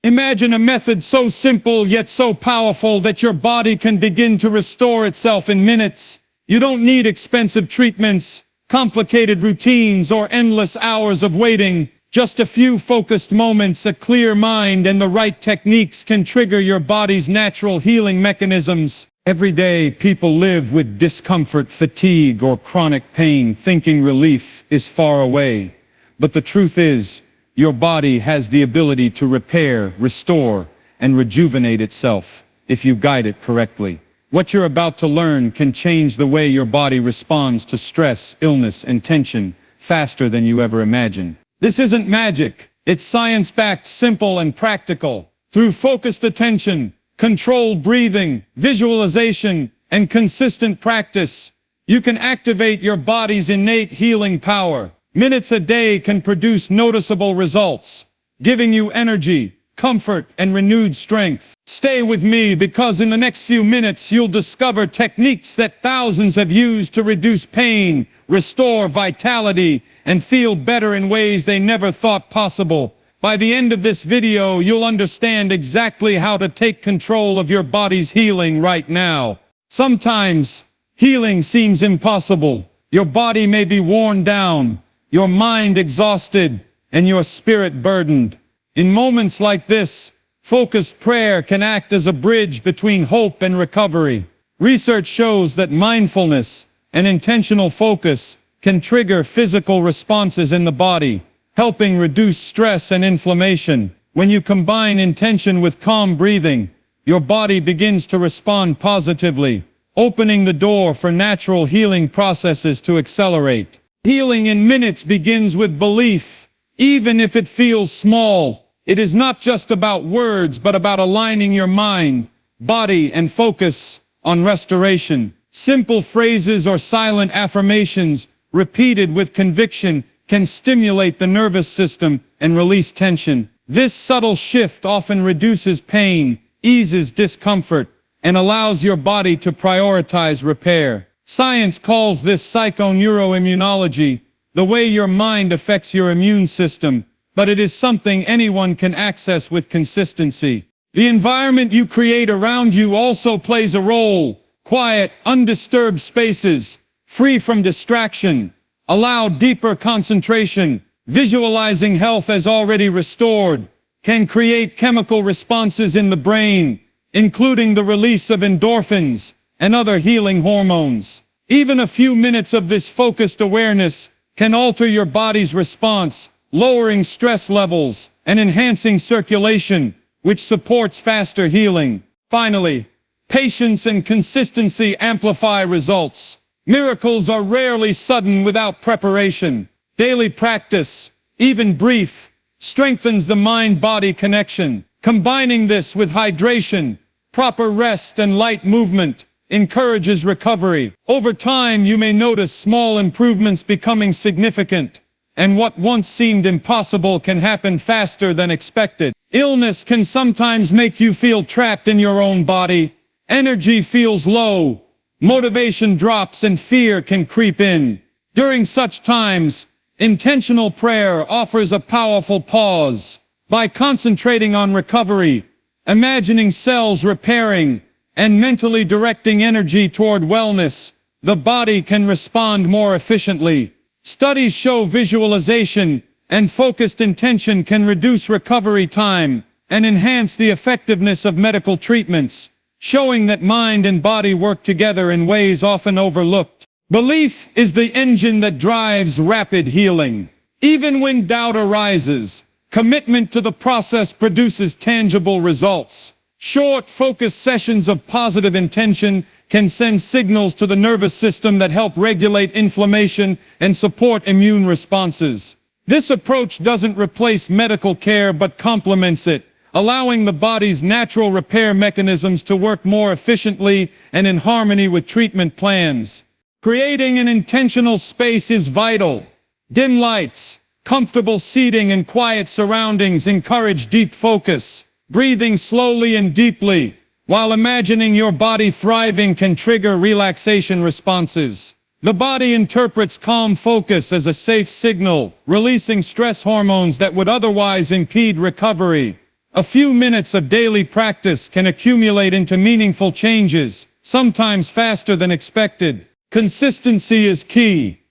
Imagine a method so simple yet so powerful that your body can begin to restore itself in minutes. You don't need expensive treatments, complicated routines, or endless hours of waiting. Just a few focused moments, a clear mind, and the right techniques can trigger your body's natural healing mechanisms. Every day, people live with discomfort, fatigue, or chronic pain, thinking relief is far away. But the truth is, your body has the ability to repair, restore, and rejuvenate itself if you guide it correctly. What you're about to learn can change the way your body responds to stress, illness, and tension faster than you ever imagined. This isn't magic. It's science-backed, simple, and practical. Through focused attention, controlled breathing, visualization, and consistent practice, you can activate your body's innate healing power. Minutes a day can produce noticeable results, giving you energy, comfort, and renewed strength. Stay with me because in the next few minutes you'll discover techniques that thousands have used to reduce pain, restore vitality, and feel better in ways they never thought possible. By the end of this video, you'll understand exactly how to take control of your body's healing right now. Sometimes, healing seems impossible. Your body may be worn down, your mind exhausted, and your spirit burdened. In moments like this, focused prayer can act as a bridge between hope and recovery. Research shows that mindfulness and intentional focus can trigger physical responses in the body, helping reduce stress and inflammation. When you combine intention with calm breathing, your body begins to respond positively, opening the door for natural healing processes to accelerate. Healing in minutes begins with belief. Even if it feels small, it is not just about words, but about aligning your mind, body, and focus on restoration. Simple phrases or silent affirmations, repeated with conviction, can stimulate the nervous system and release tension. This subtle shift often reduces pain, eases discomfort, and allows your body to prioritize repair. Science calls this psychoneuroimmunology, the way your mind affects your immune system, but it is something anyone can access with consistency. The environment you create around you also plays a role. Quiet, undisturbed spaces, free from distraction, allow deeper concentration. Visualizing health as already restored can create chemical responses in the brain, including the release of endorphins and other healing hormones. Even a few minutes of this focused awareness can alter your body's response, lowering stress levels and enhancing circulation, which supports faster healing. Finally, patience and consistency amplify results. Miracles are rarely sudden without preparation. Daily practice, even brief, strengthens the mind-body connection. Combining this with hydration, proper rest, and light movement encourages recovery. Over time, you may notice small improvements becoming significant, and what once seemed impossible can happen faster than expected. Illness can sometimes make you feel trapped in your own body. Energy feels low, motivation drops, and fear can creep in. During such times, intentional prayer offers a powerful pause. By concentrating on recovery, imagining cells repairing, and mentally directing energy toward wellness, the body can respond more efficiently. Studies show visualization and focused intention can reduce recovery time and enhance the effectiveness of medical treatments, showing that mind and body work together in ways often overlooked. Belief is the engine that drives rapid healing. Even when doubt arises, commitment to the process produces tangible results. Short, focused sessions of positive intention can send signals to the nervous system that help regulate inflammation and support immune responses. This approach doesn't replace medical care but complements it, allowing the body's natural repair mechanisms to work more efficiently and in harmony with treatment plans. Creating an intentional space is vital. Dim lights, comfortable seating, and quiet surroundings encourage deep focus. Breathing slowly and deeply while imagining your body thriving can trigger relaxation responses. The body interprets calm focus as a safe signal, releasing stress hormones that would otherwise impede recovery. A few minutes of daily practice can accumulate into meaningful changes, sometimes faster than expected. Consistency is key.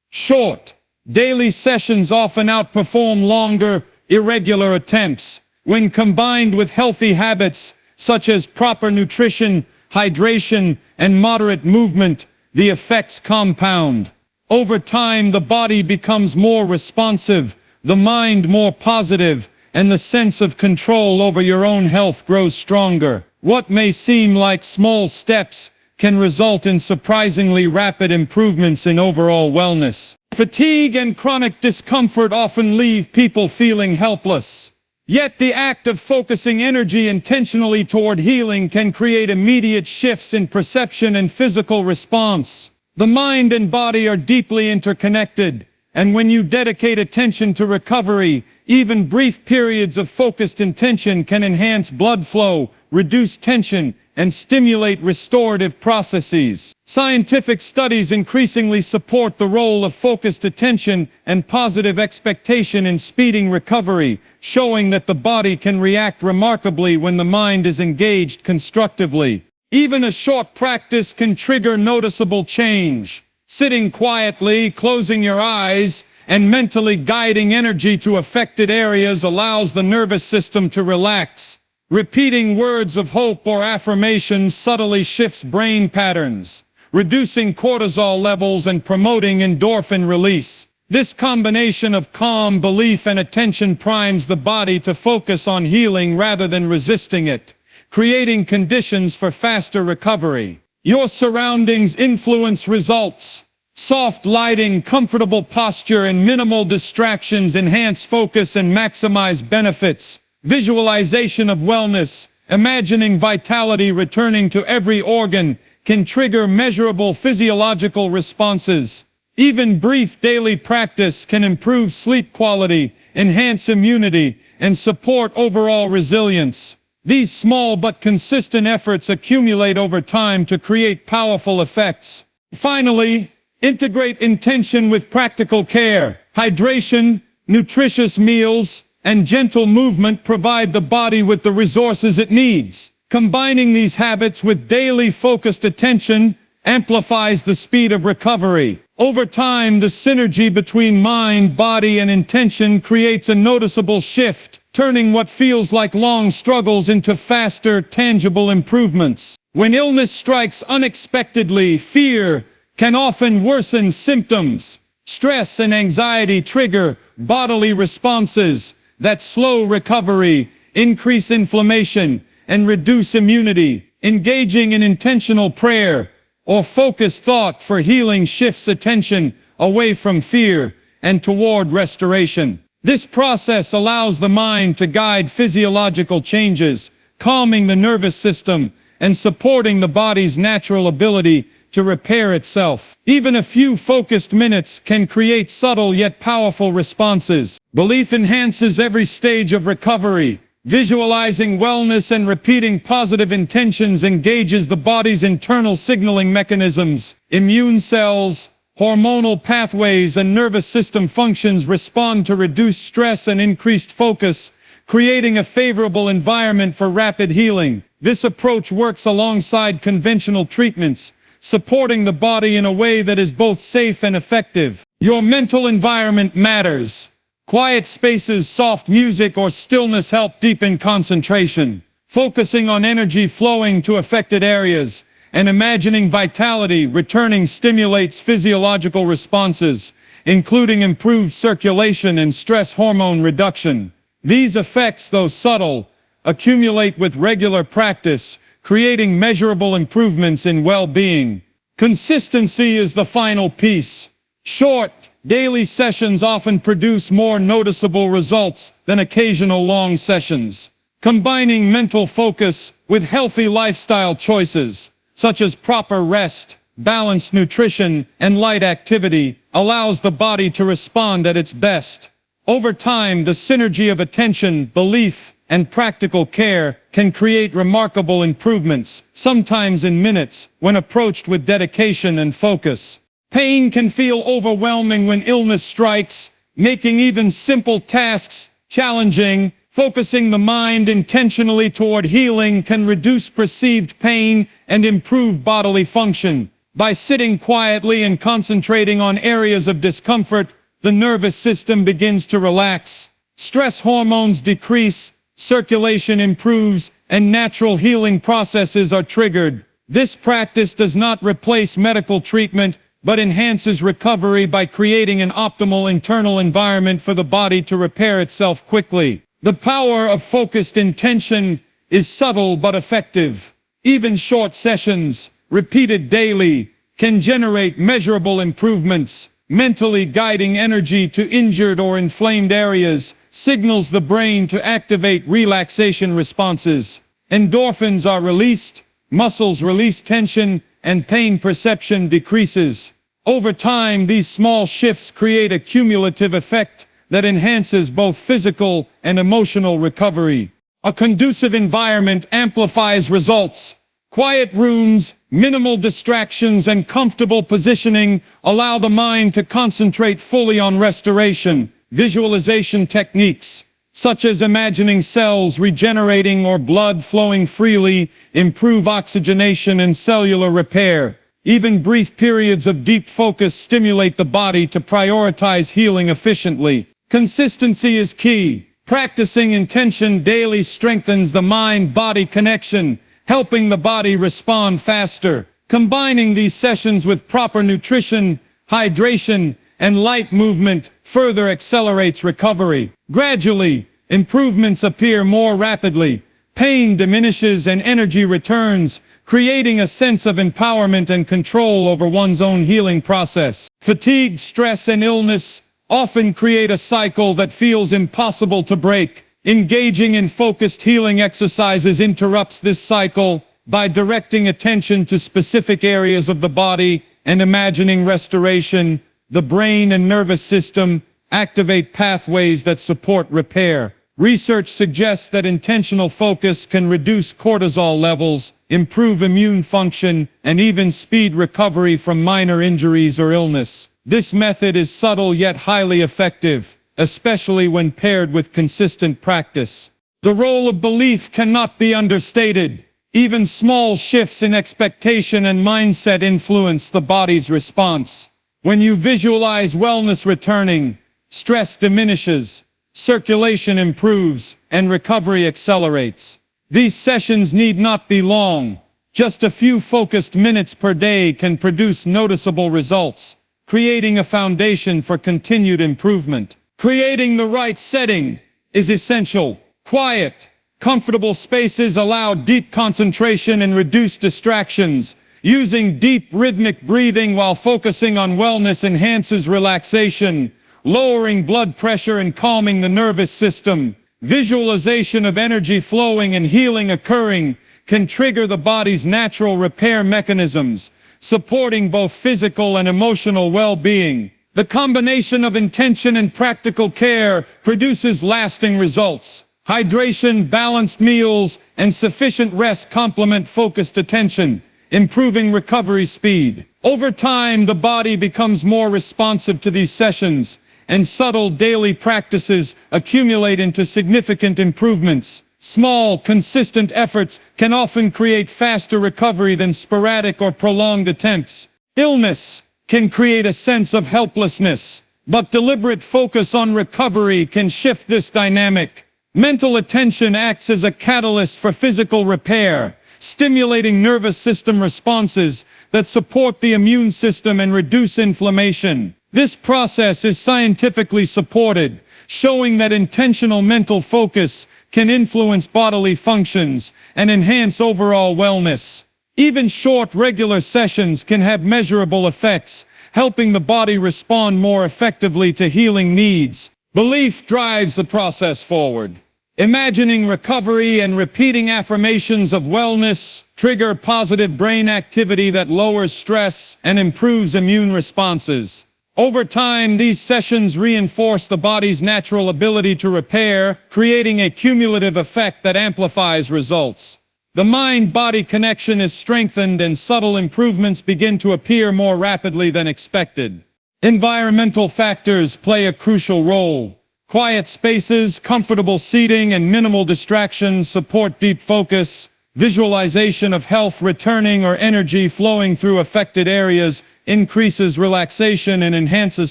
Short, daily sessions often outperform longer, irregular attempts. When combined with healthy habits such as proper nutrition, hydration, and moderate movement, the effects compound. Over time, the body becomes more responsive, the mind more positive, and the sense of control over your own health grows stronger. What may seem like small steps can result in surprisingly rapid improvements in overall wellness. Fatigue and chronic discomfort often leave people feeling helpless. Yet the act of focusing energy intentionally toward healing can create immediate shifts in perception and physical response. The mind and body are deeply interconnected, and when you dedicate attention to recovery, even brief periods of focused intention can enhance blood flow, reduce tension, and stimulate restorative processes. Scientific studies increasingly support the role of focused attention and positive expectation in speeding recovery, showing that the body can react remarkably when the mind is engaged constructively. Even a short practice can trigger noticeable change. Sitting quietly, closing your eyes, and mentally guiding energy to affected areas allows the nervous system to relax. Repeating words of hope or affirmations subtly shifts brain patterns, reducing cortisol levels and promoting endorphin release. This combination of calm belief and attention primes the body to focus on healing rather than resisting it, creating conditions for faster recovery. Your surroundings influence results. Soft lighting, comfortable posture, and minimal distractions enhance focus and maximize benefits. Visualization of wellness, imagining vitality returning to every organ, can trigger measurable physiological responses. Even brief daily practice can improve sleep quality, enhance immunity, and support overall resilience. These small but consistent efforts accumulate over time to create powerful effects. Finally, integrate intention with practical care. Hydration, nutritious meals, and gentle movement provide the body with the resources it needs. Combining these habits with daily focused attention amplifies the speed of recovery. Over time, the synergy between mind, body, and intention creates a noticeable shift, turning what feels like long struggles into faster, tangible improvements. When illness strikes unexpectedly, fear can often worsen symptoms. Stress and anxiety trigger bodily responses that slow recovery, increase inflammation, and reduce immunity. Engaging in intentional prayer or focused thought for healing shifts attention away from fear and toward restoration. This process allows the mind to guide physiological changes, calming the nervous system and supporting the body's natural ability to repair itself. Even a few focused minutes can create subtle yet powerful responses. Belief enhances every stage of recovery. Visualizing wellness and repeating positive intentions engages the body's internal signaling mechanisms. Immune cells, hormonal pathways, and nervous system functions respond to reduced stress and increased focus, creating a favorable environment for rapid healing. This approach works alongside conventional treatments, supporting the body in a way that is both safe and effective. Your mental environment matters. Quiet spaces, soft music, or stillness help deepen concentration. Focusing on energy flowing to affected areas and imagining vitality returning stimulates physiological responses, including improved circulation and stress hormone reduction. These effects, though subtle, accumulate with regular practice, creating measurable improvements in well-being. Consistency is the final piece. Short, daily sessions often produce more noticeable results than occasional long sessions. Combining mental focus with healthy lifestyle choices, such as proper rest, balanced nutrition, and light activity, allows the body to respond at its best. Over time, the synergy of attention, belief, and practical care can create remarkable improvements, sometimes in minutes, when approached with dedication and focus. Pain can feel overwhelming when illness strikes, making even simple tasks challenging. Focusing the mind intentionally toward healing can reduce perceived pain and improve bodily function. By sitting quietly and concentrating on areas of discomfort, the nervous system begins to relax. Stress hormones decrease, circulation improves, and natural healing processes are triggered. This practice does not replace medical treatment, but enhances recovery by creating an optimal internal environment for the body to repair itself quickly. The power of focused intention is subtle but effective. Even short sessions, repeated daily, can generate measurable improvements. Mentally guiding energy to injured or inflamed areas signals the brain to activate relaxation responses. Endorphins are released, muscles release tension, and pain perception decreases. Over time, these small shifts create a cumulative effect that enhances both physical and emotional recovery. A conducive environment amplifies results. Quiet rooms, minimal distractions, and comfortable positioning allow the mind to concentrate fully on restoration. Visualization techniques, such as imagining cells regenerating or blood flowing freely, improve oxygenation and cellular repair. Even brief periods of deep focus stimulate the body to prioritize healing efficiently. Consistency is key. Practicing intention daily strengthens the mind-body connection, helping the body respond faster. Combining these sessions with proper nutrition, hydration, and light movement further accelerates recovery. Gradually, improvements appear more rapidly. Pain diminishes and energy returns, creating a sense of empowerment and control over one's own healing process. Fatigue, stress, and illness often create a cycle that feels impossible to break. Engaging in focused healing exercises interrupts this cycle by directing attention to specific areas of the body and imagining restoration. The brain and nervous system activate pathways that support repair. Research suggests that intentional focus can reduce cortisol levels, improve immune function, and even speed recovery from minor injuries or illness. This method is subtle yet highly effective, especially when paired with consistent practice. The role of belief cannot be understated. Even small shifts in expectation and mindset influence the body's response. When you visualize wellness returning, stress diminishes, circulation improves, and recovery accelerates. These sessions need not be long. Just a few focused minutes per day can produce noticeable results, creating a foundation for continued improvement. Creating the right setting is essential. Quiet, comfortable spaces allow deep concentration and reduce distractions. Using deep rhythmic breathing while focusing on wellness enhances relaxation, lowering blood pressure and calming the nervous system. Visualization of energy flowing and healing occurring can trigger the body's natural repair mechanisms, supporting both physical and emotional well-being. The combination of intention and practical care produces lasting results. Hydration, balanced meals, and sufficient rest complement focused attention, improving recovery speed. Over time, the body becomes more responsive to these sessions, and subtle daily practices accumulate into significant improvements. Small, consistent efforts can often create faster recovery than sporadic or prolonged attempts. Illness can create a sense of helplessness, but deliberate focus on recovery can shift this dynamic. Mental attention acts as a catalyst for physical repair, stimulating nervous system responses that support the immune system and reduce inflammation. This process is scientifically supported, showing that intentional mental focus can influence bodily functions and enhance overall wellness. Even short, regular sessions can have measurable effects, helping the body respond more effectively to healing needs. Belief drives the process forward. Imagining recovery and repeating affirmations of wellness trigger positive brain activity that lowers stress and improves immune responses. Over time, these sessions reinforce the body's natural ability to repair, creating a cumulative effect that amplifies results. The mind-body connection is strengthened and subtle improvements begin to appear more rapidly than expected. Environmental factors play a crucial role. Quiet spaces, comfortable seating, and minimal distractions support deep focus. Visualization of health returning or energy flowing through affected areas increases relaxation and enhances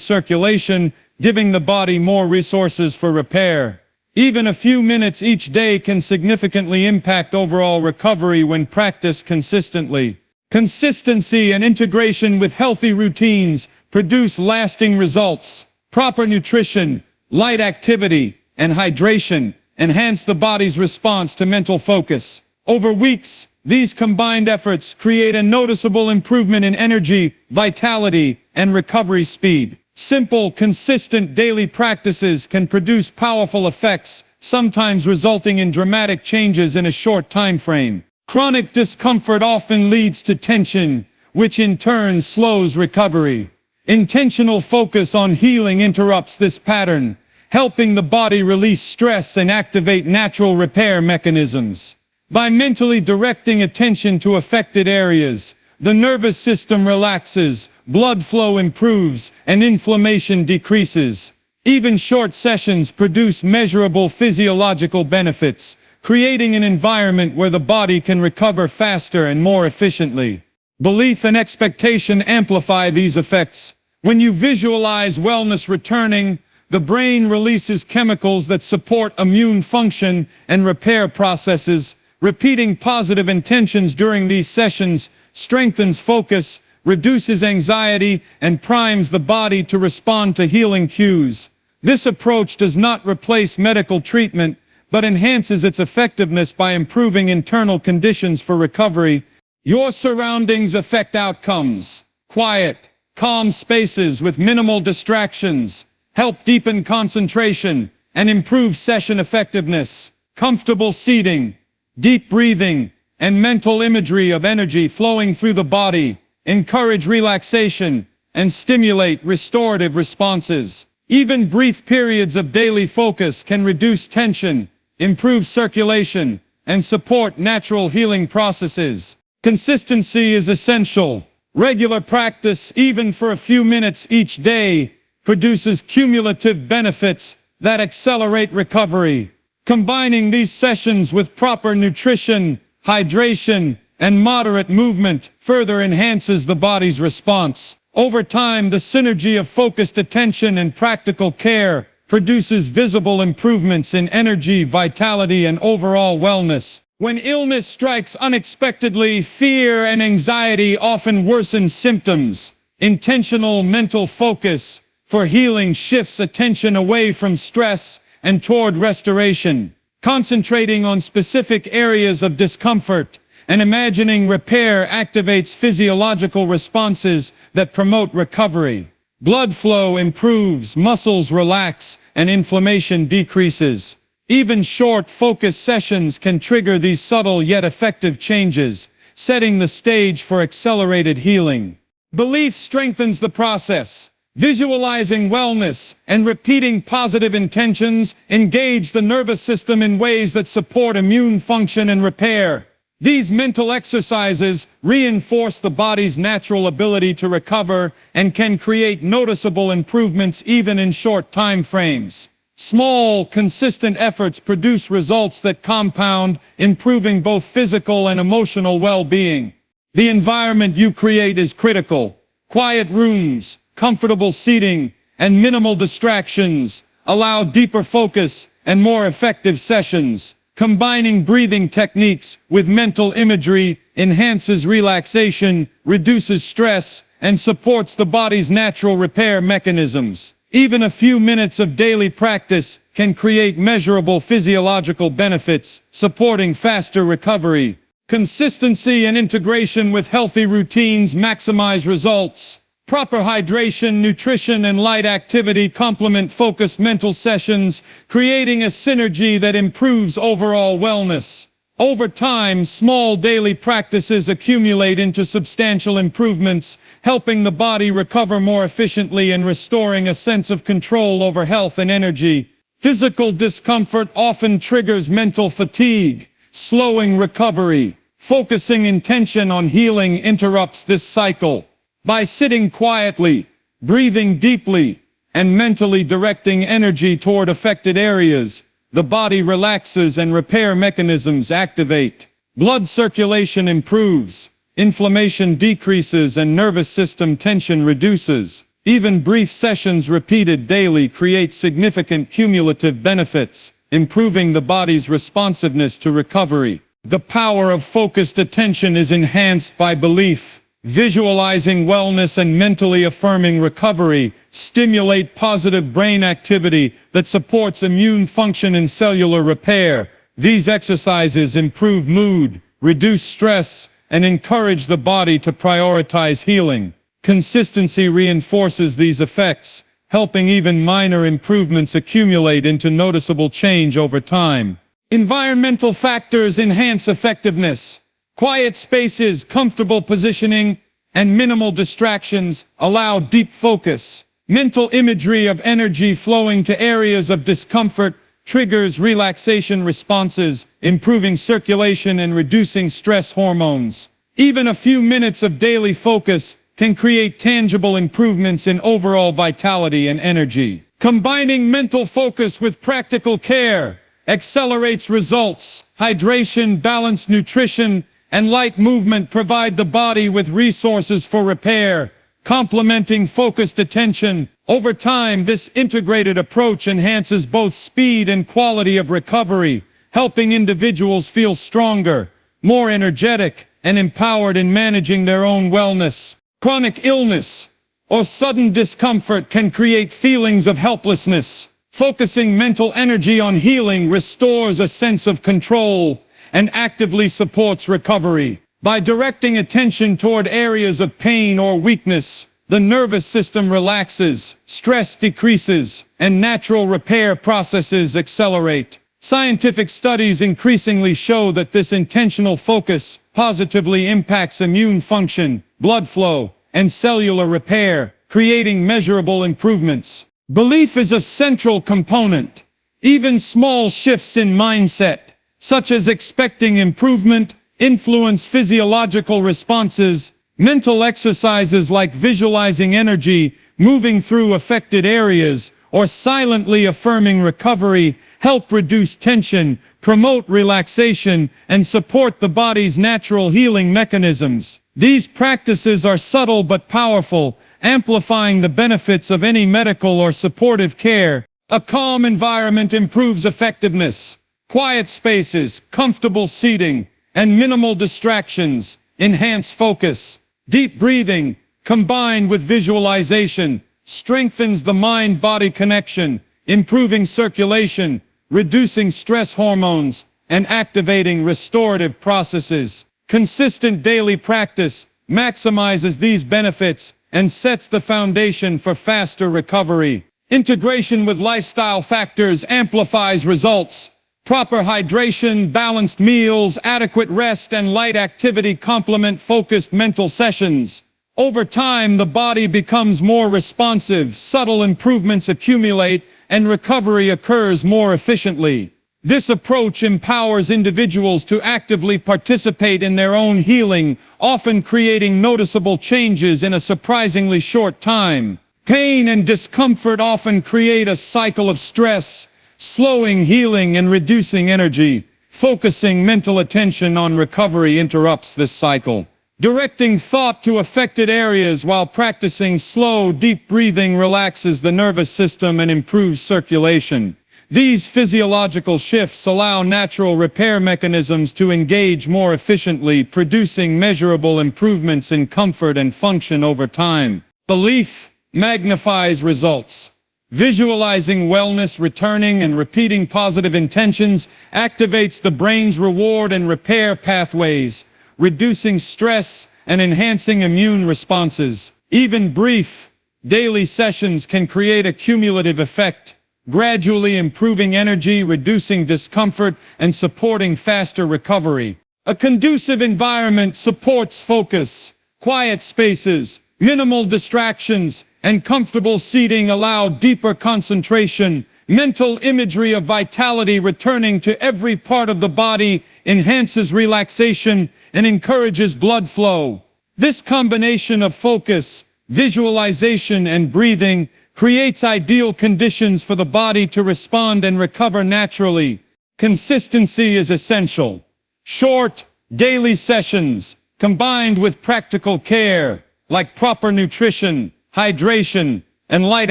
circulation, giving the body more resources for repair. Even a few minutes each day can significantly impact overall recovery when practiced consistently. Consistency and integration with healthy routines produce lasting results. Proper nutrition, light activity, and hydration enhance the body's response to mental focus. Over weeks, these combined efforts create a noticeable improvement in energy, vitality, and recovery speed. Simple, consistent daily practices can produce powerful effects, sometimes resulting in dramatic changes in a short time frame. Chronic discomfort often leads to tension, which in turn slows recovery. Intentional focus on healing interrupts this pattern, helping the body release stress and activate natural repair mechanisms. By mentally directing attention to affected areas, the nervous system relaxes, blood flow improves, and inflammation decreases. Even short sessions produce measurable physiological benefits, creating an environment where the body can recover faster and more efficiently. Belief and expectation amplify these effects. When you visualize wellness returning, the brain releases chemicals that support immune function and repair processes. Repeating positive intentions during these sessions strengthens focus, reduces anxiety, and primes the body to respond to healing cues. This approach does not replace medical treatment, but enhances its effectiveness by improving internal conditions for recovery. Your surroundings affect outcomes. Quiet, calm spaces with minimal distractions help deepen concentration and improve session effectiveness. Comfortable seating, deep breathing, and mental imagery of energy flowing through the body encourage relaxation and stimulate restorative responses. Even brief periods of daily focus can reduce tension, improve circulation, and support natural healing processes. Consistency is essential. Regular practice, even for a few minutes each day, produces cumulative benefits that accelerate recovery. Combining these sessions with proper nutrition, hydration, and moderate movement further enhances the body's response. Over time, the synergy of focused attention and practical care produces visible improvements in energy, vitality, and overall wellness. When illness strikes unexpectedly, fear and anxiety often worsen symptoms. Intentional mental focus for healing shifts attention away from stress and toward restoration. Concentrating on specific areas of discomfort and imagining repair activates physiological responses that promote recovery. Blood flow improves, muscles relax, and inflammation decreases. Even short, focused sessions can trigger these subtle yet effective changes, setting the stage for accelerated healing. Belief strengthens the process. Visualizing wellness and repeating positive intentions engage the nervous system in ways that support immune function and repair. These mental exercises reinforce the body's natural ability to recover and can create noticeable improvements even in short time frames. Small, consistent efforts produce results that compound, improving both physical and emotional well-being. The environment you create is critical. Quiet rooms, comfortable seating, and minimal distractions allow deeper focus and more effective sessions. Combining breathing techniques with mental imagery enhances relaxation, reduces stress, and supports the body's natural repair mechanisms. Even a few minutes of daily practice can create measurable physiological benefits, supporting faster recovery. Consistency and integration with healthy routines maximize results. Proper hydration, nutrition, and light activity complement focused mental sessions, creating a synergy that improves overall wellness. Over time, small daily practices accumulate into substantial improvements, helping the body recover more efficiently and restoring a sense of control over health and energy. Physical discomfort often triggers mental fatigue, slowing recovery. Focusing intention on healing interrupts this cycle. By sitting quietly, breathing deeply, and mentally directing energy toward affected areas, the body relaxes and repair mechanisms activate. Blood circulation improves, inflammation decreases, and nervous system tension reduces. Even brief sessions repeated daily create significant cumulative benefits, improving the body's responsiveness to recovery. The power of focused attention is enhanced by belief. Visualizing wellness and mentally affirming recovery stimulate positive brain activity that supports immune function and cellular repair. These exercises improve mood, reduce stress, and encourage the body to prioritize healing. Consistency reinforces these effects, helping even minor improvements accumulate into noticeable change over time. Environmental factors enhance effectiveness. Quiet spaces, comfortable positioning, and minimal distractions allow deep focus. Mental imagery of energy flowing to areas of discomfort triggers relaxation responses, improving circulation and reducing stress hormones. Even a few minutes of daily focus can create tangible improvements in overall vitality and energy. Combining mental focus with practical care accelerates results. Hydration, balanced nutrition, and light movement provide the body with resources for repair, complementing focused attention. Over time, this integrated approach enhances both speed and quality of recovery, helping individuals feel stronger, more energetic, and empowered in managing their own wellness. Chronic illness or sudden discomfort can create feelings of helplessness. Focusing mental energy on healing restores a sense of control and actively supports recovery. By directing attention toward areas of pain or weakness, the nervous system relaxes, stress decreases, and natural repair processes accelerate. Scientific studies increasingly show that this intentional focus positively impacts immune function, blood flow, and cellular repair, creating measurable improvements. Belief is a central component. Even small shifts in mindset, such as expecting improvement, influence physiological responses. Mental exercises like visualizing energy moving through affected areas or silently affirming recovery help reduce tension, promote relaxation, and support the body's natural healing mechanisms. These practices are subtle but powerful, amplifying the benefits of any medical or supportive care. A calm environment improves effectiveness. Quiet spaces, comfortable seating, and minimal distractions enhance focus. Deep breathing, combined with visualization, strengthens the mind-body connection, improving circulation, reducing stress hormones, and activating restorative processes. Consistent daily practice maximizes these benefits and sets the foundation for faster recovery. Integration with lifestyle factors amplifies results. Proper hydration, balanced meals, adequate rest, and light activity complement focused mental sessions. Over time, the body becomes more responsive, subtle improvements accumulate, and recovery occurs more efficiently. This approach empowers individuals to actively participate in their own healing, often creating noticeable changes in a surprisingly short time. Pain and discomfort often create a cycle of stress, slowing healing and reducing energy. Focusing mental attention on recovery interrupts this cycle. Directing thought to affected areas while practicing slow, deep breathing relaxes the nervous system and improves circulation. These physiological shifts allow natural repair mechanisms to engage more efficiently, producing measurable improvements in comfort and function over time. Belief magnifies results. Visualizing wellness returning and repeating positive intentions activates the brain's reward and repair pathways, reducing stress and enhancing immune responses. Even brief, daily sessions can create a cumulative effect, gradually improving energy, reducing discomfort, and supporting faster recovery. A conducive environment supports focus. Quiet spaces, minimal distractions, and comfortable seating allow deeper concentration. Mental imagery of vitality returning to every part of the body enhances relaxation and encourages blood flow. This combination of focus, visualization, and breathing creates ideal conditions for the body to respond and recover naturally. Consistency is essential. Short, daily sessions, combined with practical care, like proper nutrition, hydration, and light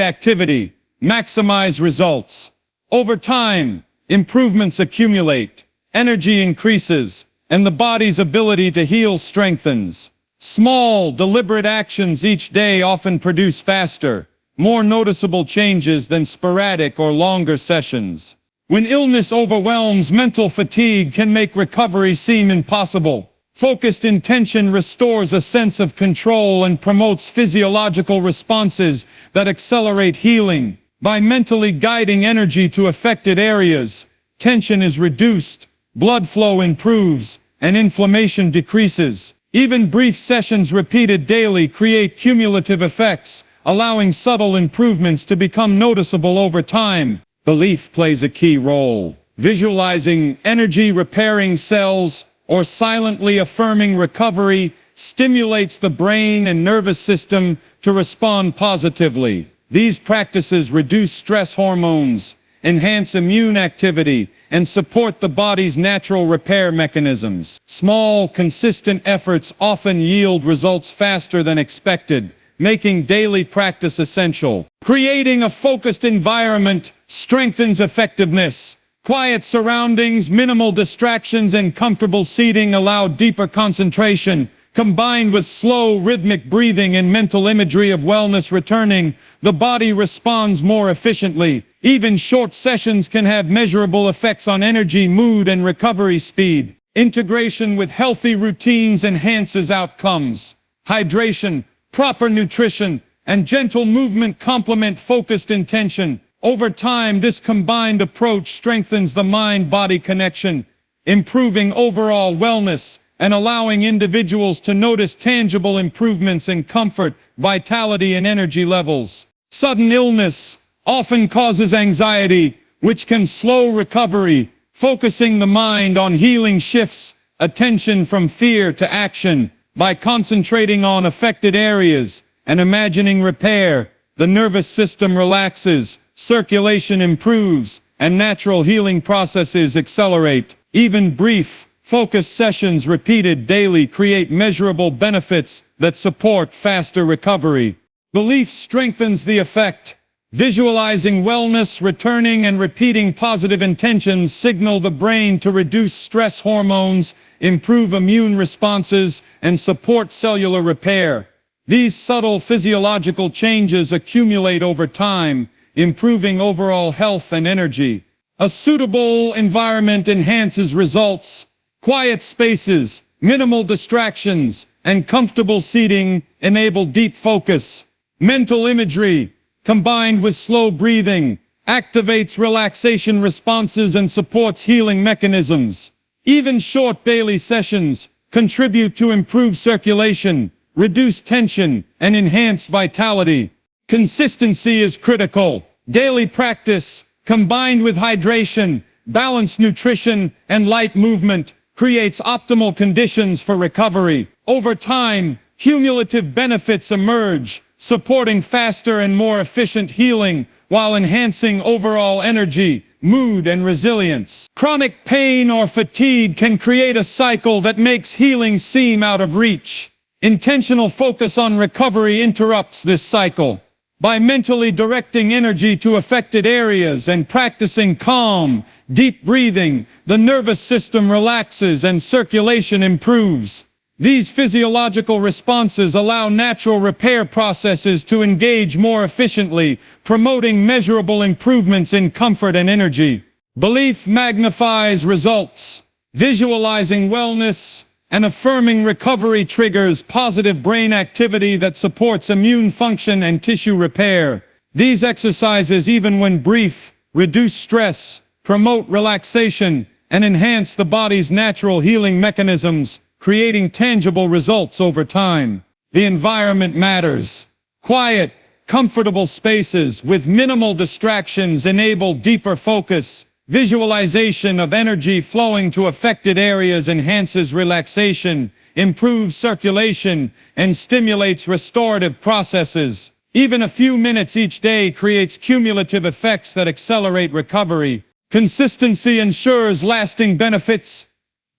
activity, maximize results. Over time, improvements accumulate, energy increases, and the body's ability to heal strengthens. Small, deliberate actions each day often produce faster, more noticeable changes than sporadic or longer sessions. When illness overwhelms, mental fatigue can make recovery seem impossible. Focused intention restores a sense of control and promotes physiological responses that accelerate healing. By mentally guiding energy to affected areas, tension is reduced, blood flow improves, and inflammation decreases. Even brief sessions repeated daily create cumulative effects, allowing subtle improvements to become noticeable over time. Belief plays a key role. Visualizing energy repairing cells or silently affirming recovery stimulates the brain and nervous system to respond positively. These practices reduce stress hormones, enhance immune activity, and support the body's natural repair mechanisms. Small, consistent efforts often yield results faster than expected, making daily practice essential. Creating a focused environment strengthens effectiveness. Quiet surroundings, minimal distractions, and comfortable seating allow deeper concentration. Combined with slow, rhythmic breathing and mental imagery of wellness returning, the body responds more efficiently. Even short sessions can have measurable effects on energy, mood, and recovery speed. Integration with healthy routines enhances outcomes. Hydration, proper nutrition, and gentle movement complement focused intention. Over time, this combined approach strengthens the mind-body connection, improving overall wellness and allowing individuals to notice tangible improvements in comfort, vitality, and energy levels. Sudden illness often causes anxiety, which can slow recovery. Focusing the mind on healing shifts attention from fear to action. By concentrating on affected areas and imagining repair, the nervous system relaxes, circulation improves, and natural healing processes accelerate. Even brief, focused sessions repeated daily create measurable benefits that support faster recovery. Belief strengthens the effect. Visualizing wellness returning and repeating positive intentions signal the brain to reduce stress hormones, improve immune responses, and support cellular repair. These subtle physiological changes accumulate over time, improving overall health and energy. A suitable environment enhances results. Quiet spaces, minimal distractions, and comfortable seating enable deep focus. Mental imagery, combined with slow breathing, activates relaxation responses and supports healing mechanisms. Even short daily sessions contribute to improved circulation, reduce tension, and enhance vitality. Consistency is critical. Daily practice, combined with hydration, balanced nutrition, and light movement, creates optimal conditions for recovery. Over time, cumulative benefits emerge, supporting faster and more efficient healing while enhancing overall energy, mood, and resilience. Chronic pain or fatigue can create a cycle that makes healing seem out of reach. Intentional focus on recovery interrupts this cycle. By mentally directing energy to affected areas and practicing calm, deep breathing, the nervous system relaxes and circulation improves. These physiological responses allow natural repair processes to engage more efficiently, promoting measurable improvements in comfort and energy. Belief magnifies results. Visualizing wellness and affirming recovery triggers positive brain activity that supports immune function and tissue repair. These exercises, even when brief, reduce stress, promote relaxation, and enhance the body's natural healing mechanisms, creating tangible results over time. The environment matters. Quiet, comfortable spaces with minimal distractions enable deeper focus. Visualization of energy flowing to affected areas enhances relaxation, improves circulation, and stimulates restorative processes. Even a few minutes each day creates cumulative effects that accelerate recovery. Consistency ensures lasting benefits.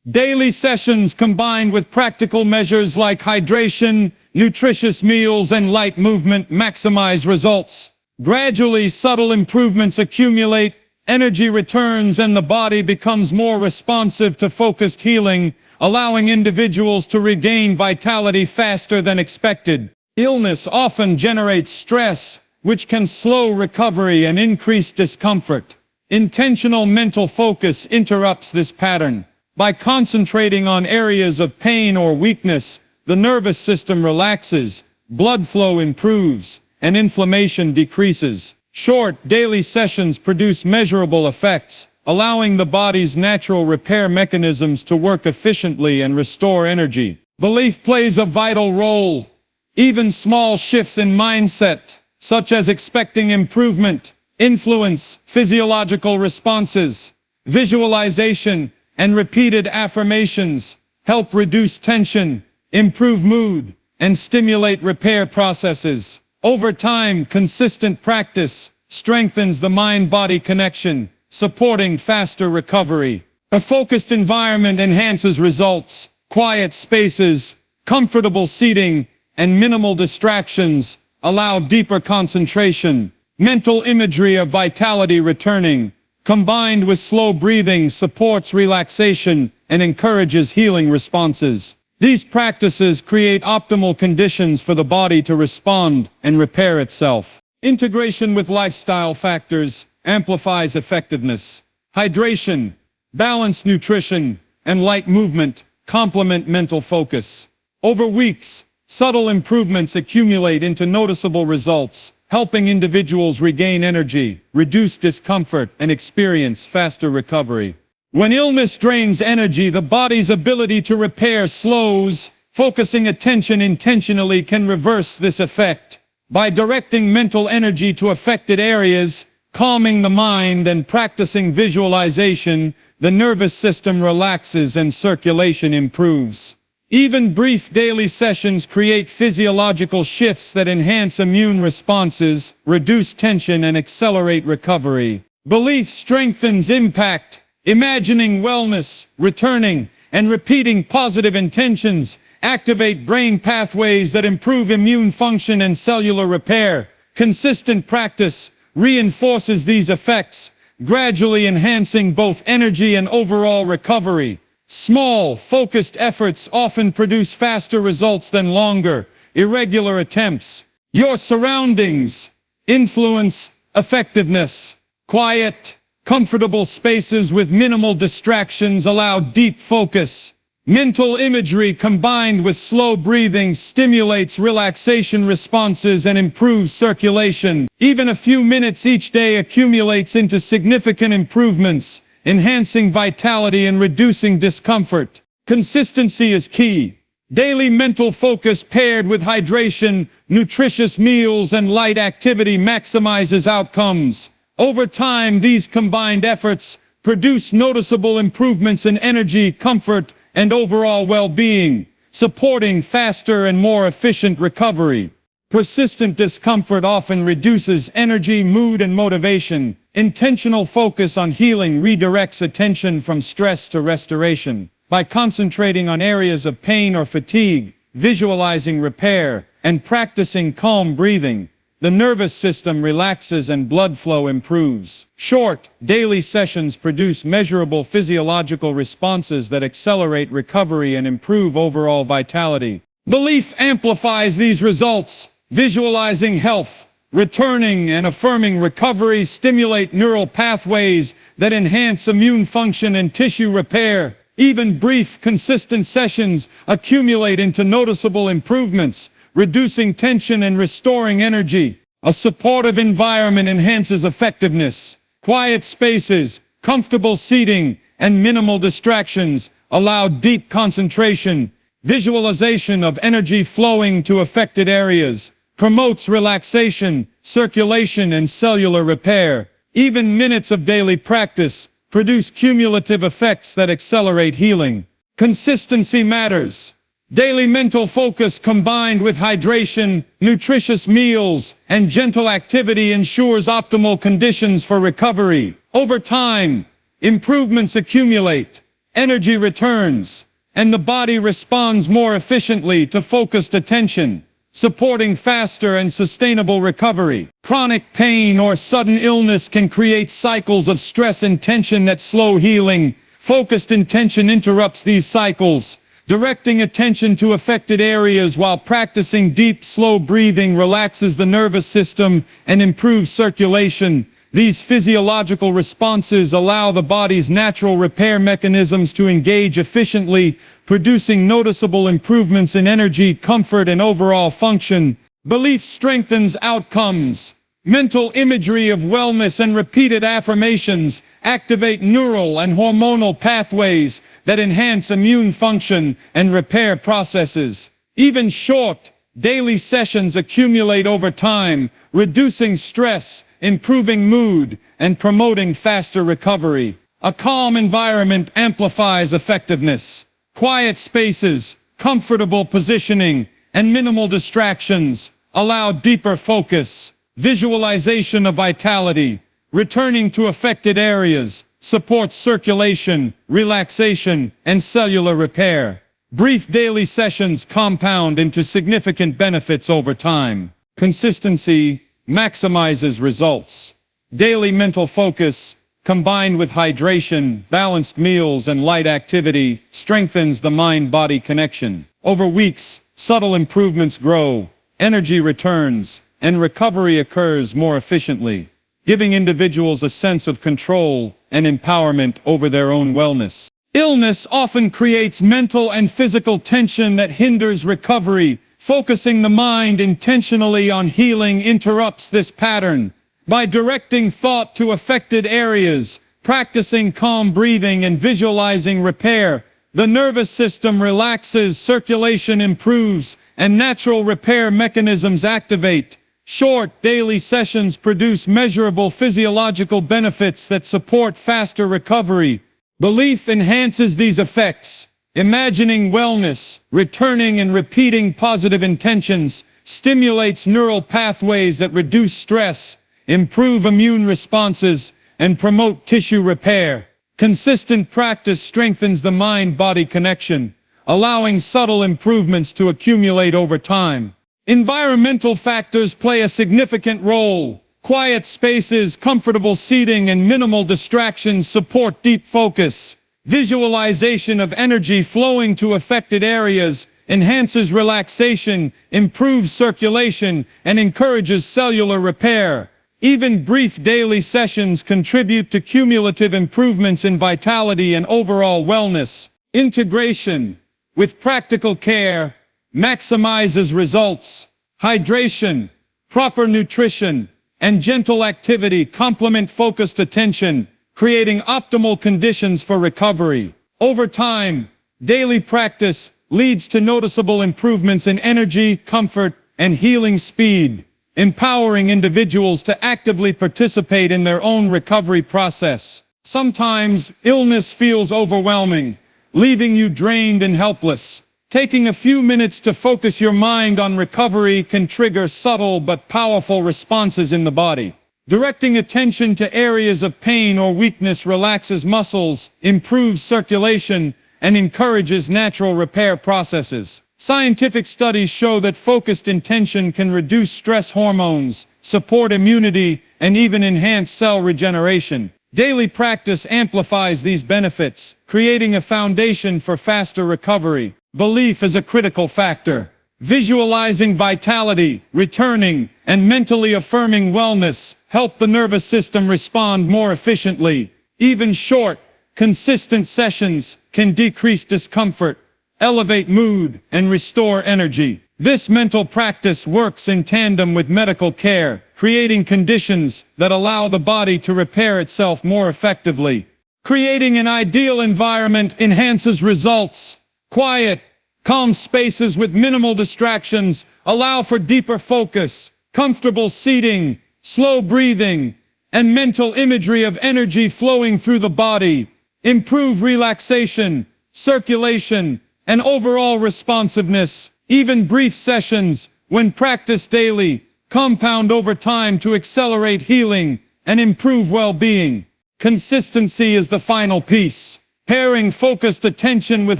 Daily sessions combined with practical measures like hydration, nutritious meals, and light movement maximize results. Gradually, subtle improvements accumulate, energy returns, and the body becomes more responsive to focused healing, allowing individuals to regain vitality faster than expected. Illness often generates stress, which can slow recovery and increase discomfort. Intentional mental focus interrupts this pattern. By concentrating on areas of pain or weakness, the nervous system relaxes, blood flow improves, and inflammation decreases. Short, daily sessions produce measurable effects, allowing the body's natural repair mechanisms to work efficiently and restore energy. Belief plays a vital role. Even small shifts in mindset, such as expecting improvement, influence physiological responses. Visualization and repeated affirmations help reduce tension, improve mood, and stimulate repair processes. Over time, consistent practice strengthens the mind-body connection, supporting faster recovery. A focused environment enhances results. Quiet spaces, comfortable seating, and minimal distractions allow deeper concentration. Mental imagery of vitality returning, combined with slow breathing, supports relaxation and encourages healing responses. These practices create optimal conditions for the body to respond and repair itself. Integration with lifestyle factors amplifies effectiveness. Hydration, balanced nutrition, and light movement complement mental focus. Over weeks, subtle improvements accumulate into noticeable results, helping individuals regain energy, reduce discomfort, and experience faster recovery. When illness drains energy, the body's ability to repair slows. Focusing attention intentionally can reverse this effect. By directing mental energy to affected areas, calming the mind, and practicing visualization, the nervous system relaxes and circulation improves. Even brief daily sessions create physiological shifts that enhance immune responses, reduce tension, and accelerate recovery. Belief strengthens impact. Imagining wellness, returning, and repeating positive intentions activate brain pathways that improve immune function and cellular repair. Consistent practice reinforces these effects, gradually enhancing both energy and overall recovery. Small, focused efforts often produce faster results than longer, irregular attempts. Your surroundings influence effectiveness. Quiet, comfortable spaces with minimal distractions allow deep focus. Mental imagery combined with slow breathing stimulates relaxation responses and improves circulation. Even a few minutes each day accumulates into significant improvements, enhancing vitality and reducing discomfort. Consistency is key. Daily mental focus paired with hydration, nutritious meals, and light activity maximizes outcomes. Over time, these combined efforts produce noticeable improvements in energy, comfort, and overall well-being, supporting faster and more efficient recovery. Persistent discomfort often reduces energy, mood, and motivation. Intentional focus on healing redirects attention from stress to restoration. By concentrating on areas of pain or fatigue, visualizing repair, and practicing calm breathing, the nervous system relaxes and blood flow improves. Short, daily sessions produce measurable physiological responses that accelerate recovery and improve overall vitality. Belief amplifies these results. Visualizing health, returning, and affirming recovery stimulate neural pathways that enhance immune function and tissue repair. Even brief, consistent sessions accumulate into noticeable improvements, reducing tension and restoring energy. A supportive environment enhances effectiveness. Quiet spaces, comfortable seating, and minimal distractions allow deep concentration. Visualization of energy flowing to affected areas promotes relaxation, circulation, and cellular repair. Even minutes of daily practice produce cumulative effects that accelerate healing. Consistency matters. Daily mental focus combined with hydration, nutritious meals, and gentle activity ensures optimal conditions for recovery. Over time, improvements accumulate, energy returns, and the body responds more efficiently to focused attention, supporting faster and sustainable recovery. Chronic pain or sudden illness can create cycles of stress and tension that slow healing. Focused intention interrupts these cycles, directing attention to affected areas while practicing deep, slow breathing relaxes the nervous system and improves circulation. These physiological responses allow the body's natural repair mechanisms to engage efficiently, producing noticeable improvements in energy, comfort, and overall function. Belief strengthens outcomes. Mental imagery of wellness and repeated affirmations activate neural and hormonal pathways that enhance immune function and repair processes. Even short, daily sessions accumulate over time, reducing stress, improving mood, and promoting faster recovery. A calm environment amplifies effectiveness. Quiet spaces, comfortable positioning, and minimal distractions allow deeper focus. Visualization of vitality, returning to affected areas, supports circulation, relaxation, and cellular repair. Brief daily sessions compound into significant benefits over time. Consistency maximizes results. Daily mental focus, combined with hydration, balanced meals, and light activity, strengthens the mind-body connection. Over weeks, subtle improvements grow, energy returns, and recovery occurs more efficiently, giving individuals a sense of control and empowerment over their own wellness. Illness often creates mental and physical tension that hinders recovery. Focusing the mind intentionally on healing interrupts this pattern. By directing thought to affected areas, practicing calm breathing, and visualizing repair, the nervous system relaxes, circulation improves, and natural repair mechanisms activate. Short daily sessions produce measurable physiological benefits that support faster recovery. Belief enhances these effects. Imagining wellness, returning and repeating positive intentions stimulates neural pathways that reduce stress, improve immune responses, and promote tissue repair. Consistent practice strengthens the mind-body connection, allowing subtle improvements to accumulate over time. Environmental factors play a significant role. Quiet spaces, comfortable seating, and minimal distractions support deep focus. Visualization of energy flowing to affected areas enhances relaxation, improves circulation, and encourages cellular repair. Even brief daily sessions contribute to cumulative improvements in vitality and overall wellness. Integration with practical care maximizes results. Hydration, proper nutrition, and gentle activity complement focused attention, creating optimal conditions for recovery. Over time, daily practice leads to noticeable improvements in energy, comfort, and healing speed, empowering individuals to actively participate in their own recovery process. Sometimes, illness feels overwhelming, leaving you drained and helpless. Taking a few minutes to focus your mind on recovery can trigger subtle but powerful responses in the body. Directing attention to areas of pain or weakness relaxes muscles, improves circulation, and encourages natural repair processes. Scientific studies show that focused intention can reduce stress hormones, support immunity, and even enhance cell regeneration. Daily practice amplifies these benefits, creating a foundation for faster recovery. Belief is a critical factor. Visualizing vitality, returning, and mentally affirming wellness help the nervous system respond more efficiently. Even short, consistent sessions can decrease discomfort, elevate mood, and restore energy. This mental practice works in tandem with medical care, creating conditions that allow the body to repair itself more effectively. Creating an ideal environment enhances results. Quiet, calm spaces with minimal distractions allow for deeper focus. Comfortable seating, slow breathing, and mental imagery of energy flowing through the body improve relaxation, circulation, and overall responsiveness. Even brief sessions, when practiced daily, compound over time to accelerate healing and improve well-being. Consistency is the final piece. Pairing focused attention with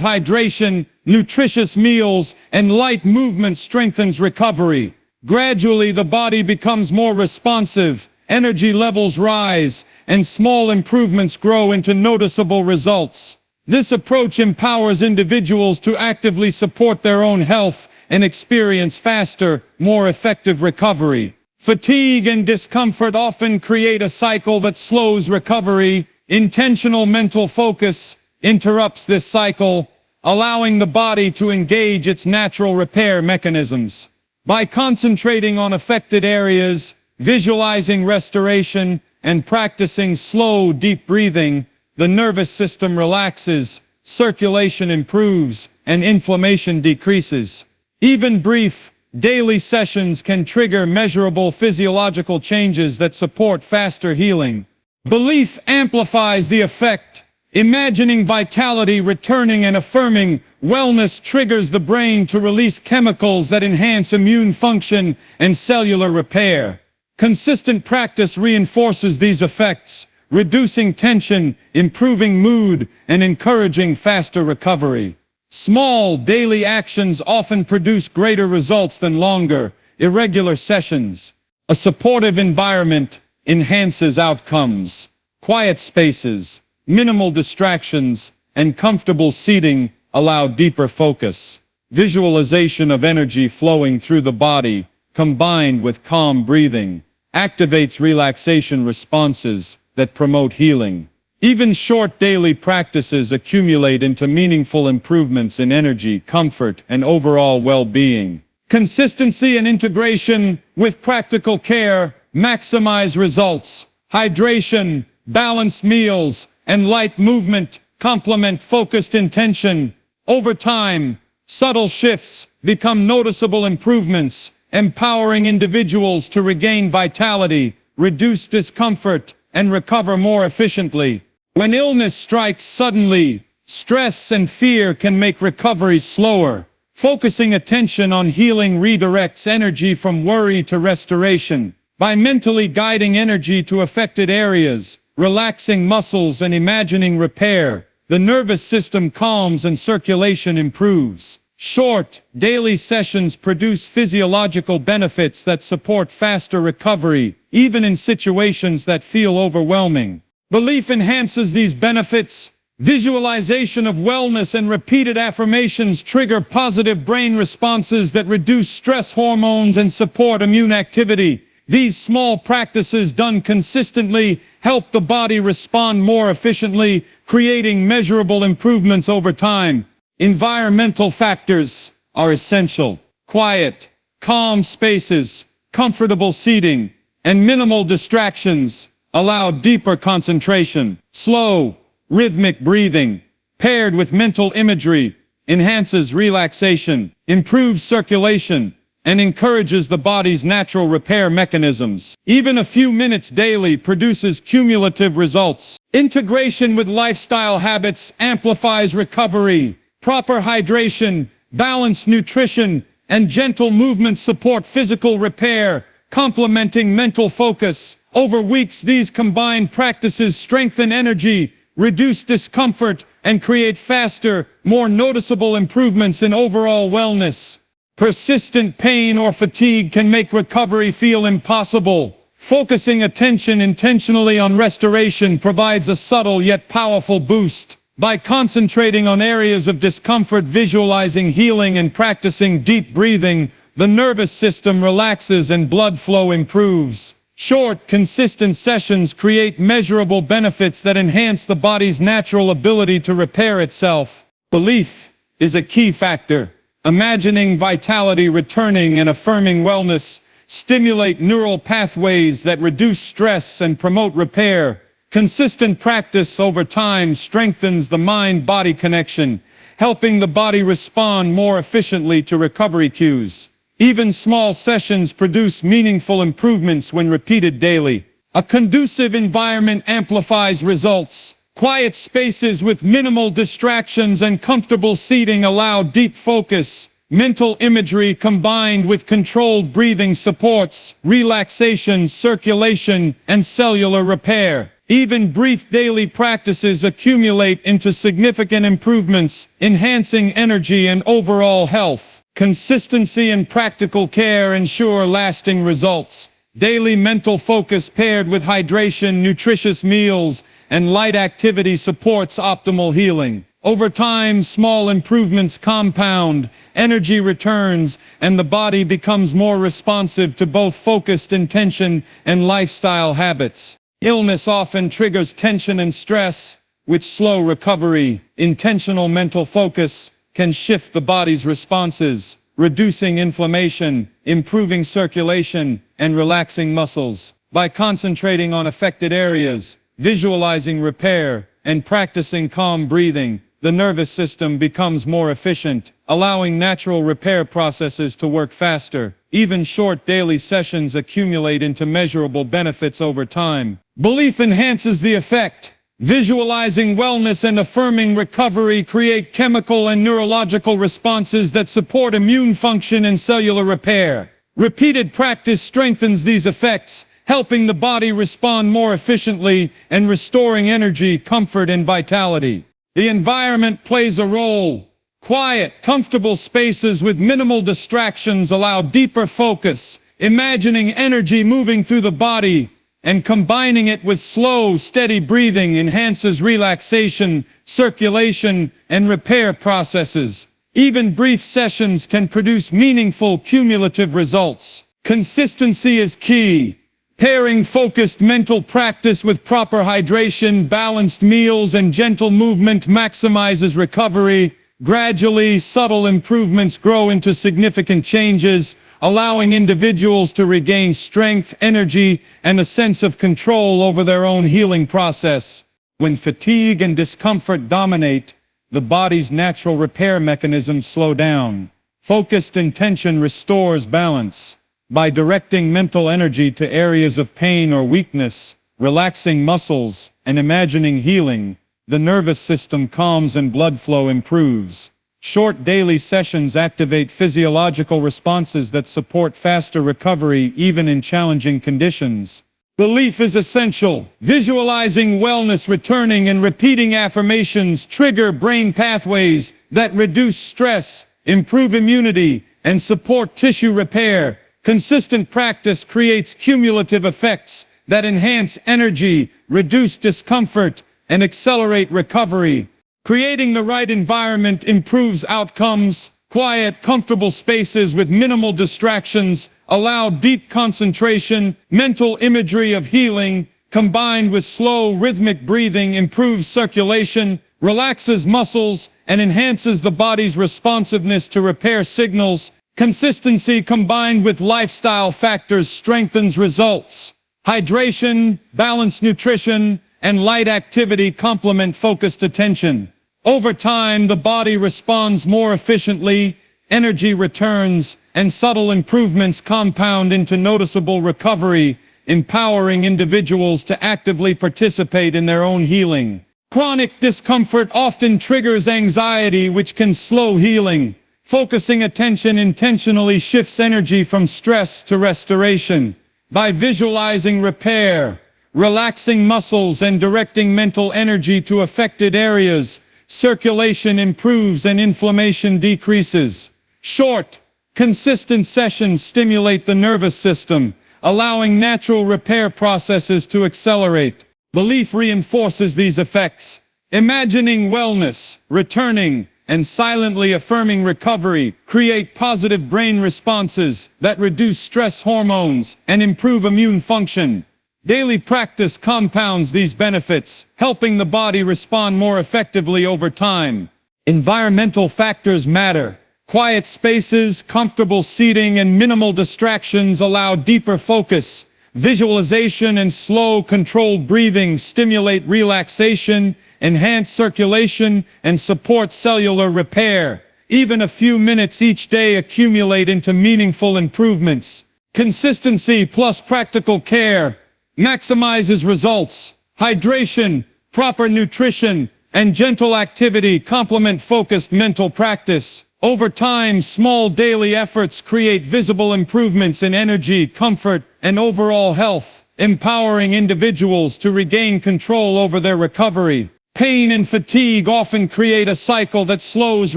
hydration, nutritious meals, and light movement strengthens recovery. Gradually, the body becomes more responsive, energy levels rise, and small improvements grow into noticeable results. This approach empowers individuals to actively support their own health and experience faster, more effective recovery. Fatigue and discomfort often create a cycle that slows recovery. Intentional mental focus interrupts this cycle, allowing the body to engage its natural repair mechanisms. By concentrating on affected areas, visualizing restoration, and practicing slow, deep breathing, the nervous system relaxes, circulation improves, and inflammation decreases. Even brief, daily sessions can trigger measurable physiological changes that support faster healing. Belief amplifies the effect. Imagining vitality returning and affirming wellness triggers the brain to release chemicals that enhance immune function and cellular repair. Consistent practice reinforces these effects, reducing tension, improving mood, and encouraging faster recovery. Small, daily actions often produce greater results than longer, irregular sessions. A supportive environment enhances outcomes. Quiet spaces, minimal distractions, and comfortable seating allow deeper focus. Visualization of energy flowing through the body, combined with calm breathing, activates relaxation responses that promote healing. Even short daily practices accumulate into meaningful improvements in energy, comfort, and overall well-being. Consistency and integration with practical care maximize results. Hydration, balanced meals, and light movement complement focused intention. Over time, subtle shifts become noticeable improvements, empowering individuals to regain vitality, reduce discomfort, and recover more efficiently. When illness strikes suddenly, stress and fear can make recovery slower. Focusing attention on healing redirects energy from worry to restoration. By mentally guiding energy to affected areas, relaxing muscles and imagining repair, the nervous system calms and circulation improves. Short, daily sessions produce physiological benefits that support faster recovery, even in situations that feel overwhelming. Belief enhances these benefits. Visualization of wellness and repeated affirmations trigger positive brain responses that reduce stress hormones and support immune activity. These small practices done consistently help the body respond more efficiently, creating measurable improvements over time. Environmental factors are essential. Quiet, calm spaces, comfortable seating, and minimal distractions allow deeper concentration. Slow, rhythmic breathing, paired with mental imagery, enhances relaxation, improves circulation, and encourages the body's natural repair mechanisms. Even a few minutes daily produces cumulative results. Integration with lifestyle habits amplifies recovery. Proper hydration, balanced nutrition, and gentle movement support physical repair, complementing mental focus. Over weeks, these combined practices strengthen energy, reduce discomfort, and create faster, more noticeable improvements in overall wellness. Persistent pain or fatigue can make recovery feel impossible. Focusing attention intentionally on restoration provides a subtle yet powerful boost. By concentrating on areas of discomfort, visualizing healing, and practicing deep breathing, the nervous system relaxes and blood flow improves. Short, consistent sessions create measurable benefits that enhance the body's natural ability to repair itself. Belief is a key factor. Imagining vitality returning and affirming wellness stimulate neural pathways that reduce stress and promote repair. Consistent practice over time strengthens the mind-body connection, helping the body respond more efficiently to recovery cues. Even small sessions produce meaningful improvements when repeated daily. A conducive environment amplifies results. Quiet spaces with minimal distractions and comfortable seating allow deep focus. Mental imagery combined with controlled breathing supports relaxation, circulation, and cellular repair. Even brief daily practices accumulate into significant improvements, enhancing energy and overall health. Consistency and practical care ensure lasting results. Daily mental focus paired with hydration, nutritious meals, and light activity supports optimal healing. Over time, small improvements compound, energy returns, and the body becomes more responsive to both focused intention and lifestyle habits. Illness often triggers tension and stress, which slow recovery. Intentional mental focus can shift the body's responses, reducing inflammation, improving circulation, and relaxing muscles. By concentrating on affected areas, visualizing repair, and practicing calm breathing, the nervous system becomes more efficient, allowing natural repair processes to work faster. Even short daily sessions accumulate into measurable benefits over time. Belief enhances the effect. Visualizing wellness and affirming recovery create chemical and neurological responses that support immune function and cellular repair. Repeated practice strengthens these effects, helping the body respond more efficiently and restoring energy, comfort, and vitality. The environment plays a role. Quiet, comfortable spaces with minimal distractions allow deeper focus. Imagining energy moving through the body and combining it with slow, steady breathing enhances relaxation, circulation, and repair processes. Even brief sessions can produce meaningful cumulative results. Consistency is key. Pairing focused mental practice with proper hydration, balanced meals, and gentle movement maximizes recovery. Gradually, subtle improvements grow into significant changes, allowing individuals to regain strength, energy, and a sense of control over their own healing process. When fatigue and discomfort dominate, the body's natural repair mechanisms slow down. Focused intention restores balance. By directing mental energy to areas of pain or weakness, relaxing muscles, and imagining healing, the nervous system calms and blood flow improves. Short daily sessions activate physiological responses that support faster recovery even in challenging conditions. Belief is essential. Visualizing wellness returning and repeating affirmations trigger brain pathways that reduce stress, improve immunity, and support tissue repair. Consistent practice creates cumulative effects that enhance energy, reduce discomfort, and accelerate recovery. Creating the right environment improves outcomes. Quiet, comfortable spaces with minimal distractions allow deep concentration. Mental imagery of healing, combined with slow, rhythmic breathing, improves circulation, relaxes muscles, and enhances the body's responsiveness to repair signals. Consistency combined with lifestyle factors strengthens results. Hydration, balanced nutrition, and light activity complement focused attention. Over time, the body responds more efficiently, energy returns, and subtle improvements compound into noticeable recovery, empowering individuals to actively participate in their own healing. Chronic discomfort often triggers anxiety, which can slow healing. Focusing attention intentionally shifts energy from stress to restoration. By visualizing repair, relaxing muscles, and directing mental energy to affected areas, circulation improves and inflammation decreases. Short, consistent sessions stimulate the nervous system, allowing natural repair processes to accelerate. Belief reinforces these effects. Imagining wellness, returning, and silently affirming recovery create positive brain responses that reduce stress hormones and improve immune function. Daily practice compounds these benefits, helping the body respond more effectively over time. Environmental factors matter. Quiet spaces, comfortable seating, and minimal distractions allow deeper focus. Visualization and slow, controlled breathing stimulate relaxation, enhance circulation, and support cellular repair. Even a few minutes each day accumulate into meaningful improvements. Consistency plus practical care maximizes results. Hydration, Proper nutrition and gentle activity complement focused mental practice. Over time, small daily efforts create visible improvements in energy, comfort, and overall health, empowering individuals to regain control over their recovery. Pain and fatigue often create a cycle that slows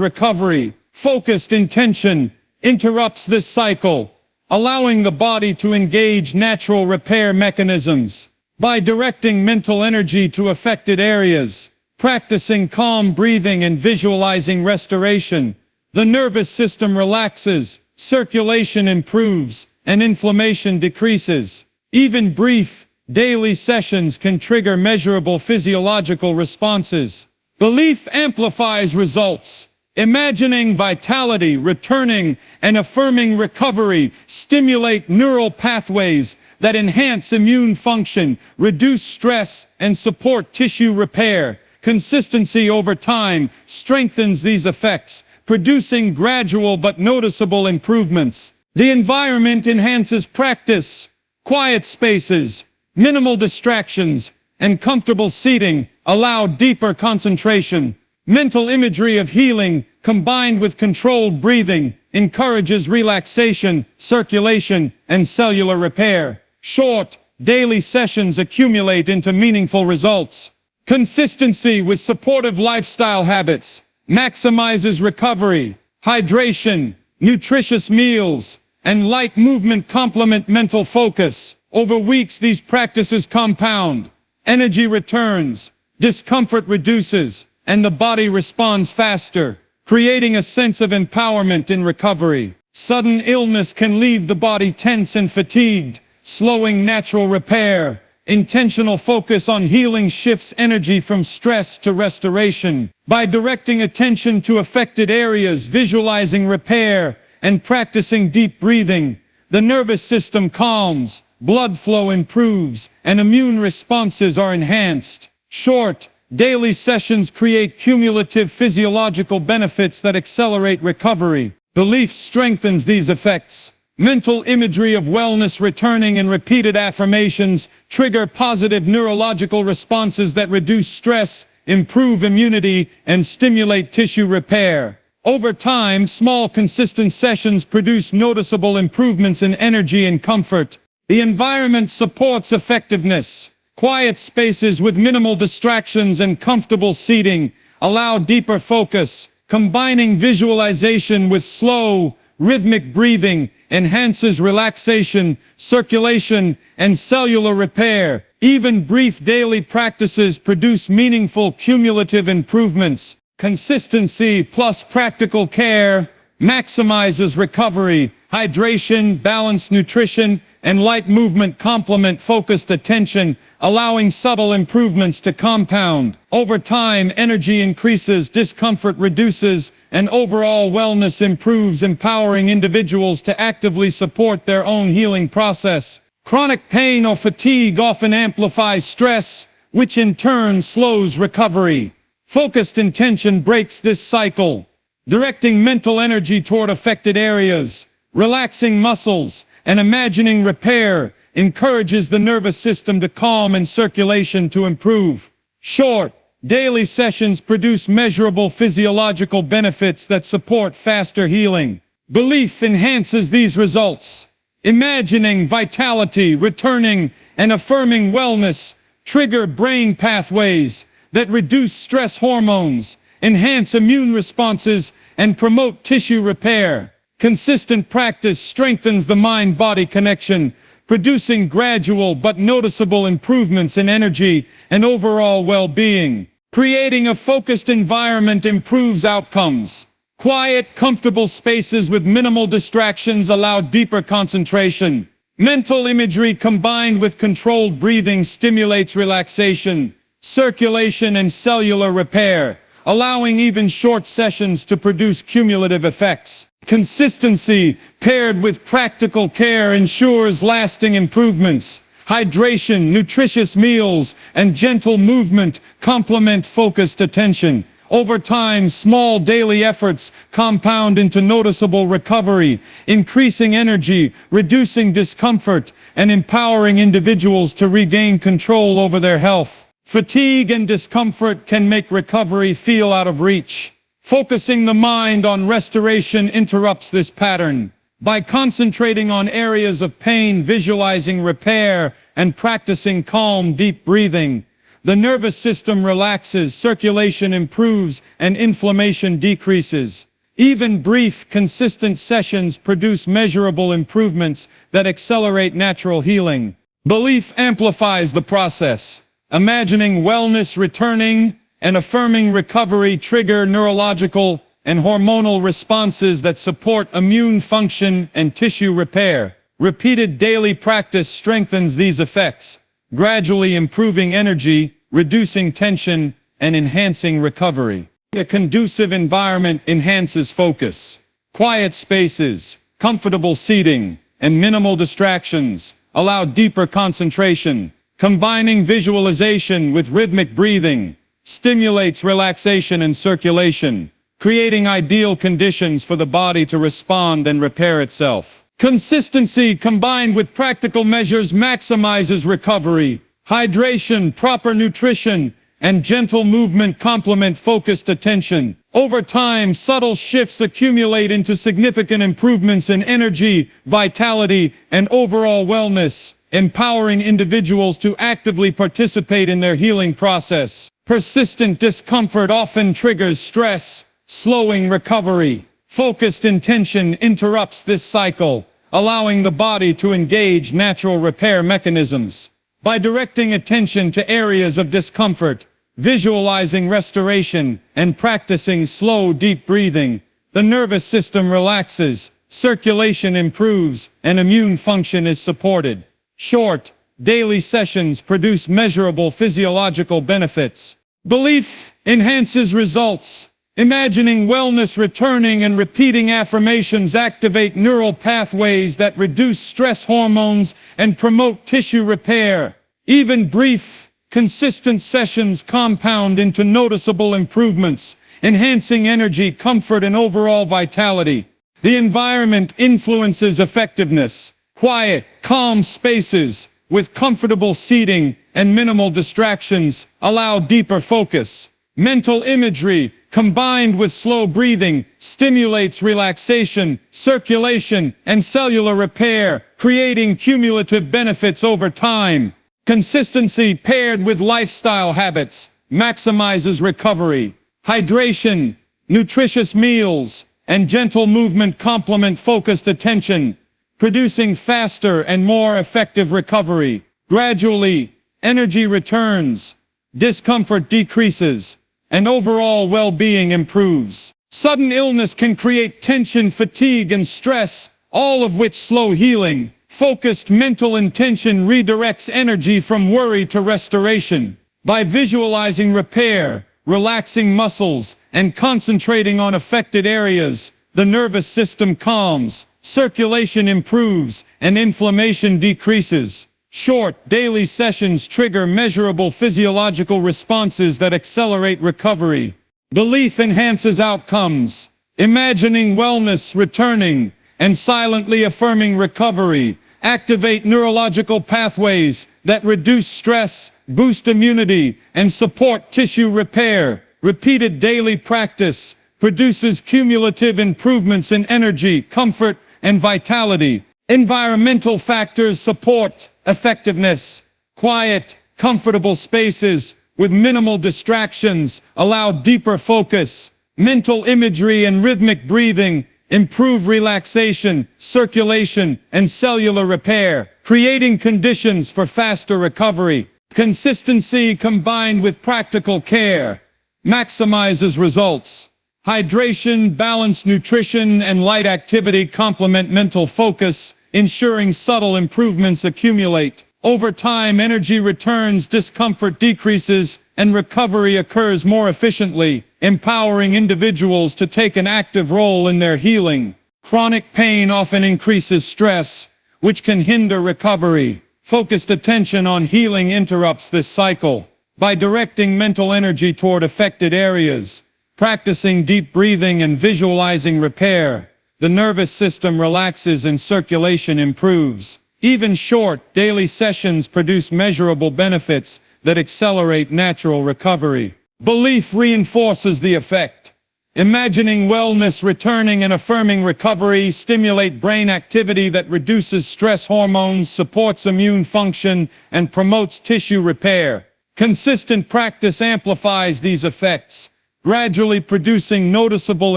recovery. Focused intention interrupts this cycle, allowing the body to engage natural repair mechanisms. By directing mental energy to affected areas, practicing calm breathing and visualizing restoration, the nervous system relaxes, circulation improves, and inflammation decreases. Even brief, daily sessions can trigger measurable physiological responses. Belief amplifies results. Imagining vitality returning and affirming recovery stimulate neural pathways that enhance immune function, reduce stress, and support tissue repair. Consistency over time strengthens these effects, producing gradual but noticeable improvements. The environment enhances practice. Quiet spaces, minimal distractions, and comfortable seating allow deeper concentration. Mental imagery of healing, combined with controlled breathing, encourages relaxation, circulation, and cellular repair. Short, daily sessions accumulate into meaningful results. Consistency with supportive lifestyle habits maximizes recovery. Hydration, nutritious meals, and light movement complement mental focus. Over weeks, these practices compound. Energy returns, discomfort reduces, and the body responds faster, creating a sense of empowerment in recovery. Sudden illness can leave the body tense and fatigued, slowing natural repair. Intentional focus on healing shifts energy from stress to restoration. By directing attention to affected areas, visualizing repair, and practicing deep breathing, the nervous system calms, blood flow improves, and immune responses are enhanced. Short, daily sessions create cumulative physiological benefits that accelerate recovery. Belief strengthens these effects. Mental imagery of wellness returning and repeated affirmations trigger positive neurological responses that reduce stress, improve immunity, and stimulate tissue repair. Over time, small, consistent sessions produce noticeable improvements in energy and comfort. The environment supports effectiveness. Quiet spaces with minimal distractions and comfortable seating allow deeper focus. Combining visualization with slow, rhythmic breathing enhances relaxation, circulation, and cellular repair. Even brief daily practices produce meaningful cumulative improvements. Consistency plus practical care maximizes recovery. Hydration, balanced nutrition, and light movement complement focused attention, allowing subtle improvements to compound. Over time, energy increases, discomfort reduces, and overall wellness improves, empowering individuals to actively support their own healing process. Chronic pain or fatigue often amplifies stress, which in turn slows recovery. Focused intention breaks this cycle, directing mental energy toward affected areas. Relaxing muscles and imagining repair encourages the nervous system to calm and circulation to improve. Short, daily sessions produce measurable physiological benefits that support faster healing. Belief enhances these results. Imagining vitality returning and affirming wellness trigger brain pathways that reduce stress hormones, enhance immune responses, and promote tissue repair. Consistent practice strengthens the mind-body connection, producing gradual but noticeable improvements in energy and overall well-being. Creating a focused environment improves outcomes. Quiet, comfortable spaces with minimal distractions allow deeper concentration. Mental imagery combined with controlled breathing stimulates relaxation, circulation, and cellular repair, allowing even short sessions to produce cumulative effects. Consistency paired with practical care ensures lasting improvements. Hydration, nutritious meals, and gentle movement complement focused attention. Over time, small daily efforts compound into noticeable recovery, increasing energy, reducing discomfort, and empowering individuals to regain control over their health. Fatigue and discomfort can make recovery feel out of reach. Focusing the mind on restoration interrupts this pattern. By concentrating on areas of pain, visualizing repair, and practicing calm, deep breathing, the nervous system relaxes, circulation improves, and inflammation decreases. Even brief, consistent sessions produce measurable improvements that accelerate natural healing. Belief amplifies the process. Imagining wellness returning and affirming recovery trigger neurological and hormonal responses that support immune function and tissue repair. Repeated daily practice strengthens these effects, gradually improving energy, reducing tension, and enhancing recovery. A conducive environment enhances focus. Quiet spaces, comfortable seating, and minimal distractions allow deeper concentration. Combining visualization with rhythmic breathing stimulates relaxation and circulation, creating ideal conditions for the body to respond and repair itself. Consistency combined with practical measures maximizes recovery. Hydration, proper nutrition, and gentle movement complement focused attention. Over time, subtle shifts accumulate into significant improvements in energy, vitality, and overall wellness, empowering individuals to actively participate in their healing process. Persistent discomfort often triggers stress, slowing recovery. Focused intention interrupts this cycle, allowing the body to engage natural repair mechanisms. By directing attention to areas of discomfort, visualizing restoration, and practicing slow, deep breathing, the nervous system relaxes, circulation improves, and immune function is supported. Short, daily sessions produce measurable physiological benefits. Belief enhances results. Imagining wellness returning and repeating affirmations activate neural pathways that reduce stress hormones and promote tissue repair. Even brief, consistent sessions compound into noticeable improvements, enhancing energy, comfort, and overall vitality. The environment influences effectiveness. Quiet, calm spaces with comfortable seating and minimal distractions allow deeper focus. Mental imagery, combined with slow breathing, stimulates relaxation, circulation, and cellular repair, creating cumulative benefits over time. Consistency paired with lifestyle habits maximizes recovery. Hydration, nutritious meals, and gentle movement complement focused attention, producing faster and more effective recovery. Gradually, energy returns, discomfort decreases, and overall well-being improves. Sudden illness can create tension, fatigue, and stress, all of which slow healing. Focused mental intention redirects energy from worry to restoration. By visualizing repair, relaxing muscles, and concentrating on affected areas, the nervous system calms, circulation improves, and inflammation decreases. Short, daily sessions trigger measurable physiological responses that accelerate recovery. Belief enhances outcomes. Imagining wellness returning and silently affirming recovery activate neurological pathways that reduce stress, boost immunity, and support tissue repair. Repeated daily practice produces cumulative improvements in energy, comfort, and vitality. Environmental factors support effectiveness. Quiet, comfortable spaces with minimal distractions allow deeper focus. Mental imagery and rhythmic breathing improve relaxation, circulation, and cellular repair, creating conditions for faster recovery. Consistency combined with practical care maximizes results. Hydration, balanced nutrition, and light activity complement mental focus, ensuring subtle improvements accumulate. Over time, energy returns, discomfort decreases, and recovery occurs more efficiently, empowering individuals to take an active role in their healing. Chronic pain often increases stress, which can hinder recovery. Focused attention on healing interrupts this cycle. By directing mental energy toward affected areas, practicing deep breathing and visualizing repair, the nervous system relaxes and circulation improves. Even short, daily sessions produce measurable benefits, that accelerate natural recovery. Belief reinforces the effect. Imagining wellness returning and affirming recovery stimulate brain activity that reduces stress hormones, supports immune function, and promotes tissue repair. Consistent practice amplifies these effects, gradually producing noticeable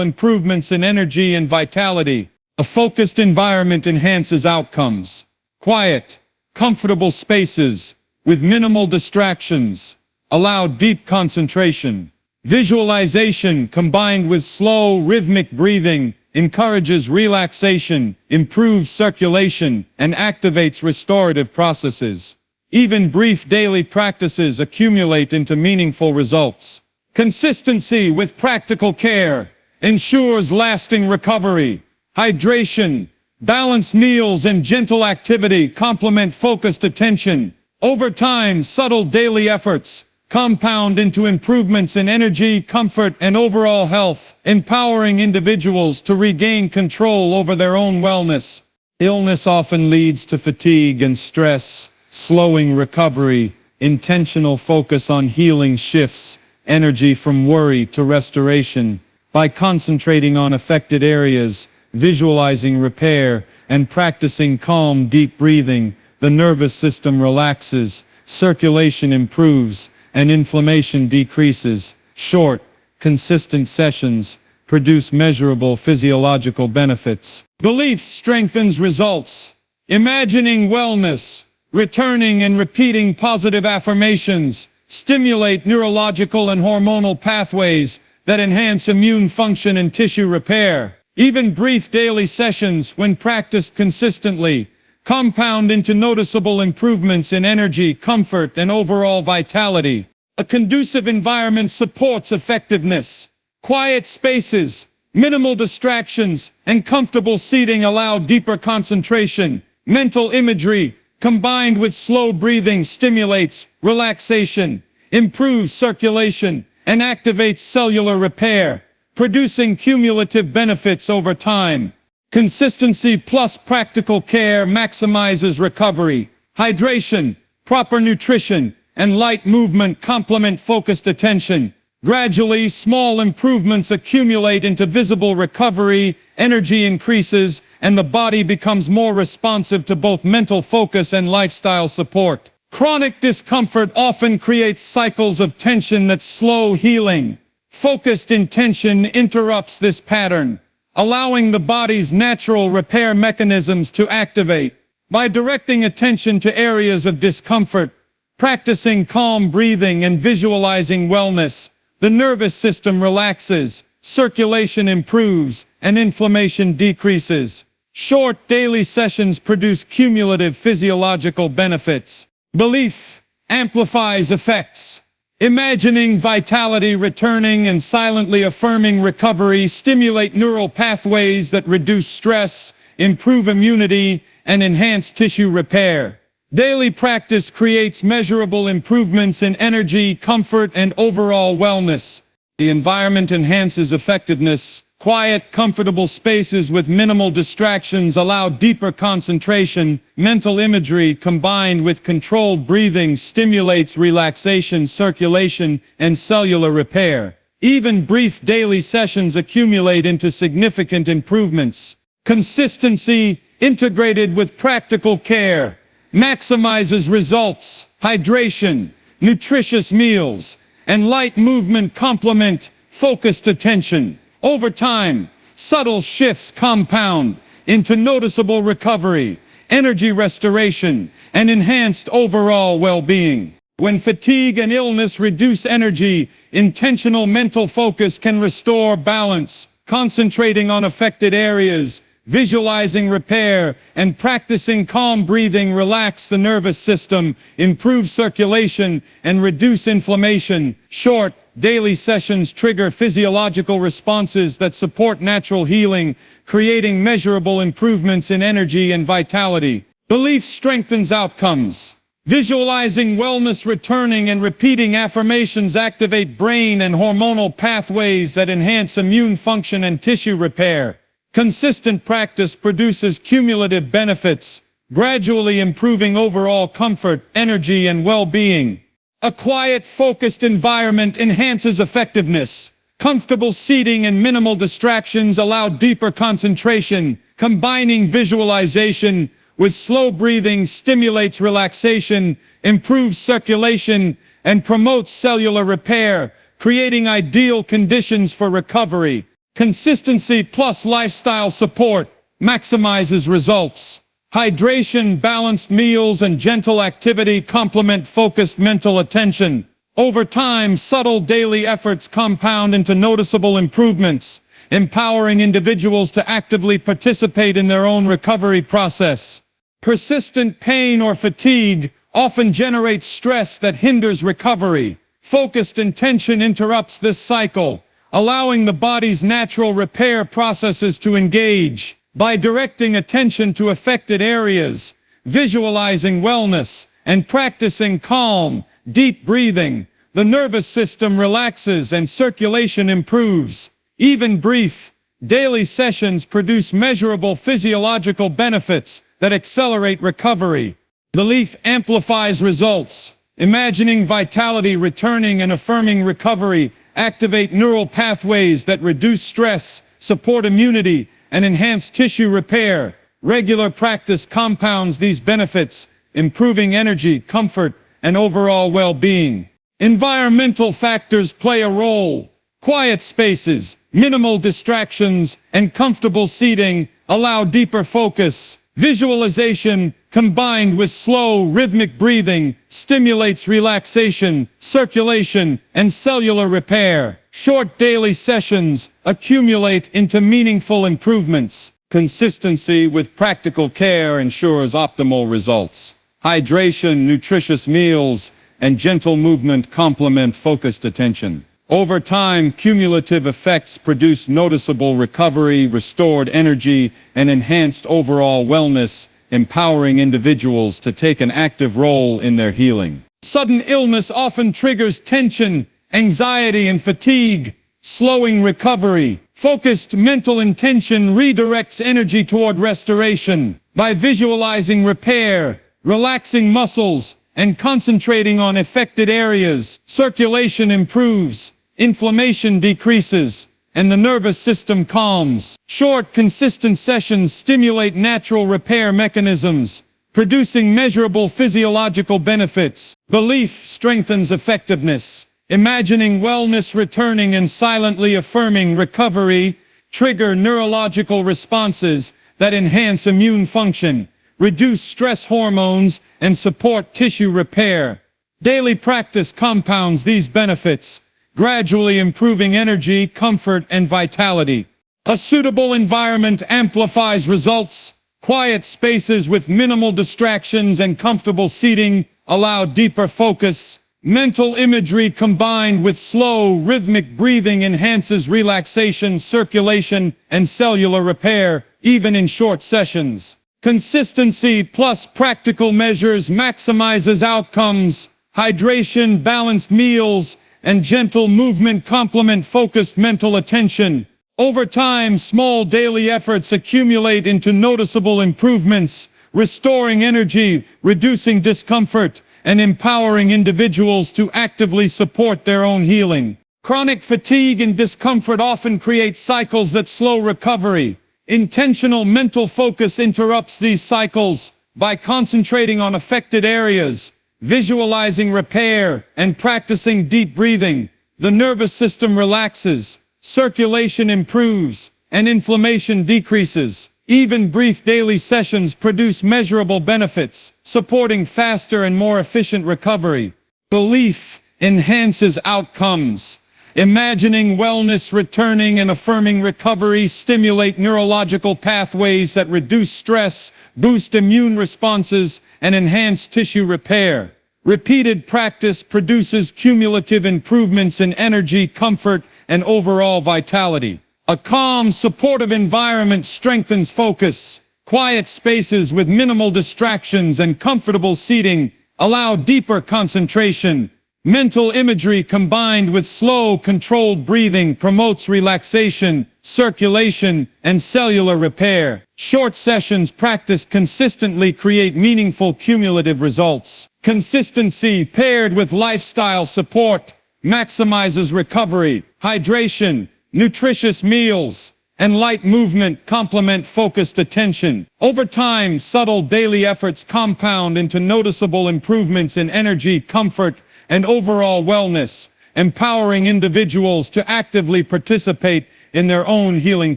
improvements in energy and vitality. A focused environment enhances outcomes. Quiet, comfortable spaces with minimal distractions allow deep concentration. Visualization combined with slow, rhythmic breathing encourages relaxation, improves circulation, and activates restorative processes. Even brief daily practices accumulate into meaningful results. Consistency with practical care ensures lasting recovery. Hydration, balanced meals, and gentle activity complement focused attention. Over time, subtle daily efforts compound into improvements in energy, comfort, and overall health, empowering individuals to regain control over their own wellness. Illness often leads to fatigue and stress, slowing recovery. Intentional focus on healing shifts energy from worry to restoration. By concentrating on affected areas, visualizing repair, and practicing calm, deep breathing, the nervous system relaxes, circulation improves, and inflammation decreases. Short, consistent sessions produce measurable physiological benefits. Belief strengthens results. Imagining wellness, returning and repeating positive affirmations stimulate neurological and hormonal pathways that enhance immune function and tissue repair. Even brief daily sessions, when practiced consistently, compound into noticeable improvements in energy, comfort, and overall vitality. A conducive environment supports effectiveness. Quiet spaces, minimal distractions, and comfortable seating allow deeper concentration. Mental imagery, combined with slow breathing, stimulates relaxation, improves circulation, and activates cellular repair, producing cumulative benefits over time. Consistency plus practical care maximizes recovery. Hydration, proper nutrition, and light movement complement focused attention. Gradually, small improvements accumulate into visible recovery, energy increases, and the body becomes more responsive to both mental focus and lifestyle support. Chronic discomfort often creates cycles of tension that slow healing. Focused intention interrupts this pattern, allowing the body's natural repair mechanisms to activate. By directing attention to areas of discomfort, practicing calm breathing, and visualizing wellness, the nervous system relaxes, circulation improves, and inflammation decreases. Short daily sessions produce cumulative physiological benefits. Belief amplifies effects. Imagining vitality returning and silently affirming recovery stimulate neural pathways that reduce stress, improve immunity, and enhance tissue repair. Daily practice creates measurable improvements in energy, comfort, and overall wellness. The environment enhances effectiveness. Quiet, comfortable spaces with minimal distractions allow deeper concentration. Mental imagery combined with controlled breathing stimulates relaxation, circulation, and cellular repair. Even brief daily sessions accumulate into significant improvements. Consistency, integrated with practical care, maximizes results. Hydration, nutritious meals, and light movement complement focused attention. Over time, subtle shifts compound into noticeable recovery, energy restoration, and enhanced overall well-being. When fatigue and illness reduce energy, intentional mental focus can restore balance. Concentrating on affected areas, visualizing repair, and practicing calm breathing relax the nervous system, improve circulation, and reduce inflammation. Short, daily sessions trigger physiological responses that support natural healing, creating measurable improvements in energy and vitality. Belief strengthens outcomes. Visualizing wellness returning and repeating affirmations activate brain and hormonal pathways that enhance immune function and tissue repair. Consistent practice produces cumulative benefits, gradually improving overall comfort, energy, and well-being. A quiet, focused environment enhances effectiveness. Comfortable seating and minimal distractions allow deeper concentration. Combining visualization with slow breathing stimulates relaxation, improves circulation, and promotes cellular repair, creating ideal conditions for recovery. Consistency plus lifestyle support maximizes results. Hydration, balanced meals, and gentle activity complement focused mental attention. Over time, subtle daily efforts compound into noticeable improvements, empowering individuals to actively participate in their own recovery process. Persistent pain or fatigue often generates stress that hinders recovery. Focused intention interrupts this cycle, allowing the body's natural repair processes to engage. By directing attention to affected areas, visualizing wellness, and practicing calm, deep breathing, the nervous system relaxes and circulation improves. Even brief, daily sessions produce measurable physiological benefits that accelerate recovery. Belief amplifies results. Imagining vitality returning and affirming recovery activate neural pathways that reduce stress, support immunity, and enhance tissue repair. Regular practice compounds these benefits, improving energy, comfort, and overall well-being. Environmental factors play a role. Quiet spaces, minimal distractions, and comfortable seating allow deeper focus. Visualization, combined with slow, rhythmic breathing, stimulates relaxation, circulation, and cellular repair. Short daily sessions accumulate into meaningful improvements. Consistency with practical care ensures optimal results. Hydration, nutritious meals, and gentle movement complement focused attention. Over time, cumulative effects produce noticeable recovery, restored energy, and enhanced overall wellness, empowering individuals to take an active role in their healing. Sudden illness often triggers tension, anxiety, and fatigue, slowing recovery. Focused mental intention redirects energy toward restoration. By visualizing repair, relaxing muscles, and concentrating on affected areas, circulation improves, inflammation decreases, and the nervous system calms. Short, consistent sessions stimulate natural repair mechanisms, producing measurable physiological benefits. Belief strengthens effectiveness. Imagining wellness returning and silently affirming recovery trigger neurological responses that enhance immune function, reduce stress hormones, and support tissue repair. Daily practice compounds these benefits, gradually improving energy, comfort, and vitality. A suitable environment amplifies results. Quiet spaces with minimal distractions and comfortable seating allow deeper focus. Mental imagery combined with slow, rhythmic breathing enhances relaxation, circulation, and cellular repair, even in short sessions. Consistency plus practical measures maximizes outcomes. Hydration, balanced meals, and gentle movement complement focused mental attention. Over time, small daily efforts accumulate into noticeable improvements, restoring energy, reducing discomfort, and empowering individuals to actively support their own healing. Chronic fatigue and discomfort often create cycles that slow recovery. Intentional mental focus interrupts these cycles by concentrating on affected areas, visualizing repair, and practicing deep breathing. The nervous system relaxes, circulation improves, and inflammation decreases. Even brief daily sessions produce measurable benefits, supporting faster and more efficient recovery. Belief enhances outcomes. Imagining wellness returning and affirming recovery stimulate neurological pathways that reduce stress, boost immune responses, and enhance tissue repair. Repeated practice produces cumulative improvements in energy, comfort, and overall vitality. A calm, supportive environment strengthens focus. Quiet spaces with minimal distractions and comfortable seating allow deeper concentration. Mental imagery combined with slow, controlled breathing promotes relaxation, circulation, and cellular repair. Short sessions practiced consistently create meaningful cumulative results. Consistency paired with lifestyle support maximizes recovery. Hydration, nutritious meals, and light movement complement focused attention. Over time, subtle daily efforts compound into noticeable improvements in energy, comfort, and overall wellness, empowering individuals to actively participate in their own healing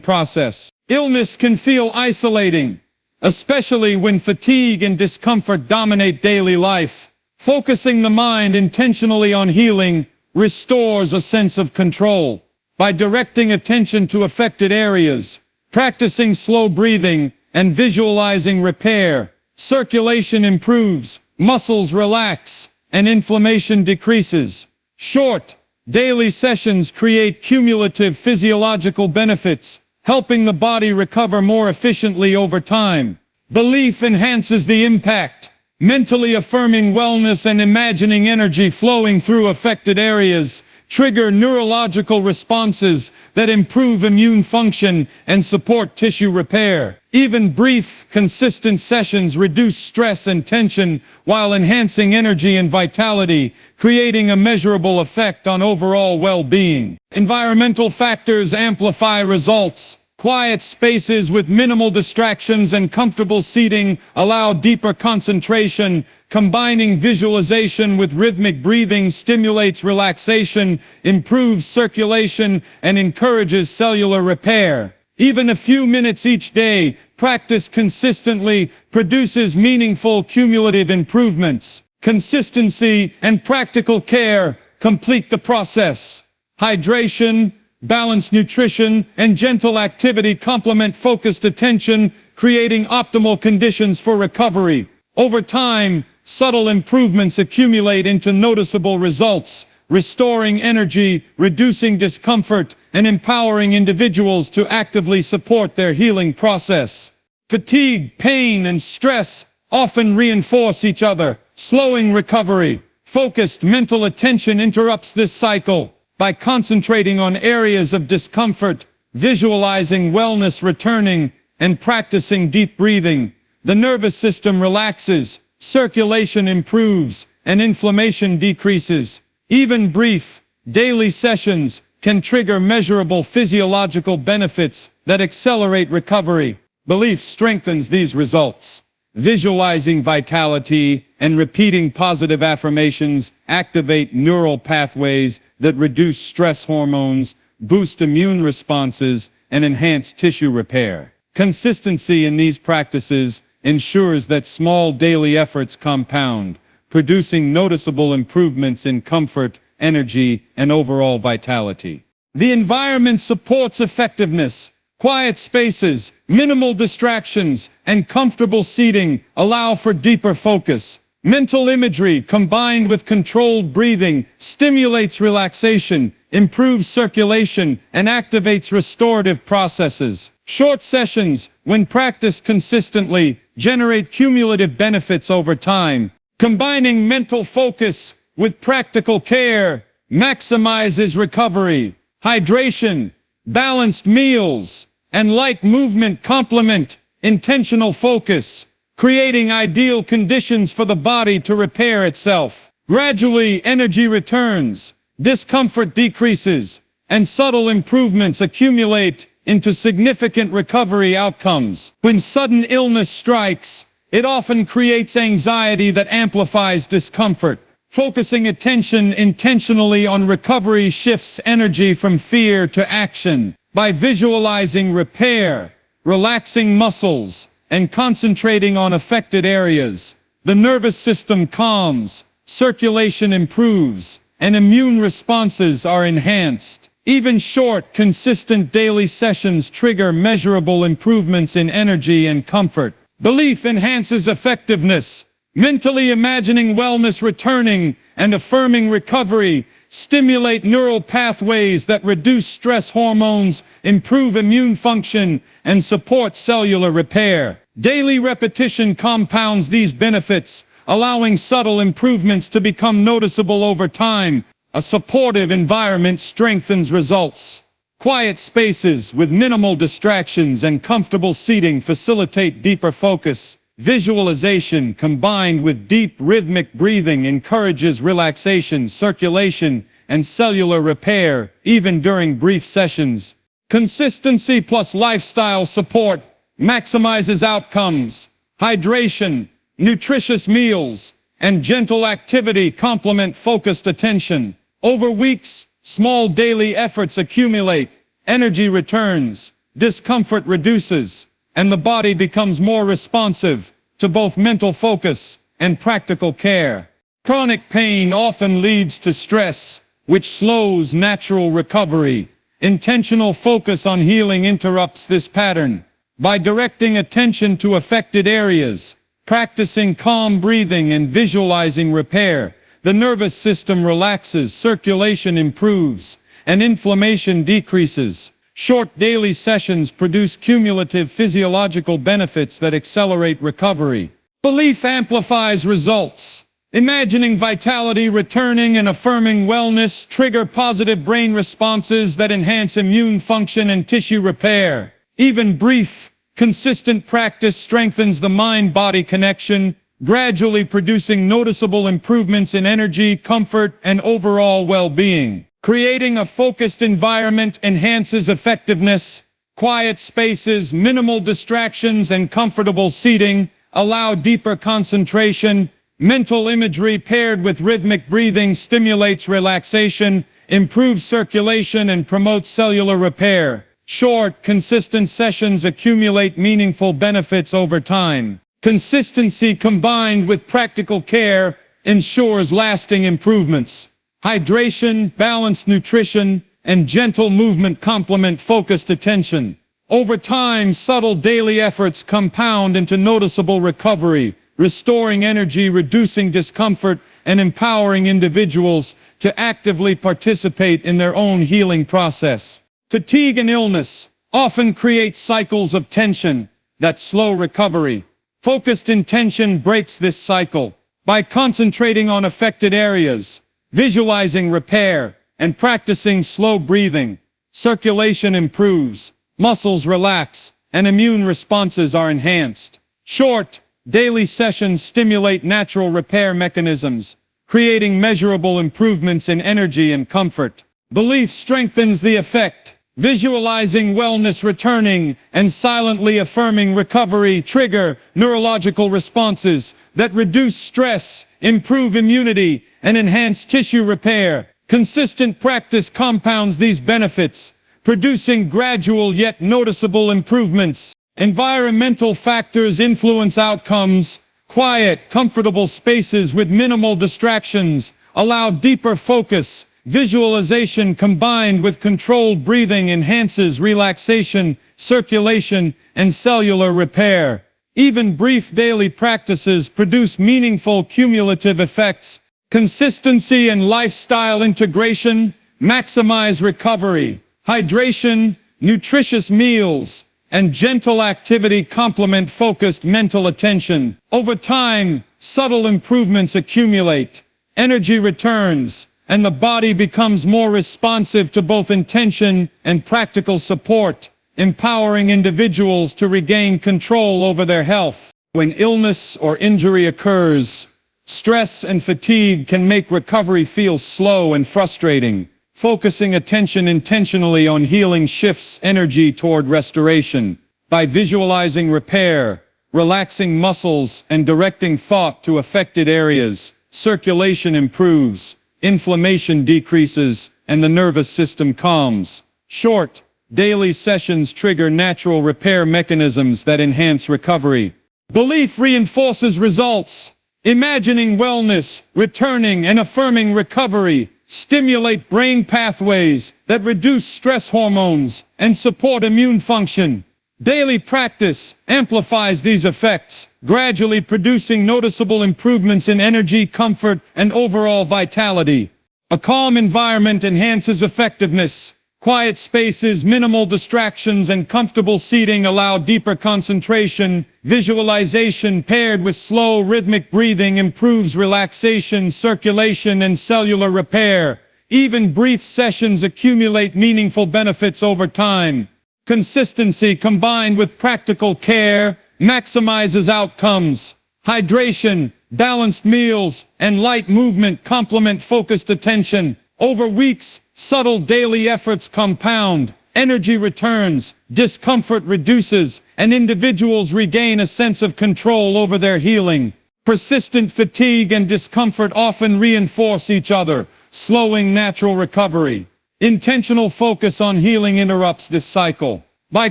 process. Illness can feel isolating, especially when fatigue and discomfort dominate daily life. Focusing the mind intentionally on healing restores a sense of control. By directing attention to affected areas, practicing slow breathing, and visualizing repair, circulation improves, muscles relax, and inflammation decreases. Short, daily sessions create cumulative physiological benefits, helping the body recover more efficiently over time. Belief enhances the impact. Mentally affirming wellness and imagining energy flowing through affected areas trigger neurological responses that improve immune function and support tissue repair. Even brief, consistent sessions reduce stress and tension while enhancing energy and vitality, creating a measurable effect on overall well-being. Environmental factors amplify results. Quiet spaces with minimal distractions and comfortable seating allow deeper concentration. Combining visualization with rhythmic breathing stimulates relaxation, improves circulation, and encourages cellular repair. Even a few minutes each day, practiced consistently, produces meaningful cumulative improvements. Consistency and practical care complete the process. Hydration, balanced nutrition, and gentle activity complement focused attention, creating optimal conditions for recovery. Over time, subtle improvements accumulate into noticeable results, restoring energy, reducing discomfort, and empowering individuals to actively support their healing process. Fatigue, pain, and stress often reinforce each other, slowing recovery. Focused mental attention interrupts this cycle. By concentrating on areas of discomfort, visualizing wellness returning, and practicing deep breathing, the nervous system relaxes, circulation improves, and inflammation decreases. Even brief, daily sessions can trigger measurable physiological benefits that accelerate recovery. Belief strengthens these results. Visualizing vitality and repeating positive affirmations activate neural pathways that reduce stress hormones, boost immune responses, and enhance tissue repair. Consistency in these practices ensures that small daily efforts compound, producing noticeable improvements in comfort, energy, and overall vitality. The environment supports effectiveness. Quiet spaces, minimal distractions, and comfortable seating allow for deeper focus. Mental imagery combined with controlled breathing stimulates relaxation, improves circulation, and activates restorative processes. Short sessions, when practiced consistently, generate cumulative benefits over time. Combining mental focus with practical care maximizes recovery. Hydration, balanced meals, and light movement complement intentional focus, creating ideal conditions for the body to repair itself. Gradually, energy returns, discomfort decreases, and subtle improvements accumulate into significant recovery outcomes. When sudden illness strikes, it often creates anxiety that amplifies discomfort. Focusing attention intentionally on recovery shifts energy from fear to action. By visualizing repair, relaxing muscles, and concentrating on affected areas, the nervous system calms, circulation improves, and immune responses are enhanced. Even short, consistent daily sessions trigger measurable improvements in energy and comfort. Belief enhances effectiveness. Mentally imagining wellness returning and affirming recovery stimulate neural pathways that reduce stress hormones, improve immune function, and support cellular repair. Daily repetition compounds these benefits, allowing subtle improvements to become noticeable over time. A supportive environment strengthens results. Quiet spaces with minimal distractions and comfortable seating facilitate deeper focus. Visualization combined with deep rhythmic breathing encourages relaxation, circulation, and cellular repair, even during brief sessions. Consistency plus lifestyle support maximizes outcomes. Hydration, nutritious meals, and gentle activity complement focused attention. Over weeks, small daily efforts accumulate, energy returns, discomfort reduces, and the body becomes more responsive to both mental focus and practical care. Chronic pain often leads to stress, which slows natural recovery. Intentional focus on healing interrupts this pattern. By directing attention to affected areas, practicing calm breathing and visualizing repair, the nervous system relaxes, circulation improves, and inflammation decreases. Short daily sessions produce cumulative physiological benefits that accelerate recovery. Belief amplifies results. Imagining vitality returning and affirming wellness trigger positive brain responses that enhance immune function and tissue repair. Even brief, consistent practice strengthens the mind-body connection, gradually producing noticeable improvements in energy, comfort, and overall well-being. Creating a focused environment enhances effectiveness. Quiet spaces, minimal distractions, and comfortable seating allow deeper concentration. Mental imagery paired with rhythmic breathing stimulates relaxation, improves circulation, and promotes cellular repair. Short, consistent sessions accumulate meaningful benefits over time. Consistency combined with practical care ensures lasting improvements. Hydration, balanced nutrition, and gentle movement complement focused attention. Over time, subtle daily efforts compound into noticeable recovery, restoring energy, reducing discomfort, and empowering individuals to actively participate in their own healing process. Fatigue and illness often create cycles of tension that slow recovery. Focused intention breaks this cycle. By concentrating on affected areas, visualizing repair, and practicing slow breathing, circulation improves, muscles relax, and immune responses are enhanced. Short, daily sessions stimulate natural repair mechanisms, creating measurable improvements in energy and comfort. Belief strengthens the effect. Visualizing wellness returning and silently affirming recovery trigger neurological responses that reduce stress, improve immunity, and enhance tissue repair. Consistent practice compounds these benefits, producing gradual yet noticeable improvements. Environmental factors influence outcomes. Quiet, comfortable spaces with minimal distractions allow deeper focus. Visualization combined with controlled breathing enhances relaxation, circulation, and cellular repair. Even brief daily practices produce meaningful cumulative effects. Consistency and lifestyle integration maximize recovery. Hydration, nutritious meals, and gentle activity complement focused mental attention. Over time, subtle improvements accumulate. Energy returns, and the body becomes more responsive to both intention and practical support, empowering individuals to regain control over their health. When illness or injury occurs, stress and fatigue can make recovery feel slow and frustrating. Focusing attention intentionally on healing shifts energy toward restoration. By visualizing repair, relaxing muscles, and directing thought to affected areas, circulation improves, inflammation decreases, and the nervous system calms. Short, daily sessions trigger natural repair mechanisms that enhance recovery. Belief reinforces results. Imagining wellness, returning, and affirming recovery stimulate brain pathways that reduce stress hormones and support immune function. Daily practice amplifies these effects, gradually producing noticeable improvements in energy, comfort, and overall vitality. A calm environment enhances effectiveness. Quiet spaces, minimal distractions, and comfortable seating allow deeper concentration. Visualization paired with slow, rhythmic breathing improves relaxation, circulation, and cellular repair. Even brief sessions accumulate meaningful benefits over time. Consistency combined with practical care maximizes outcomes. Hydration, balanced meals, and light movement complement focused attention. Over weeks, subtle daily efforts compound. Energy returns, discomfort reduces, and individuals regain a sense of control over their healing. Persistent fatigue and discomfort often reinforce each other, slowing natural recovery. Intentional focus on healing interrupts this cycle. By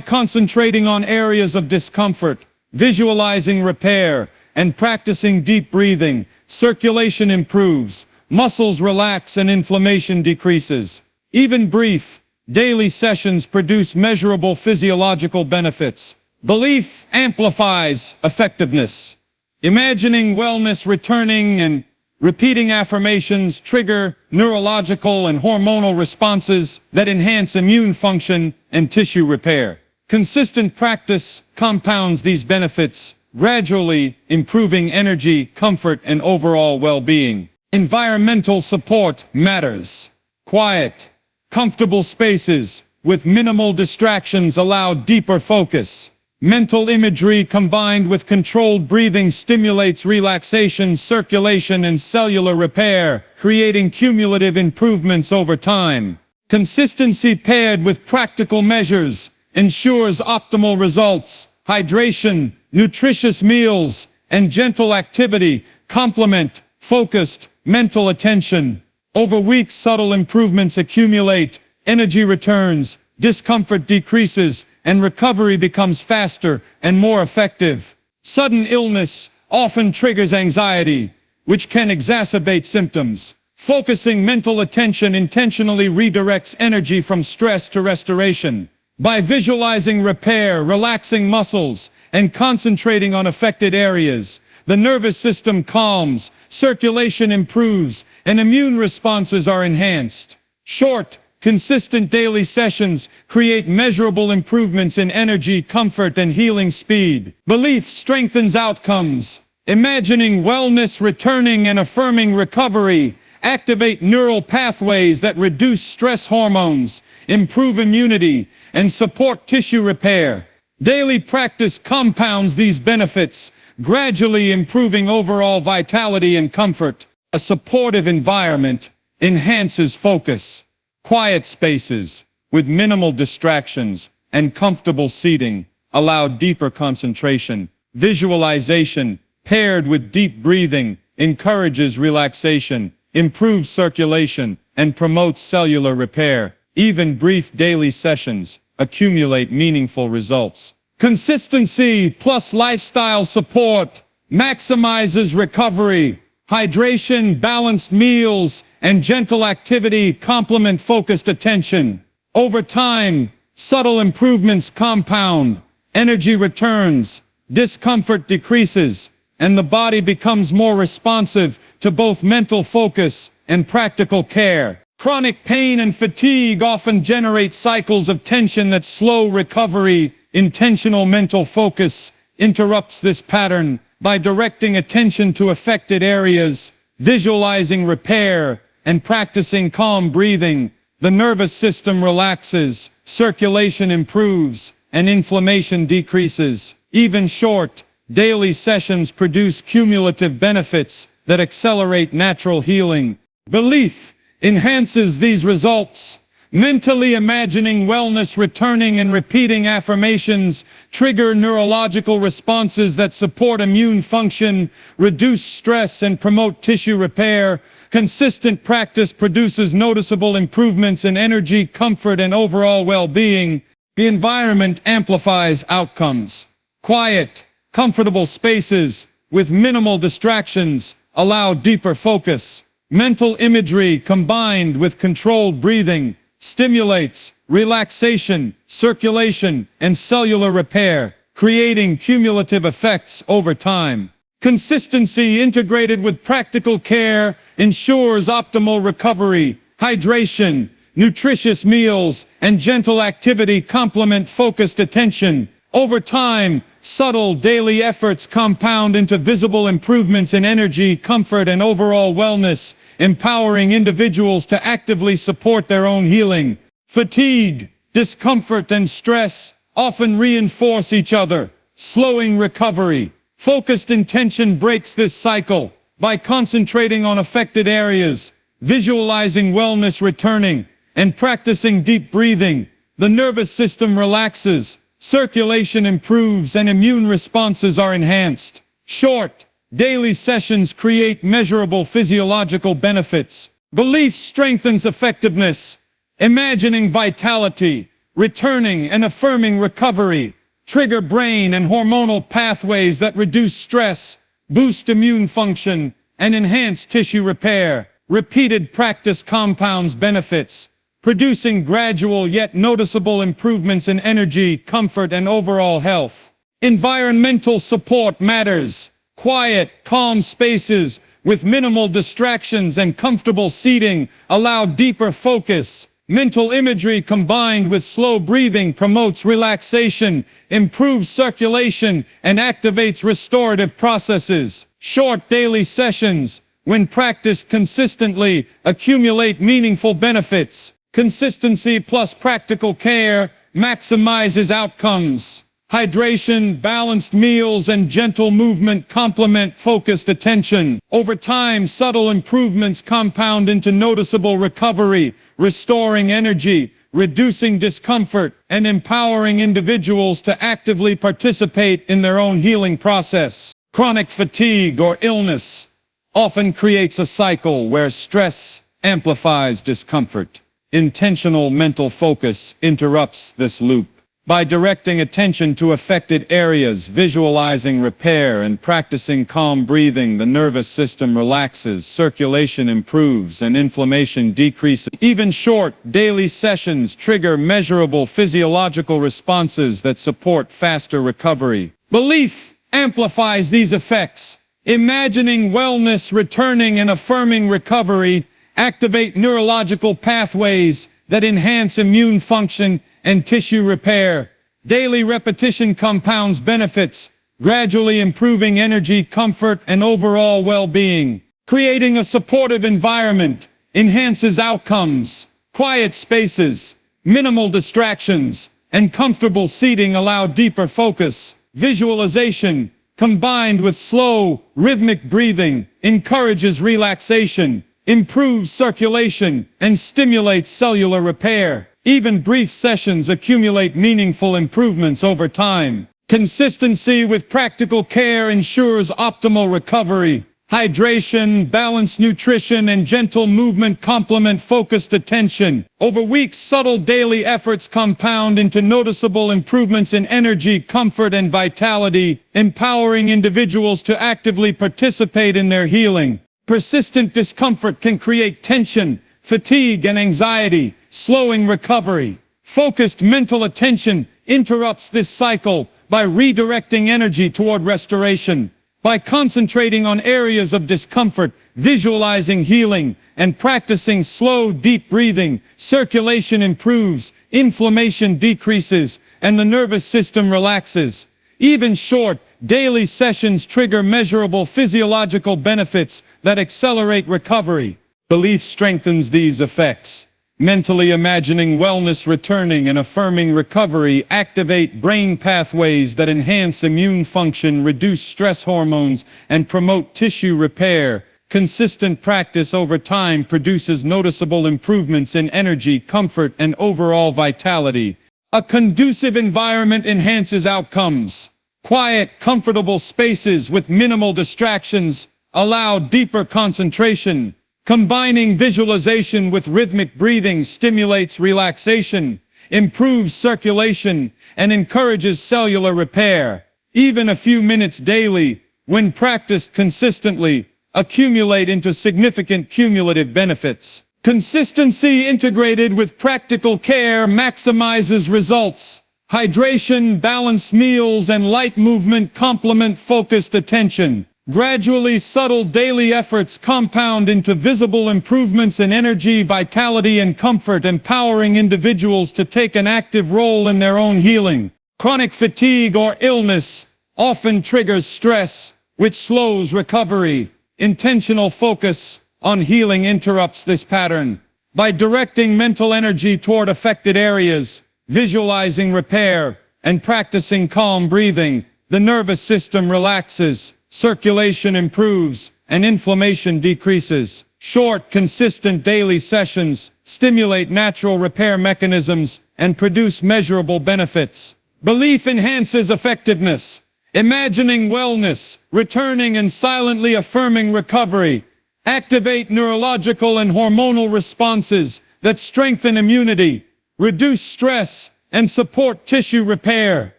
concentrating on areas of discomfort, visualizing repair, and practicing deep breathing, circulation improves, muscles relax, and inflammation decreases. Even brief, daily sessions produce measurable physiological benefits. Belief amplifies effectiveness. Imagining wellness returning and repeating affirmations trigger neurological and hormonal responses that enhance immune function and tissue repair. Consistent practice compounds these benefits, gradually improving energy, comfort, and overall well-being. Environmental support matters. Quiet, comfortable spaces with minimal distractions allow deeper focus. Mental imagery combined with controlled breathing stimulates relaxation, circulation, and cellular repair, creating cumulative improvements over time. Consistency paired with practical measures ensures optimal results. Hydration, nutritious meals, and gentle activity complement focused mental attention. Over weeks, subtle improvements accumulate, energy returns, discomfort decreases, and recovery becomes faster and more effective. Sudden illness often triggers anxiety, which can exacerbate symptoms. Focusing mental attention intentionally redirects energy from stress to restoration. By visualizing repair, relaxing muscles, and concentrating on affected areas, the nervous system calms, circulation improves, and immune responses are enhanced. Short, consistent daily sessions create measurable improvements in energy, comfort, and healing speed. Belief strengthens outcomes. Imagining wellness returning and affirming recovery activate neural pathways that reduce stress hormones, improve immunity, and support tissue repair. Daily practice compounds these benefits, gradually improving overall vitality and comfort. A supportive environment enhances focus. Quiet spaces with minimal distractions and comfortable seating allow deeper concentration. Visualization paired with deep breathing encourages relaxation, improves circulation, and promotes cellular repair. Even brief daily sessions accumulate meaningful results. Consistency plus lifestyle support maximizes recovery. Hydration, balanced meals, and gentle activity complement focused attention. Over time, subtle improvements compound, energy returns, discomfort decreases, and the body becomes more responsive to both mental focus and practical care. Chronic pain and fatigue often generate cycles of tension that slow recovery. Intentional mental focus interrupts this pattern by directing attention to affected areas, visualizing repair, and practicing calm breathing. The nervous system relaxes, circulation improves, and inflammation decreases. Even short, daily sessions produce cumulative benefits that accelerate natural healing. Belief enhances these results. Mentally imagining wellness returning and repeating affirmations trigger neurological responses that support immune function, reduce stress, and promote tissue repair. Consistent practice produces noticeable improvements in energy, comfort, and overall well-being. The environment amplifies outcomes. Quiet, comfortable spaces with minimal distractions allow deeper focus. Mental imagery combined with controlled breathing stimulates relaxation, circulation, and cellular repair, creating cumulative effects over time. Consistency integrated with practical care ensures optimal recovery. Hydration, nutritious meals, and gentle activity complement focused attention. Over time, subtle daily efforts compound into visible improvements in energy, comfort, and overall wellness, empowering individuals to actively support their own healing. Fatigue, discomfort, and stress often reinforce each other, slowing recovery. Focused intention breaks this cycle by concentrating on affected areas, visualizing wellness returning, and practicing deep breathing. The nervous system relaxes, circulation improves, and immune responses are enhanced. Short, daily sessions create measurable physiological benefits. Belief strengthens effectiveness. Imagining vitality, returning and affirming recovery, trigger brain and hormonal pathways that reduce stress, boost immune function, and enhance tissue repair. Repeated practice compounds benefits, producing gradual yet noticeable improvements in energy, comfort, and overall health. Environmental support matters. Quiet, calm spaces with minimal distractions and comfortable seating allow deeper focus. Mental imagery combined with slow breathing promotes relaxation, improves circulation, and activates restorative processes. Short daily sessions, when practiced consistently, accumulate meaningful benefits. Consistency plus practical care maximizes outcomes. Hydration, balanced meals, and gentle movement complement focused attention. Over time, subtle improvements compound into noticeable recovery, restoring energy, reducing discomfort, and empowering individuals to actively participate in their own healing process. Chronic fatigue or illness often creates a cycle where stress amplifies discomfort. Intentional mental focus interrupts this loop. By directing attention to affected areas, visualizing repair, and practicing calm breathing, the nervous system relaxes, circulation improves, and inflammation decreases. Even short, daily sessions trigger measurable physiological responses that support faster recovery. Belief amplifies these effects. Imagining wellness returning and affirming recovery activate neurological pathways that enhance immune function and tissue repair. Daily repetition compounds benefits, gradually improving energy, comfort, and overall well-being. Creating a supportive environment enhances outcomes. Quiet spaces, minimal distractions, and comfortable seating allow deeper focus. Visualization, combined with slow, rhythmic breathing, encourages relaxation, improves circulation, and stimulates cellular repair. Even brief sessions accumulate meaningful improvements over time. Consistency with practical care ensures optimal recovery. Hydration, balanced nutrition, and gentle movement complement focused attention. Over weeks, subtle daily efforts compound into noticeable improvements in energy, comfort, and vitality, empowering individuals to actively participate in their healing. Persistent discomfort can create tension, fatigue, and anxiety, slowing recovery. Focused mental attention interrupts this cycle by redirecting energy toward restoration. By concentrating on areas of discomfort, visualizing healing, and practicing slow, deep breathing, circulation improves, inflammation decreases, and the nervous system relaxes. Even short, daily sessions trigger measurable physiological benefits that accelerate recovery. Belief strengthens these effects. Mentally imagining wellness returning and affirming recovery activate brain pathways that enhance immune function, reduce stress hormones, and promote tissue repair. Consistent practice over time produces noticeable improvements in energy, comfort, and overall vitality. A conducive environment enhances outcomes. Quiet, comfortable spaces with minimal distractions allow deeper concentration. Combining visualization with rhythmic breathing stimulates relaxation, improves circulation, and encourages cellular repair. Even a few minutes daily, when practiced consistently, accumulate into significant cumulative benefits. Consistency integrated with practical care maximizes results. Hydration, balanced meals, and light movement complement focused attention. Gradually, subtle daily efforts compound into visible improvements in energy, vitality, and comfort, empowering individuals to take an active role in their own healing. Chronic fatigue or illness often triggers stress, which slows recovery. Intentional focus, on healing interrupts this pattern. By directing mental energy toward affected areas, visualizing repair, and practicing calm breathing, the nervous system relaxes, circulation improves, and inflammation decreases. Short, consistent daily sessions stimulate natural repair mechanisms and produce measurable benefits. Belief enhances effectiveness. Imagining wellness, returning and silently affirming recovery, activate neurological and hormonal responses that strengthen immunity, reduce stress, and support tissue repair.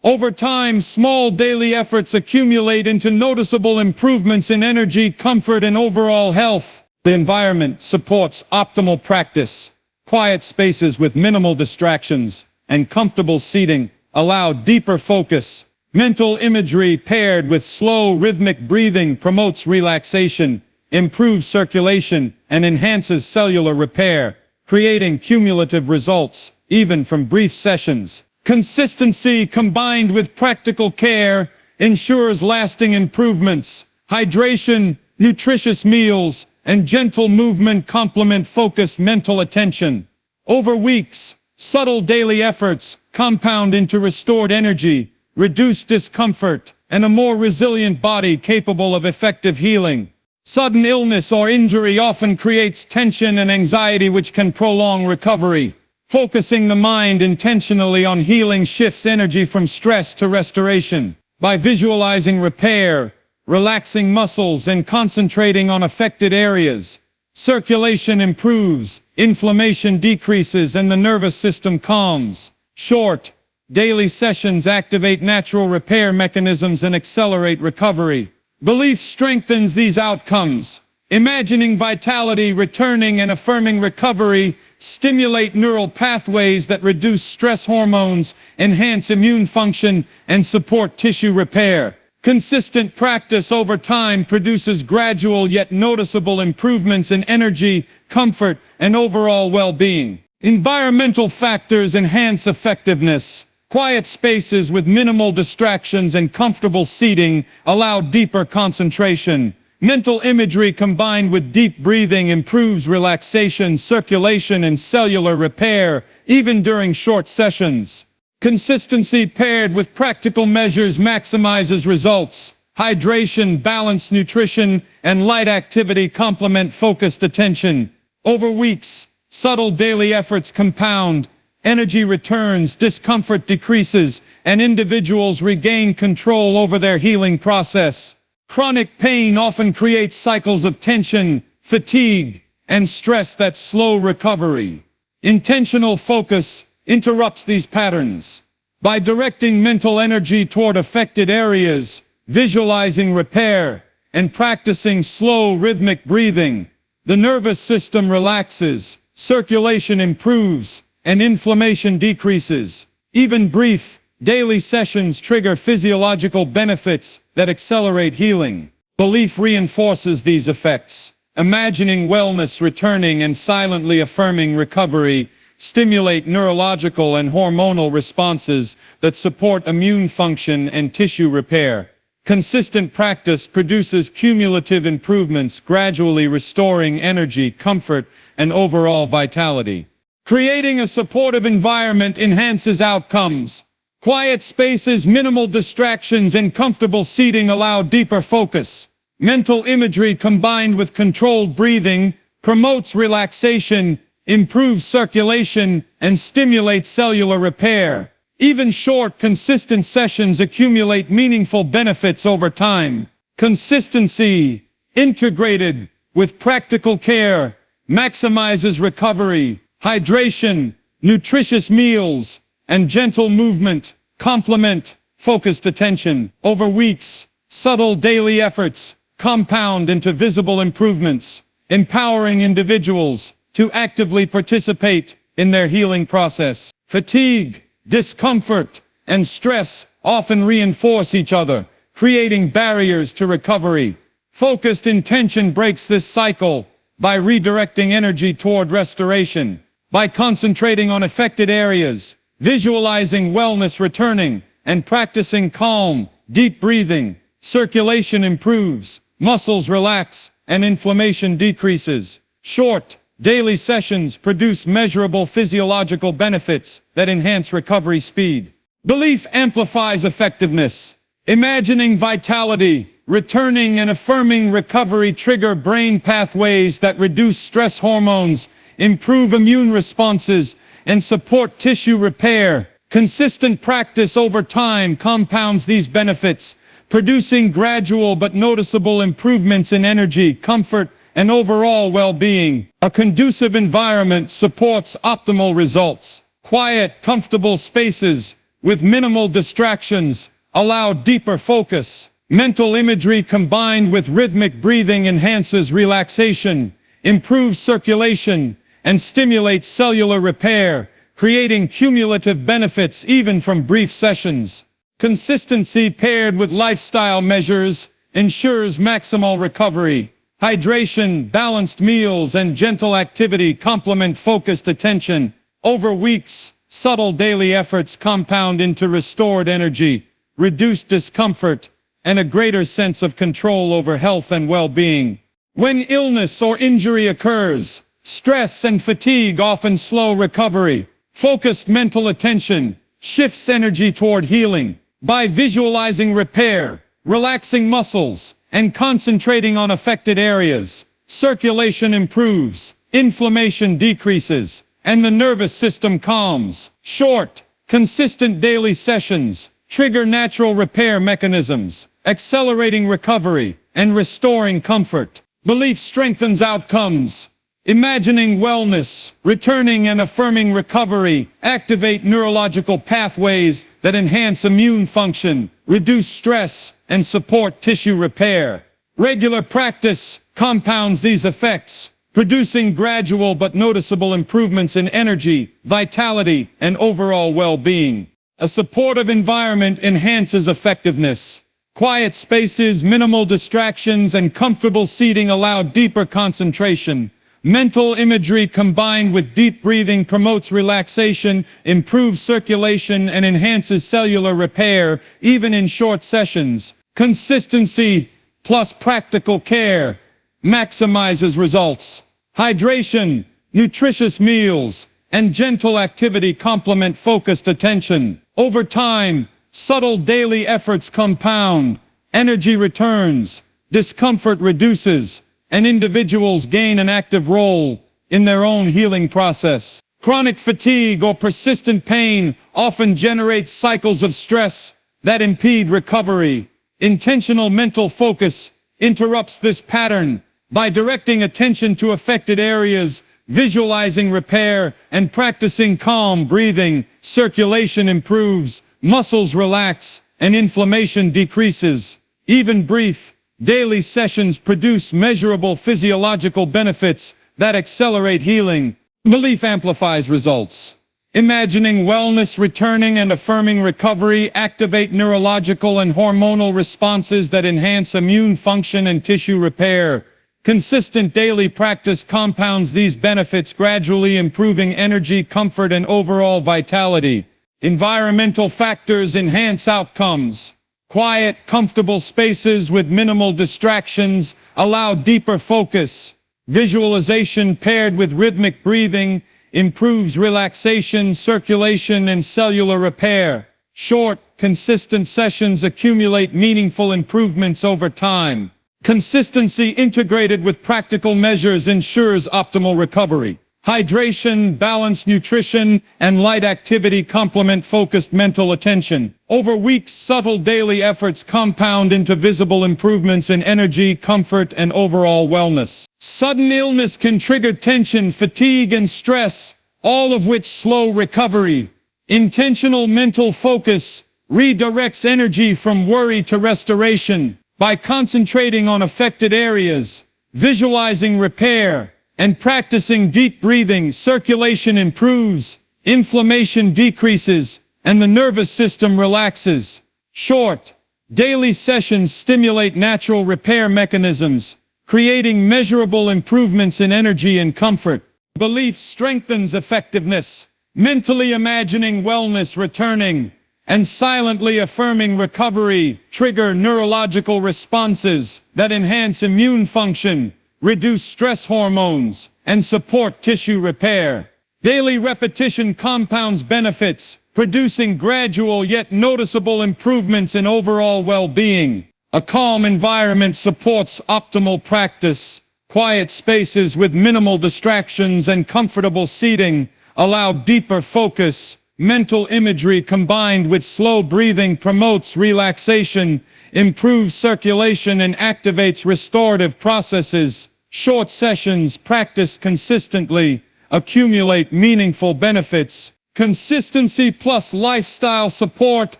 Over time, small daily efforts accumulate into noticeable improvements in energy, comfort, and overall health. The environment supports optimal practice. Quiet spaces with minimal distractions and comfortable seating allow deeper focus. Mental imagery paired with slow, rhythmic breathing promotes relaxation, improves circulation, and enhances cellular repair, creating cumulative results, even from brief sessions. Consistency combined with practical care ensures lasting improvements. Hydration, nutritious meals, and gentle movement complement focused mental attention. Over weeks, subtle daily efforts compound into restored energy, reduced discomfort, and a more resilient body capable of effective healing. Sudden illness or injury often creates tension and anxiety which can prolong recovery. Focusing the mind intentionally on healing shifts energy from stress to restoration. By visualizing repair, relaxing muscles, and concentrating on affected areas, circulation improves, inflammation decreases, and the nervous system calms. Short, daily sessions activate natural repair mechanisms and accelerate recovery. Belief strengthens these outcomes. Imagining vitality, returning, and affirming recovery stimulate neural pathways that reduce stress hormones, enhance immune function, and support tissue repair. Consistent practice over time produces gradual yet noticeable improvements in energy, comfort, and overall well-being. Environmental factors enhance effectiveness. Quiet spaces with minimal distractions and comfortable seating allow deeper concentration. Mental imagery combined with deep breathing improves relaxation, circulation, and cellular repair, even during short sessions. Consistency paired with practical measures maximizes results. Hydration, balanced nutrition, and light activity complement focused attention. Over weeks, subtle daily efforts compound. Energy returns, discomfort decreases, and individuals regain control over their healing process. Chronic pain often creates cycles of tension, fatigue, and stress that slow recovery. Intentional focus interrupts these patterns. By directing mental energy toward affected areas, visualizing repair, and practicing slow rhythmic breathing, the nervous system relaxes, circulation improves, and inflammation decreases. Even brief, daily sessions trigger physiological benefits that accelerate healing. Belief reinforces these effects. Imagining wellness returning and silently affirming recovery stimulate neurological and hormonal responses that support immune function and tissue repair. Consistent practice produces cumulative improvements, gradually restoring energy, comfort, and overall vitality. Creating a supportive environment enhances outcomes. Quiet spaces, minimal distractions, and comfortable seating allow deeper focus. Mental imagery combined with controlled breathing promotes relaxation, improves circulation, and stimulates cellular repair. Even short, consistent sessions accumulate meaningful benefits over time. Consistency, integrated with practical care, maximizes recovery. Hydration, nutritious meals, and gentle movement complement focused attention. Over weeks, subtle daily efforts compound into visible improvements, empowering individuals to actively participate in their healing process. Fatigue, discomfort, and stress often reinforce each other, creating barriers to recovery. Focused intention breaks this cycle by redirecting energy toward restoration. By concentrating on affected areas, visualizing wellness returning, and practicing calm, deep breathing, circulation improves, muscles relax, and inflammation decreases. Short, daily sessions produce measurable physiological benefits that enhance recovery speed. Belief amplifies effectiveness. Imagining vitality, returning and affirming recovery trigger brain pathways that reduce stress hormones, improve immune responses, and support tissue repair. Consistent practice over time compounds these benefits, producing gradual but noticeable improvements in energy, comfort, and overall well-being. A conducive environment supports optimal results. Quiet, comfortable spaces with minimal distractions allow deeper focus. Mental imagery combined with rhythmic breathing enhances relaxation, improves circulation, and stimulates cellular repair, creating cumulative benefits even from brief sessions. Consistency paired with lifestyle measures ensures maximal recovery. Hydration, balanced meals, and gentle activity complement focused attention. Over weeks, subtle daily efforts compound into restored energy, reduced discomfort, and a greater sense of control over health and well-being. When illness or injury occurs, stress and fatigue often slow recovery. Focused mental attention shifts energy toward healing. By visualizing repair, relaxing muscles, and concentrating on affected areas, circulation improves, inflammation decreases, and the nervous system calms. Short, consistent daily sessions trigger natural repair mechanisms, accelerating recovery and restoring comfort. Belief strengthens outcomes. Imagining wellness, returning and affirming recovery activate neurological pathways that enhance immune function, reduce stress, and support tissue repair. Regular practice compounds these effects, producing gradual but noticeable improvements in energy, vitality, and overall well-being. A supportive environment enhances effectiveness. Quiet spaces, minimal distractions, and comfortable seating allow deeper concentration. Mental imagery combined with deep breathing promotes relaxation, improves circulation, and enhances cellular repair, even in short sessions. Consistency plus practical care maximizes results. Hydration, nutritious meals, and gentle activity complement focused attention. Over time, subtle daily efforts compound, energy returns, discomfort reduces, and individuals gain an active role in their own healing process. Chronic fatigue or persistent pain often generates cycles of stress that impede recovery. Intentional mental focus interrupts this pattern by directing attention to affected areas, visualizing repair, and practicing calm breathing. Circulation improves, muscles relax, and inflammation decreases. Even brief, daily sessions produce measurable physiological benefits that accelerate healing. Belief amplifies results. Imagining wellness, returning and affirming recovery activate neurological and hormonal responses that enhance immune function and tissue repair. Consistent daily practice compounds these benefits, gradually improving energy, comfort, and overall vitality. Environmental factors enhance outcomes. Quiet, comfortable spaces with minimal distractions allow deeper focus. Visualization paired with rhythmic breathing improves relaxation, circulation, and cellular repair. Short, consistent sessions accumulate meaningful improvements over time. Consistency integrated with practical measures ensures optimal recovery. Hydration, balanced nutrition, and light activity complement focused mental attention. Over weeks, subtle daily efforts compound into visible improvements in energy, comfort, and overall wellness. Sudden illness can trigger tension, fatigue, and stress, all of which slow recovery. Intentional mental focus redirects energy from worry to restoration. By concentrating on affected areas, visualizing repair, and practicing deep breathing, circulation improves, inflammation decreases, and the nervous system relaxes. Short, daily sessions stimulate natural repair mechanisms, creating measurable improvements in energy and comfort. Belief strengthens effectiveness. Mentally imagining wellness, returning and silently affirming recovery trigger neurological responses that enhance immune function, reduce stress hormones, and support tissue repair. Daily repetition compounds benefits, producing gradual yet noticeable improvements in overall well-being. A calm environment supports optimal practice. Quiet spaces with minimal distractions and comfortable seating allow deeper focus. Mental imagery combined with slow breathing promotes relaxation, improves circulation, and activates restorative processes. Short sessions practiced consistently accumulate meaningful benefits. Consistency plus lifestyle support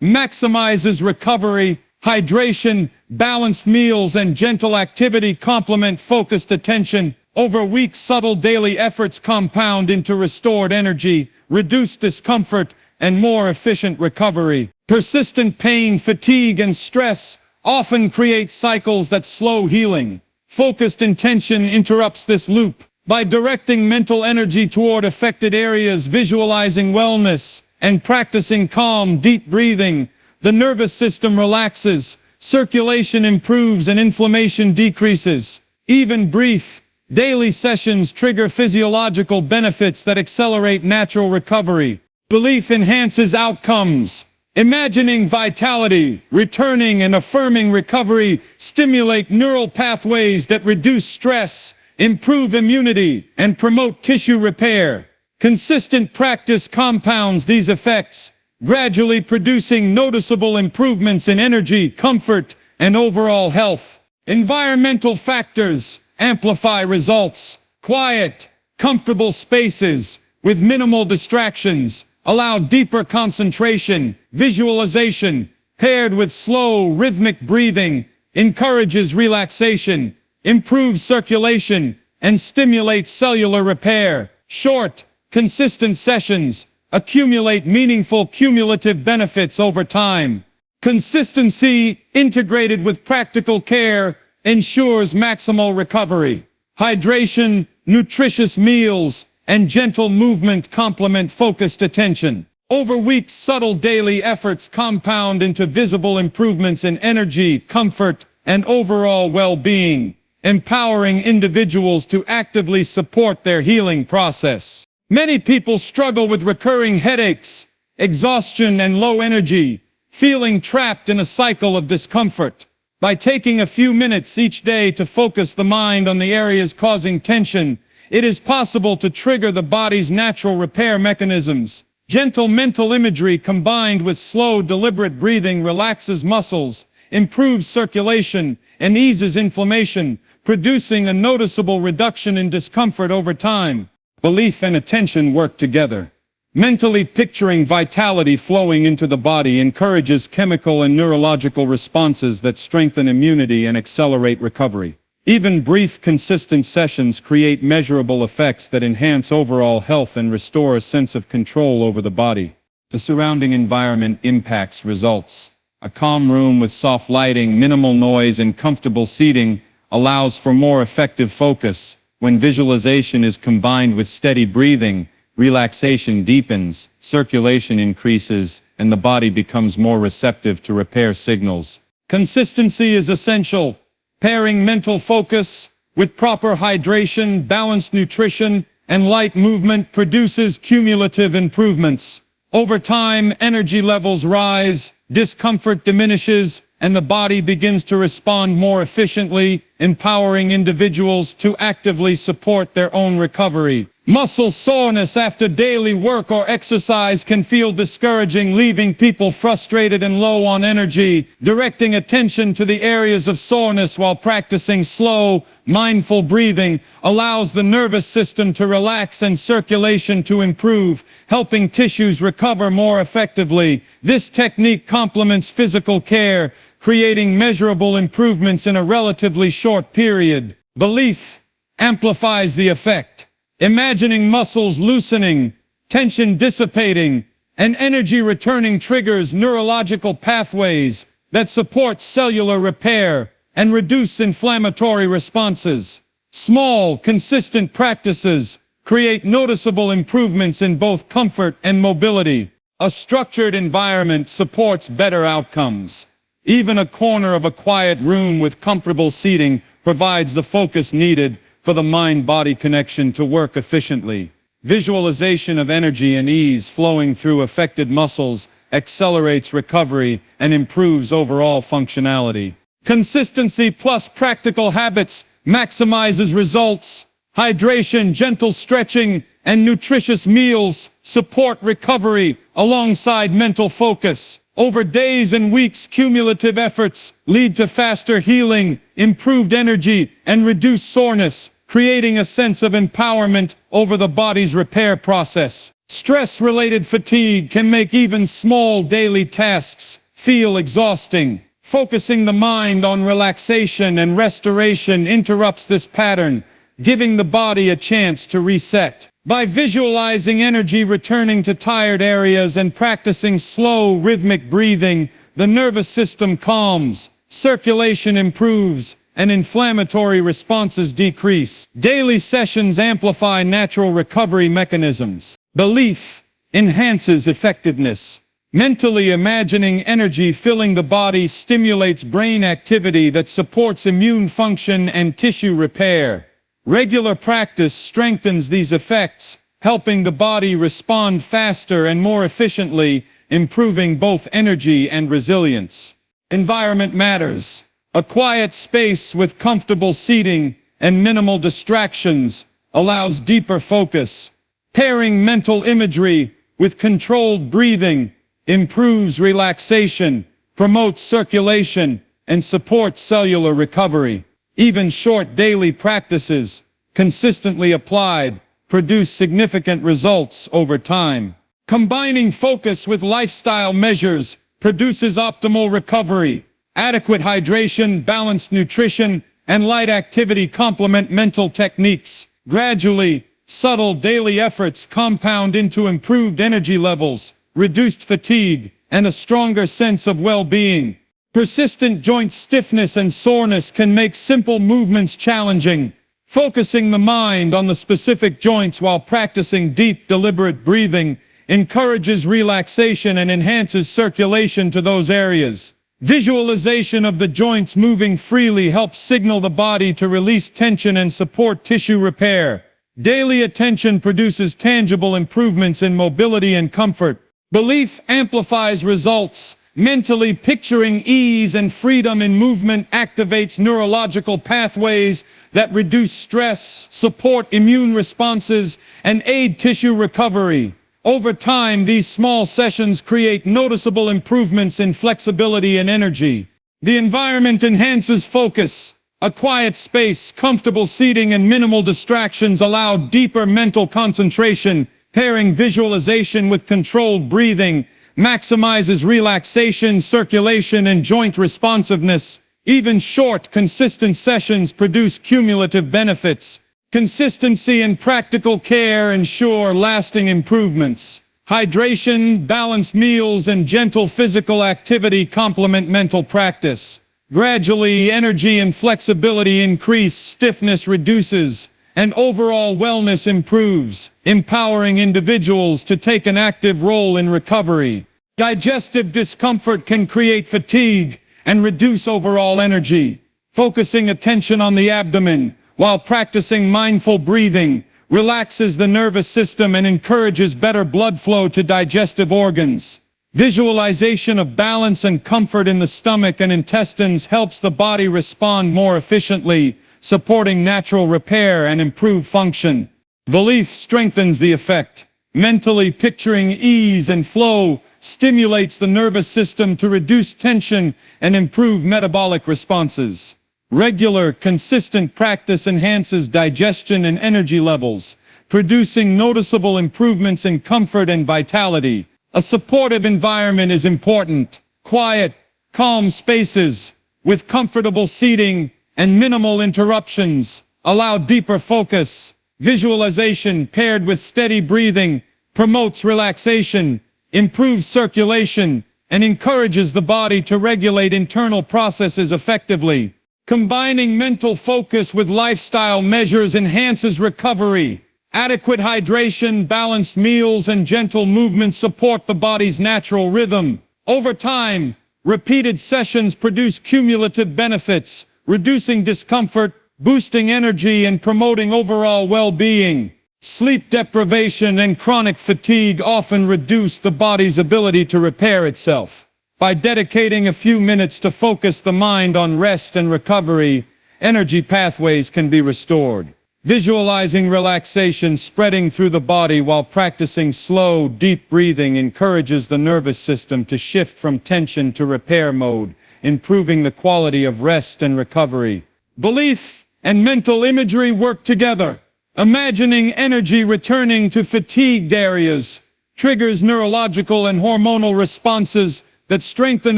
maximizes recovery. Hydration, balanced meals, and gentle activity complement focused attention. Over weeks, subtle daily efforts compound into restored energy, reduced discomfort, and more efficient recovery. Persistent pain, fatigue, and stress often create cycles that slow healing. Focused intention interrupts this loop. By directing mental energy toward affected areas, visualizing wellness, and practicing calm, deep breathing, the nervous system relaxes, circulation improves, and inflammation decreases. Even brief, daily sessions trigger physiological benefits that accelerate natural recovery. Belief enhances outcomes. Imagining vitality, returning, and affirming recovery stimulate neural pathways that reduce stress, improve immunity, and promote tissue repair. Consistent practice compounds these effects, gradually producing noticeable improvements in energy, comfort, and overall health. Environmental factors amplify results. Quiet, comfortable spaces with minimal distractions allow deeper concentration. Visualization, paired with slow, rhythmic breathing, encourages relaxation, improves circulation, and stimulates cellular repair. Short, consistent sessions accumulate meaningful cumulative benefits over time. Consistency, integrated with practical care, ensures maximal recovery. Hydration, nutritious meals, and gentle movement complement focused attention. Over weeks, subtle daily efforts compound into visible improvements in energy, comfort, and overall well-being, empowering individuals to actively support their healing process. Many people struggle with recurring headaches, exhaustion, and low energy, feeling trapped in a cycle of discomfort. By taking a few minutes each day to focus the mind on the areas causing tension, it is possible to trigger the body's natural repair mechanisms. Gentle mental imagery combined with slow, deliberate breathing relaxes muscles, improves circulation, and eases inflammation, producing a noticeable reduction in discomfort over time. Belief and attention work together. Mentally picturing vitality flowing into the body encourages chemical and neurological responses that strengthen immunity and accelerate recovery. Even brief, consistent sessions create measurable effects that enhance overall health and restore a sense of control over the body. The surrounding environment impacts results. A calm room with soft lighting, minimal noise, and comfortable seating allows for more effective focus. When visualization is combined with steady breathing, relaxation deepens, circulation increases, and the body becomes more receptive to repair signals. Consistency is essential. Pairing mental focus with proper hydration, balanced nutrition, and light movement produces cumulative improvements. Over time, energy levels rise, discomfort diminishes, and the body begins to respond more efficiently, empowering individuals to actively support their own recovery. Muscle soreness after daily work or exercise can feel discouraging, leaving people frustrated and low on energy. Directing attention to the areas of soreness while practicing slow, mindful breathing allows the nervous system to relax and circulation to improve, helping tissues recover more effectively. This technique complements physical care, creating measurable improvements in a relatively short period. Belief amplifies the effect. Imagining muscles loosening, tension dissipating, and energy returning triggers neurological pathways that support cellular repair and reduce inflammatory responses. Small, consistent practices create noticeable improvements in both comfort and mobility. A structured environment supports better outcomes. Even a corner of a quiet room with comfortable seating provides the focus needed for the mind-body connection to work efficiently. Visualization of energy and ease flowing through affected muscles accelerates recovery and improves overall functionality. Consistency plus practical habits maximizes results. Hydration, gentle stretching, and nutritious meals support recovery alongside mental focus. Over days and weeks, cumulative efforts lead to faster healing, improved energy, and reduced soreness, creating a sense of empowerment over the body's repair process. Stress-related fatigue can make even small daily tasks feel exhausting. Focusing the mind on relaxation and restoration interrupts this pattern, giving the body a chance to reset. By visualizing energy returning to tired areas and practicing slow, rhythmic breathing, the nervous system calms, circulation improves, and inflammatory responses decrease. Daily sessions amplify natural recovery mechanisms. Belief enhances effectiveness. Mentally imagining energy filling the body stimulates brain activity that supports immune function and tissue repair. Regular practice strengthens these effects, helping the body respond faster and more efficiently, improving both energy and resilience. Environment matters. A quiet space with comfortable seating and minimal distractions allows deeper focus. Pairing mental imagery with controlled breathing improves relaxation, promotes circulation, and supports cellular recovery. Even short daily practices, consistently applied, produce significant results over time. Combining focus with lifestyle measures produces optimal recovery. Adequate hydration, balanced nutrition, and light activity complement mental techniques. Gradually, subtle daily efforts compound into improved energy levels, reduced fatigue, and a stronger sense of well-being. Persistent joint stiffness and soreness can make simple movements challenging. Focusing the mind on the specific joints while practicing deep, deliberate breathing encourages relaxation and enhances circulation to those areas. Visualization of the joints moving freely helps signal the body to release tension and support tissue repair. Daily attention produces tangible improvements in mobility and comfort. Belief amplifies results. Mentally picturing ease and freedom in movement activates neurological pathways that reduce stress, support immune responses, and aid tissue recovery. Over time, these small sessions create noticeable improvements in flexibility and energy. The environment enhances focus. A quiet space, comfortable seating, and minimal distractions allow deeper mental concentration. Pairing visualization with controlled breathing maximizes relaxation, circulation, and joint responsiveness. Even short, consistent sessions produce cumulative benefits. Consistency and practical care ensure lasting improvements. Hydration, balanced meals, and gentle physical activity complement mental practice. Gradually, energy and flexibility increase, stiffness reduces, and overall wellness improves, empowering individuals to take an active role in recovery. Digestive discomfort can create fatigue and reduce overall energy. Focusing attention on the abdomen while practicing mindful breathing relaxes the nervous system and encourages better blood flow to digestive organs. Visualization of balance and comfort in the stomach and intestines helps the body respond more efficiently, supporting natural repair and improved function. Belief strengthens the effect. Mentally picturing ease and flow stimulates the nervous system to reduce tension and improve metabolic responses. Regular, consistent practice enhances digestion and energy levels, producing noticeable improvements in comfort and vitality. A supportive environment is important. Quiet, calm spaces with comfortable seating and minimal interruptions allow deeper focus. Visualization paired with steady breathing promotes relaxation, improves circulation, and encourages the body to regulate internal processes effectively. Combining mental focus with lifestyle measures enhances recovery. Adequate hydration, balanced meals, and gentle movement support the body's natural rhythm. Over time, repeated sessions produce cumulative benefits, reducing discomfort, boosting energy, and promoting overall well-being. Sleep deprivation and chronic fatigue often reduce the body's ability to repair itself. By dedicating a few minutes to focus the mind on rest and recovery, energy pathways can be restored. Visualizing relaxation spreading through the body while practicing slow, deep breathing encourages the nervous system to shift from tension to repair mode, improving the quality of rest and recovery. Belief and mental imagery work together. Imagining energy returning to fatigued areas triggers neurological and hormonal responses that strengthen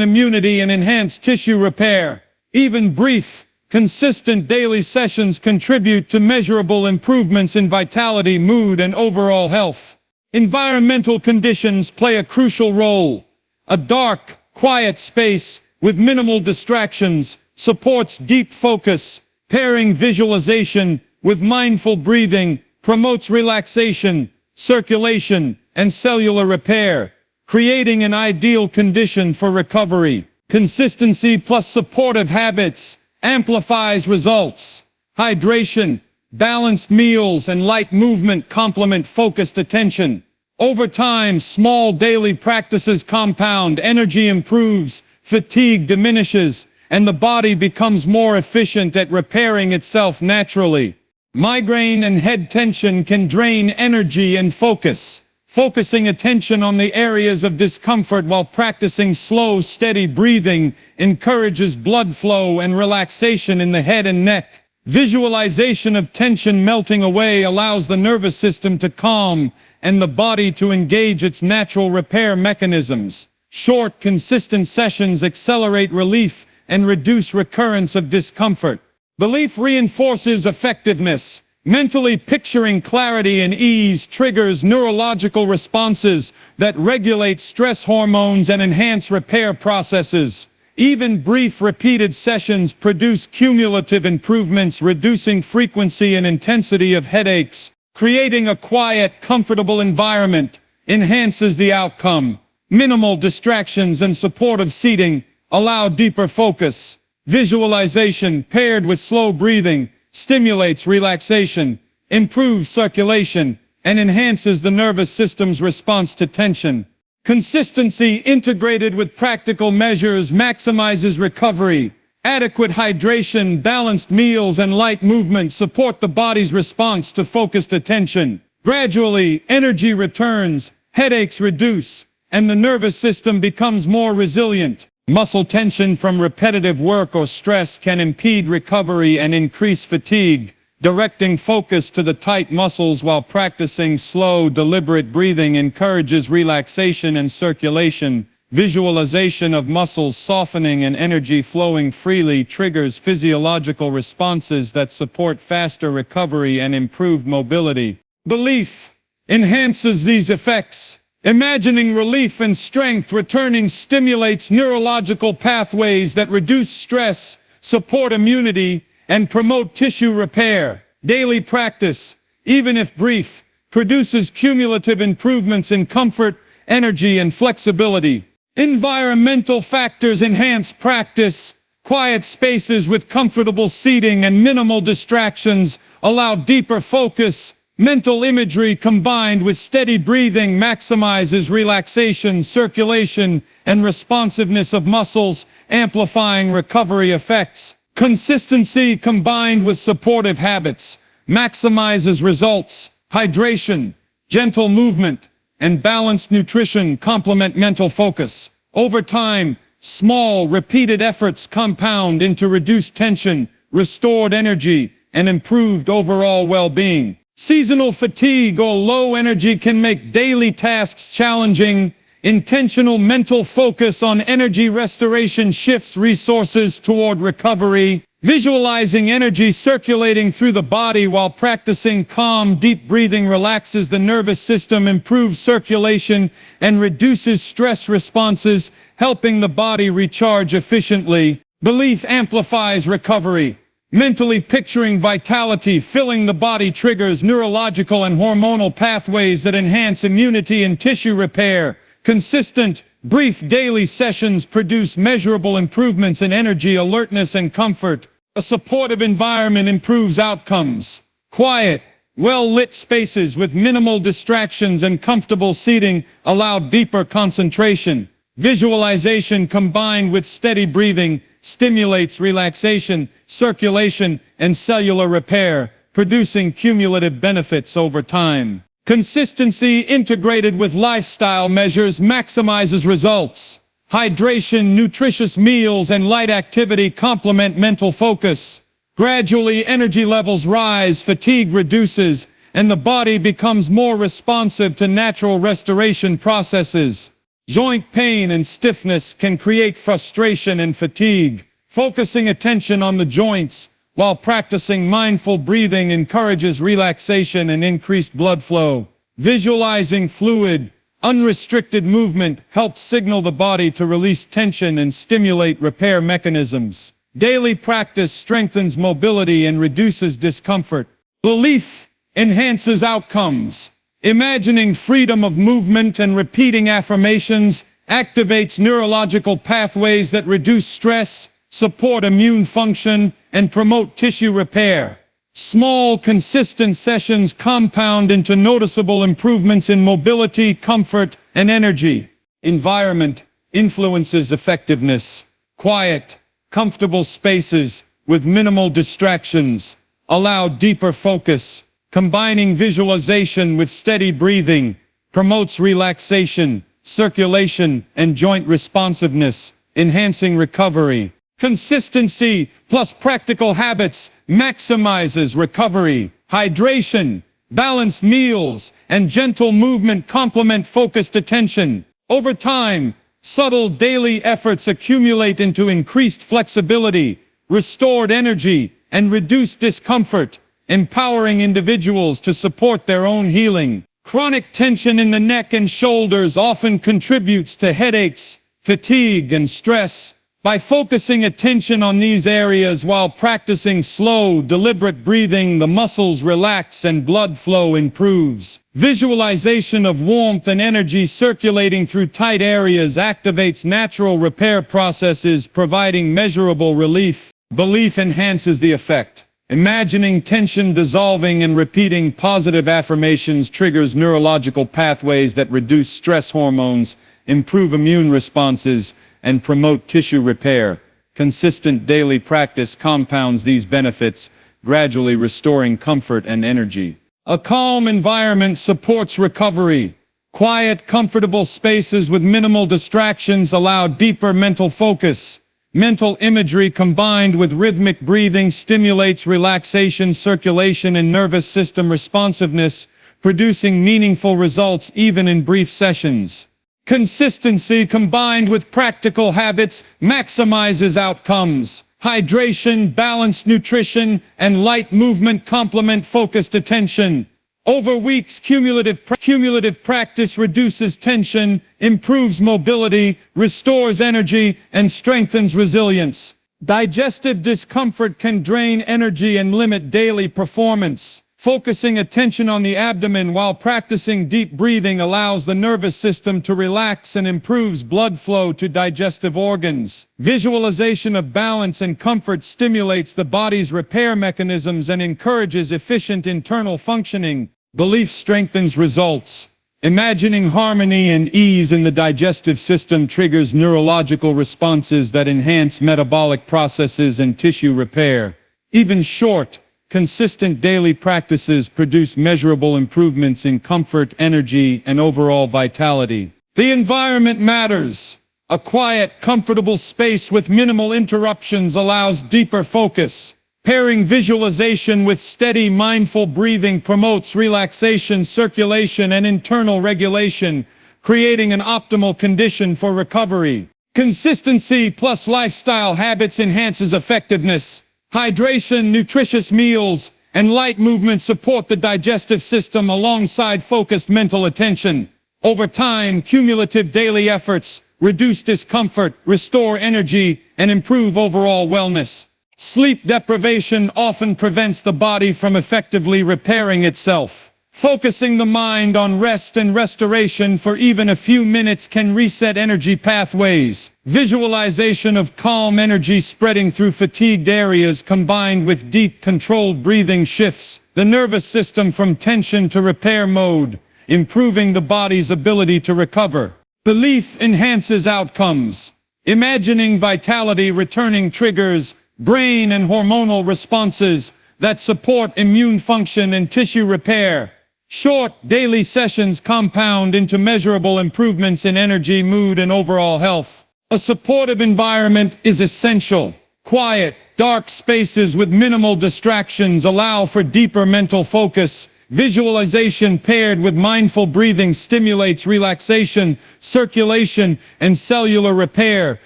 immunity and enhance tissue repair. Even brief, consistent daily sessions contribute to measurable improvements in vitality, mood, and overall health. Environmental conditions play a crucial role. A dark, quiet space with minimal distractions supports deep focus. Pairing visualization with mindful breathing promotes relaxation, circulation, and cellular repair, creating an ideal condition for recovery. Consistency plus supportive habits amplifies results. Hydration, balanced meals, and light movement complement focused attention. Over time, small daily practices compound, energy improves, fatigue diminishes, and the body becomes more efficient at repairing itself naturally. Migraine and head tension can drain energy and focus. Focusing attention on the areas of discomfort while practicing slow, steady breathing encourages blood flow and relaxation in the head and neck. Visualization of tension melting away allows the nervous system to calm and the body to engage its natural repair mechanisms. Short, consistent sessions accelerate relief and reduce recurrence of discomfort. Belief reinforces effectiveness. Mentally picturing clarity and ease triggers neurological responses that regulate stress hormones and enhance repair processes. Even brief, repeated sessions produce cumulative improvements, reducing frequency and intensity of headaches. Creating a quiet, comfortable environment enhances the outcome. Minimal distractions and supportive seating allow deeper focus. Visualization paired with slow breathing stimulates relaxation, improves circulation, and enhances the nervous system's response to tension. Consistency integrated with practical measures maximizes recovery. Adequate hydration, balanced meals, and light movement support the body's response to focused attention. Gradually, energy returns, headaches reduce, and the nervous system becomes more resilient. Muscle tension from repetitive work or stress can impede recovery and increase fatigue. Directing focus to the tight muscles while practicing slow, deliberate breathing encourages relaxation and circulation. Visualization of muscles softening and energy flowing freely triggers physiological responses that support faster recovery and improved mobility. Belief enhances these effects. Imagining relief and strength returning stimulates neurological pathways that reduce stress, support immunity, and promote tissue repair. Daily practice, even if brief, produces cumulative improvements in comfort, energy, and flexibility. Environmental factors enhance practice. Quiet spaces with comfortable seating and minimal distractions allow deeper focus. Mental imagery combined with steady breathing maximizes relaxation, circulation, and responsiveness of muscles, amplifying recovery effects. Consistency combined with supportive habits maximizes results. Hydration, gentle movement, and balanced nutrition complement mental focus. Over time, small, repeated efforts compound into reduced tension, restored energy, and improved overall well-being. Seasonal fatigue or low energy can make daily tasks challenging. Intentional mental focus on energy restoration shifts resources toward recovery. Visualizing energy circulating through the body while practicing calm, deep breathing relaxes the nervous system, improves circulation, and reduces stress responses, helping the body recharge efficiently. Belief amplifies recovery. Mentally picturing vitality filling the body triggers neurological and hormonal pathways that enhance immunity and tissue repair. Consistent, brief daily sessions produce measurable improvements in energy, alertness, and comfort. A supportive environment improves outcomes. Quiet, well-lit spaces with minimal distractions and comfortable seating allow deeper concentration. Visualization combined with steady breathing stimulates relaxation, circulation, and cellular repair, producing cumulative benefits over time. Consistency integrated with lifestyle measures maximizes results. Hydration, nutritious meals, and light activity complement mental focus. Gradually, energy levels rise, fatigue reduces, and the body becomes more responsive to natural restoration processes. Joint pain and stiffness can create frustration and fatigue. Focusing attention on the joints while practicing mindful breathing encourages relaxation and increased blood flow. Visualizing fluid, unrestricted movement helps signal the body to release tension and stimulate repair mechanisms. Daily practice strengthens mobility and reduces discomfort. Belief enhances outcomes. Imagining freedom of movement and repeating affirmations activates neurological pathways that reduce stress, support immune function, and promote tissue repair. Small, consistent sessions compound into noticeable improvements in mobility, comfort, and energy. Environment influences effectiveness. Quiet, comfortable spaces with minimal distractions allow deeper focus. Combining visualization with steady breathing promotes relaxation, circulation, and joint responsiveness, enhancing recovery. Consistency plus practical habits maximizes recovery. Hydration, balanced meals, and gentle movement complement focused attention. Over time, subtle daily efforts accumulate into increased flexibility, restored energy, and reduced discomfort, empowering individuals to support their own healing. Chronic tension in the neck and shoulders often contributes to headaches, fatigue, and stress. By focusing attention on these areas while practicing slow, deliberate breathing, the muscles relax and blood flow improves. Visualization of warmth and energy circulating through tight areas activates natural repair processes, providing measurable relief. Belief enhances the effect. Imagining tension dissolving and repeating positive affirmations triggers neurological pathways that reduce stress hormones, improve immune responses, and promote tissue repair. Consistent daily practice compounds these benefits, gradually restoring comfort and energy. A calm environment supports recovery. Quiet, comfortable spaces with minimal distractions allow deeper mental focus. Mental imagery combined with rhythmic breathing stimulates relaxation, circulation, and nervous system responsiveness, producing meaningful results even in brief sessions. Consistency combined with practical habits maximizes outcomes. Hydration, balanced nutrition, and light movement complement focused attention. Over weeks, cumulative practice reduces tension, improves mobility, restores energy, and strengthens resilience. Digestive discomfort can drain energy and limit daily performance. Focusing attention on the abdomen while practicing deep breathing allows the nervous system to relax and improves blood flow to digestive organs. Visualization of balance and comfort stimulates the body's repair mechanisms and encourages efficient internal functioning. Belief strengthens results. Imagining harmony and ease in the digestive system triggers neurological responses that enhance metabolic processes and tissue repair. Even short, consistent daily practices produce measurable improvements in comfort, energy, and overall vitality. The environment matters. A quiet, comfortable space with minimal interruptions allows deeper focus. Pairing visualization with steady, mindful breathing promotes relaxation, circulation, and internal regulation, creating an optimal condition for recovery. Consistency plus lifestyle habits enhances effectiveness. Hydration, nutritious meals, and light movement support the digestive system alongside focused mental attention. Over time, cumulative daily efforts reduce discomfort, restore energy, and improve overall wellness. Sleep deprivation often prevents the body from effectively repairing itself. Focusing the mind on rest and restoration for even a few minutes can reset energy pathways. Visualization of calm energy spreading through fatigued areas combined with deep controlled breathing shifts the nervous system from tension to repair mode, improving the body's ability to recover. Belief enhances outcomes. Imagining vitality returning triggers brain and hormonal responses that support immune function and tissue repair. Short, daily sessions compound into measurable improvements in energy, mood, and overall health. A supportive environment is essential. Quiet, dark spaces with minimal distractions allow for deeper mental focus. Visualization paired with mindful breathing stimulates relaxation, circulation, and cellular repair,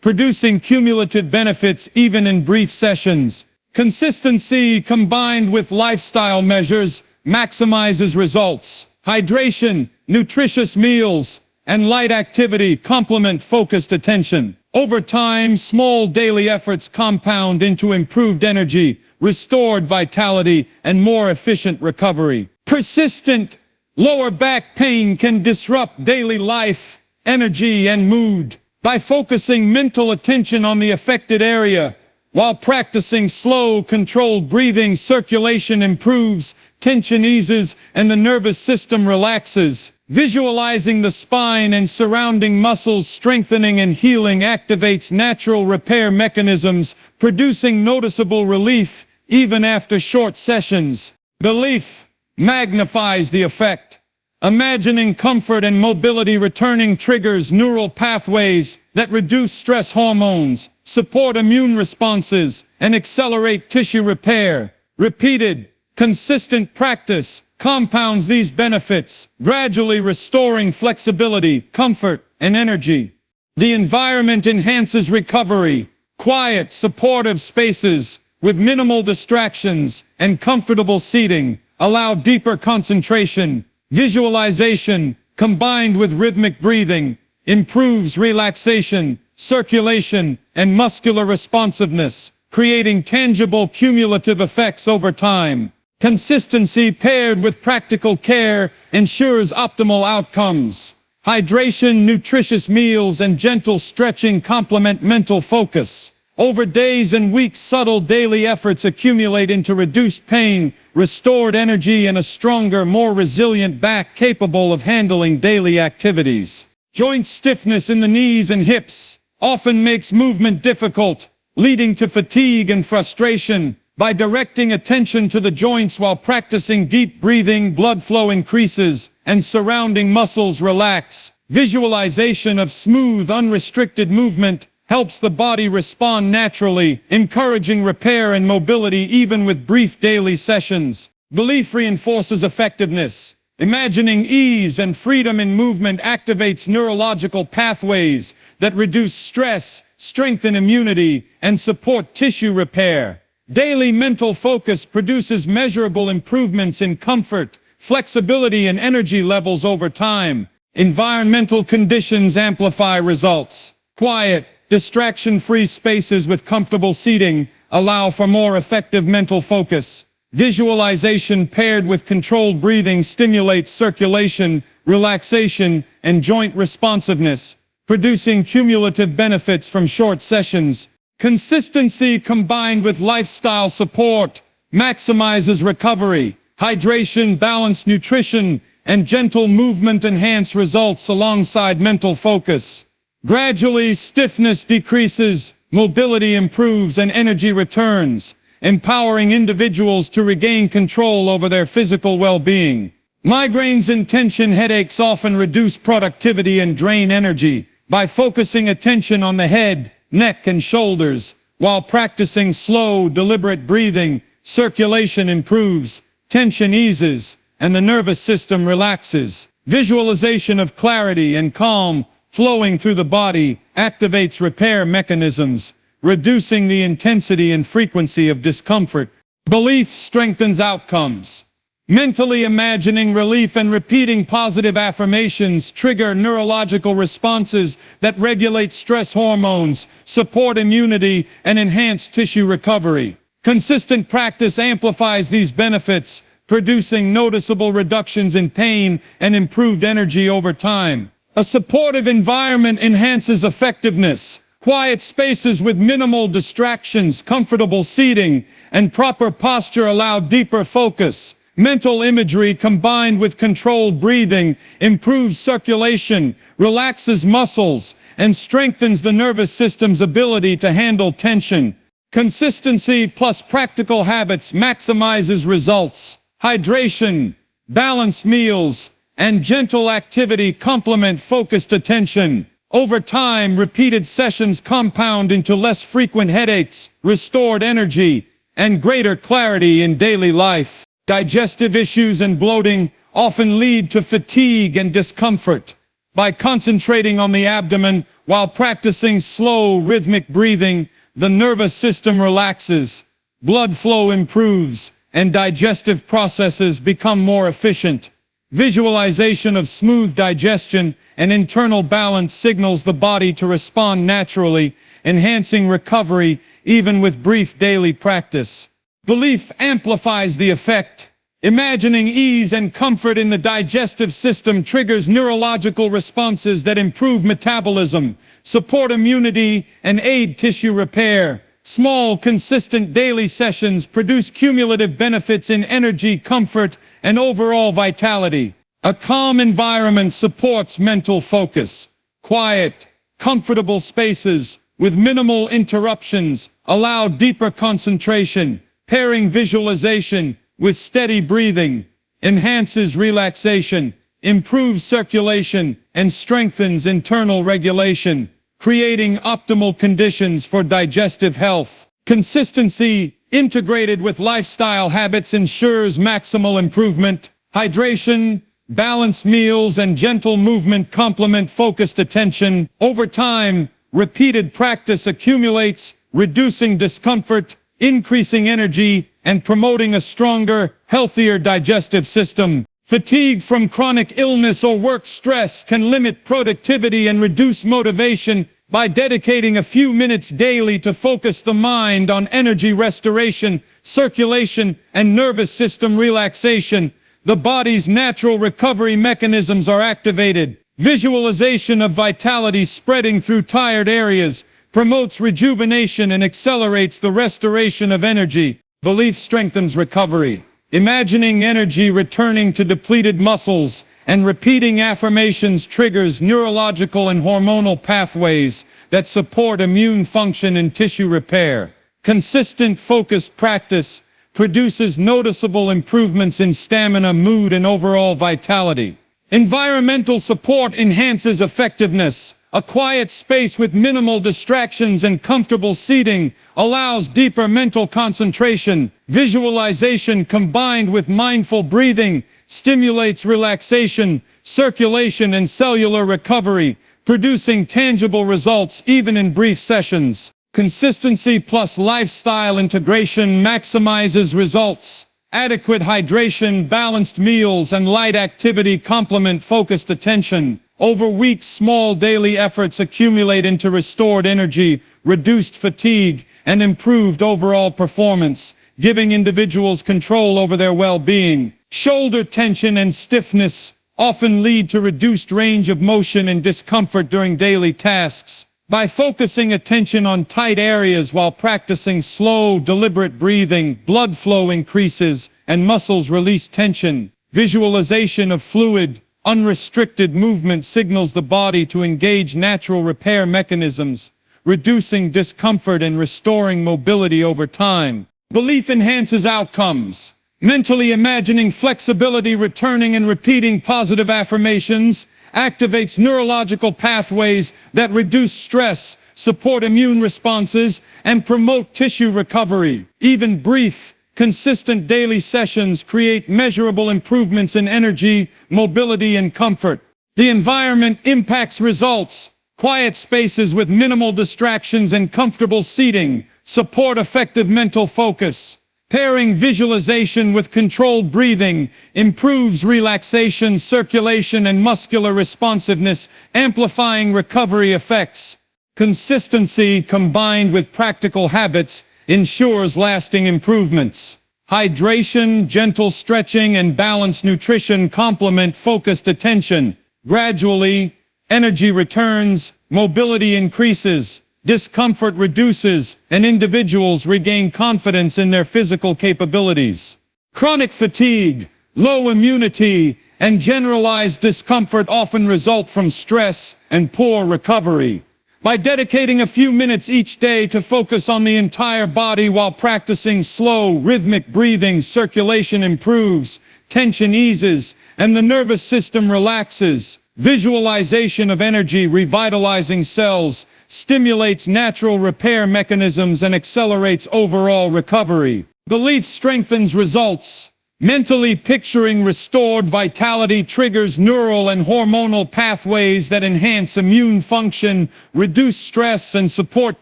producing cumulative benefits even in brief sessions. Consistency combined with lifestyle measures maximizes results. Hydration, nutritious meals, and light activity complement focused attention. Over time, small daily efforts compound into improved energy, restored vitality, and more efficient recovery. Persistent lower back pain can disrupt daily life, energy, and mood. By focusing mental attention on the affected area, while practicing slow, controlled breathing, circulation improves, tension eases, and the nervous system relaxes. Visualizing the spine and surrounding muscles strengthening and healing activates natural repair mechanisms, producing noticeable relief even after short sessions. Belief magnifies the effect. Imagining comfort and mobility returning triggers neural pathways that reduce stress hormones, support immune responses, and accelerate tissue repair. Repeated, consistent practice compounds these benefits, gradually restoring flexibility, comfort, and energy. The environment enhances recovery. Quiet, supportive spaces with minimal distractions and comfortable seating allow deeper concentration. Visualization, combined with rhythmic breathing, improves relaxation, circulation, and muscular responsiveness, creating tangible cumulative effects over time. Consistency paired with practical care ensures optimal outcomes. Hydration, nutritious meals, and gentle stretching complement mental focus. Over days and weeks, subtle daily efforts accumulate into reduced pain, restored energy, and a stronger, more resilient back capable of handling daily activities. Joint stiffness in the knees and hips often makes movement difficult, leading to fatigue and frustration. By directing attention to the joints while practicing deep breathing, blood flow increases and surrounding muscles relax. Visualization of smooth, unrestricted movement helps the body respond naturally, encouraging repair and mobility even with brief daily sessions. Belief reinforces effectiveness. Imagining ease and freedom in movement activates neurological pathways that reduce stress, strengthen immunity, and support tissue repair. Daily mental focus produces measurable improvements in comfort, flexibility, and energy levels over time. Environmental conditions amplify results. Quiet, distraction-free spaces with comfortable seating allow for more effective mental focus. Visualization paired with controlled breathing stimulates circulation, relaxation, and joint responsiveness, producing cumulative benefits from short sessions. Consistency combined with lifestyle support maximizes recovery. Hydration, balanced nutrition, and gentle movement enhance results alongside mental focus. Gradually, stiffness decreases, mobility improves, and energy returns, empowering individuals to regain control over their physical well-being. Migraines and tension headaches often reduce productivity and drain energy. By focusing attention on the head, neck, and shoulders, while practicing slow, deliberate breathing, circulation improves, tension eases, and the nervous system relaxes. Visualization of clarity and calm flowing through the body activates repair mechanisms, reducing the intensity and frequency of discomfort. Belief strengthens outcomes. Mentally imagining relief and repeating positive affirmations trigger neurological responses that regulate stress hormones, support immunity, and enhance tissue recovery. Consistent practice amplifies these benefits, producing noticeable reductions in pain and improved energy over time. A supportive environment enhances effectiveness. Quiet spaces with minimal distractions, comfortable seating, and proper posture allow deeper focus. Mental imagery combined with controlled breathing improves circulation, relaxes muscles, and strengthens the nervous system's ability to handle tension. Consistency plus practical habits maximizes results. Hydration, balanced meals, and gentle activity complement focused attention. Over time, repeated sessions compound into less frequent headaches, restored energy, and greater clarity in daily life. Digestive issues and bloating often lead to fatigue and discomfort. By concentrating on the abdomen while practicing slow, rhythmic breathing, the nervous system relaxes, blood flow improves, and digestive processes become more efficient. Visualization of smooth digestion and internal balance signals the body to respond naturally, enhancing recovery even with brief daily practice. Belief amplifies the effect. Imagining ease and comfort in the digestive system triggers neurological responses that improve metabolism, support immunity, and aid tissue repair. Small, consistent daily sessions produce cumulative benefits in energy, comfort, and overall vitality. A calm environment supports mental focus. Quiet, comfortable spaces with minimal interruptions allow deeper concentration. Pairing visualization with steady breathing enhances relaxation, improves circulation, and strengthens internal regulation, creating optimal conditions for digestive health. Consistency, integrated with lifestyle habits, ensures maximal improvement. Hydration, balanced meals, and gentle movement complement focused attention. Over time, repeated practice accumulates, reducing discomfort, increasing energy, and promoting a stronger, healthier digestive system. Fatigue from chronic illness or work stress can limit productivity and reduce motivation. By dedicating a few minutes daily to focus the mind on energy restoration, circulation, and nervous system relaxation, the body's natural recovery mechanisms are activated. Visualization of vitality spreading through tired areas promotes rejuvenation and accelerates the restoration of energy. Belief strengthens recovery. Imagining energy returning to depleted muscles and repeating affirmations triggers neurological and hormonal pathways that support immune function and tissue repair. Consistent, focused practice produces noticeable improvements in stamina, mood, and overall vitality. Environmental support enhances effectiveness. A quiet space with minimal distractions and comfortable seating allows deeper mental concentration. Visualization combined with mindful breathing stimulates relaxation, circulation, and cellular recovery, producing tangible results even in brief sessions. Consistency plus lifestyle integration maximizes results. Adequate hydration, balanced meals, and light activity complement focused attention. Over weeks, small daily efforts accumulate into restored energy, reduced fatigue, and improved overall performance, giving individuals control over their well-being. Shoulder tension and stiffness often lead to reduced range of motion and discomfort during daily tasks. By focusing attention on tight areas while practicing slow, deliberate breathing, blood flow increases and muscles release tension. Visualization of fluid, unrestricted movement signals the body to engage natural repair mechanisms, reducing discomfort and restoring mobility over time. Belief enhances outcomes. Mentally imagining flexibility, returning and repeating positive affirmations activates neurological pathways that reduce stress, support immune responses, and promote tissue recovery. Even brief, consistent daily sessions create measurable improvements in energy, mobility, and comfort. The environment impacts results. Quiet spaces with minimal distractions and comfortable seating support effective mental focus. Pairing visualization with controlled breathing improves relaxation, circulation, and muscular responsiveness, amplifying recovery effects. Consistency combined with practical habits ensures lasting improvements. Hydration, gentle stretching, and balanced nutrition complement focused attention. Gradually, energy returns, mobility increases, discomfort reduces, and individuals regain confidence in their physical capabilities. Chronic fatigue, low immunity, and generalized discomfort often result from stress and poor recovery. By dedicating a few minutes each day to focus on the entire body while practicing slow, rhythmic breathing, circulation improves, tension eases, and the nervous system relaxes. Visualization of energy revitalizing cells stimulates natural repair mechanisms and accelerates overall recovery. Belief strengthens results. Mentally picturing restored vitality triggers neural and hormonal pathways that enhance immune function, reduce stress, and support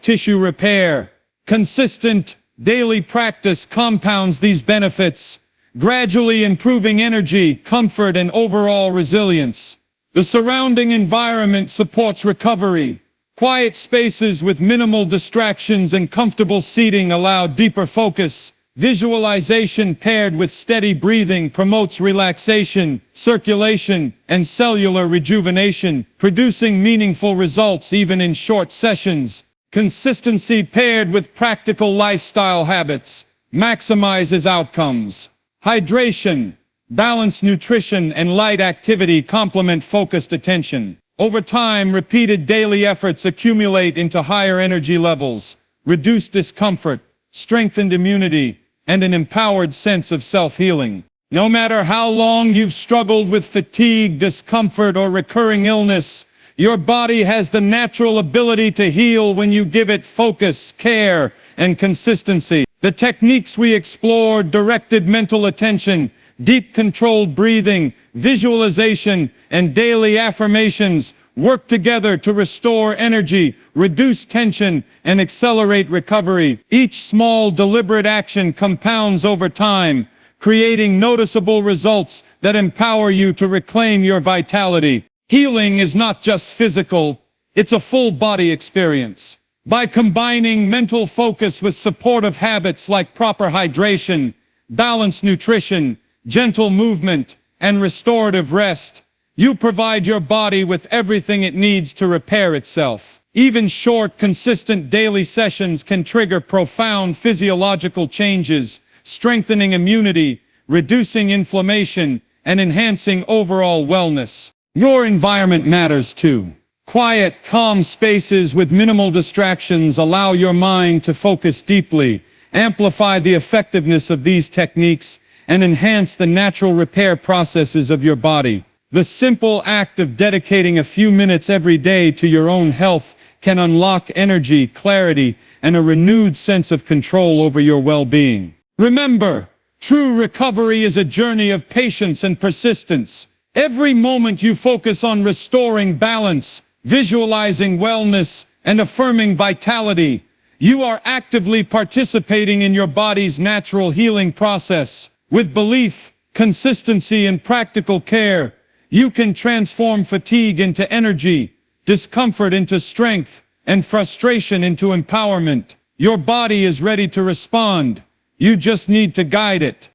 tissue repair. Consistent, daily practice compounds these benefits, gradually improving energy, comfort, and overall resilience. The surrounding environment supports recovery. Quiet spaces with minimal distractions and comfortable seating allow deeper focus. Visualization paired with steady breathing promotes relaxation, circulation, and cellular rejuvenation, producing meaningful results even in short sessions. Consistency paired with practical lifestyle habits maximizes outcomes. Hydration, balanced nutrition, and light activity complement focused attention. Over time, repeated daily efforts accumulate into higher energy levels, reduced discomfort, strengthened immunity, and an empowered sense of self-healing. No matter how long you've struggled with fatigue, discomfort, or recurring illness, your body has the natural ability to heal when you give it focus, care, and consistency. The techniques we explored, directed mental attention, deep controlled breathing, visualization, and daily affirmations, work together to restore energy, reduce tension, and accelerate recovery. Each small, deliberate action compounds over time, creating noticeable results that empower you to reclaim your vitality. Healing is not just physical, it's a full-body experience. By combining mental focus with supportive habits like proper hydration, balanced nutrition, gentle movement, and restorative rest, you provide your body with everything it needs to repair itself. Even short, consistent daily sessions can trigger profound physiological changes, strengthening immunity, reducing inflammation, and enhancing overall wellness. Your environment matters too. Quiet, calm spaces with minimal distractions allow your mind to focus deeply, amplify the effectiveness of these techniques, and enhance the natural repair processes of your body. The simple act of dedicating a few minutes every day to your own health can unlock energy, clarity, and a renewed sense of control over your well-being. Remember, true recovery is a journey of patience and persistence. Every moment you focus on restoring balance, visualizing wellness, and affirming vitality, you are actively participating in your body's natural healing process. With belief, consistency, and practical care, you can transform fatigue into energy, discomfort into strength, and frustration into empowerment. Your body is ready to respond. You just need to guide it.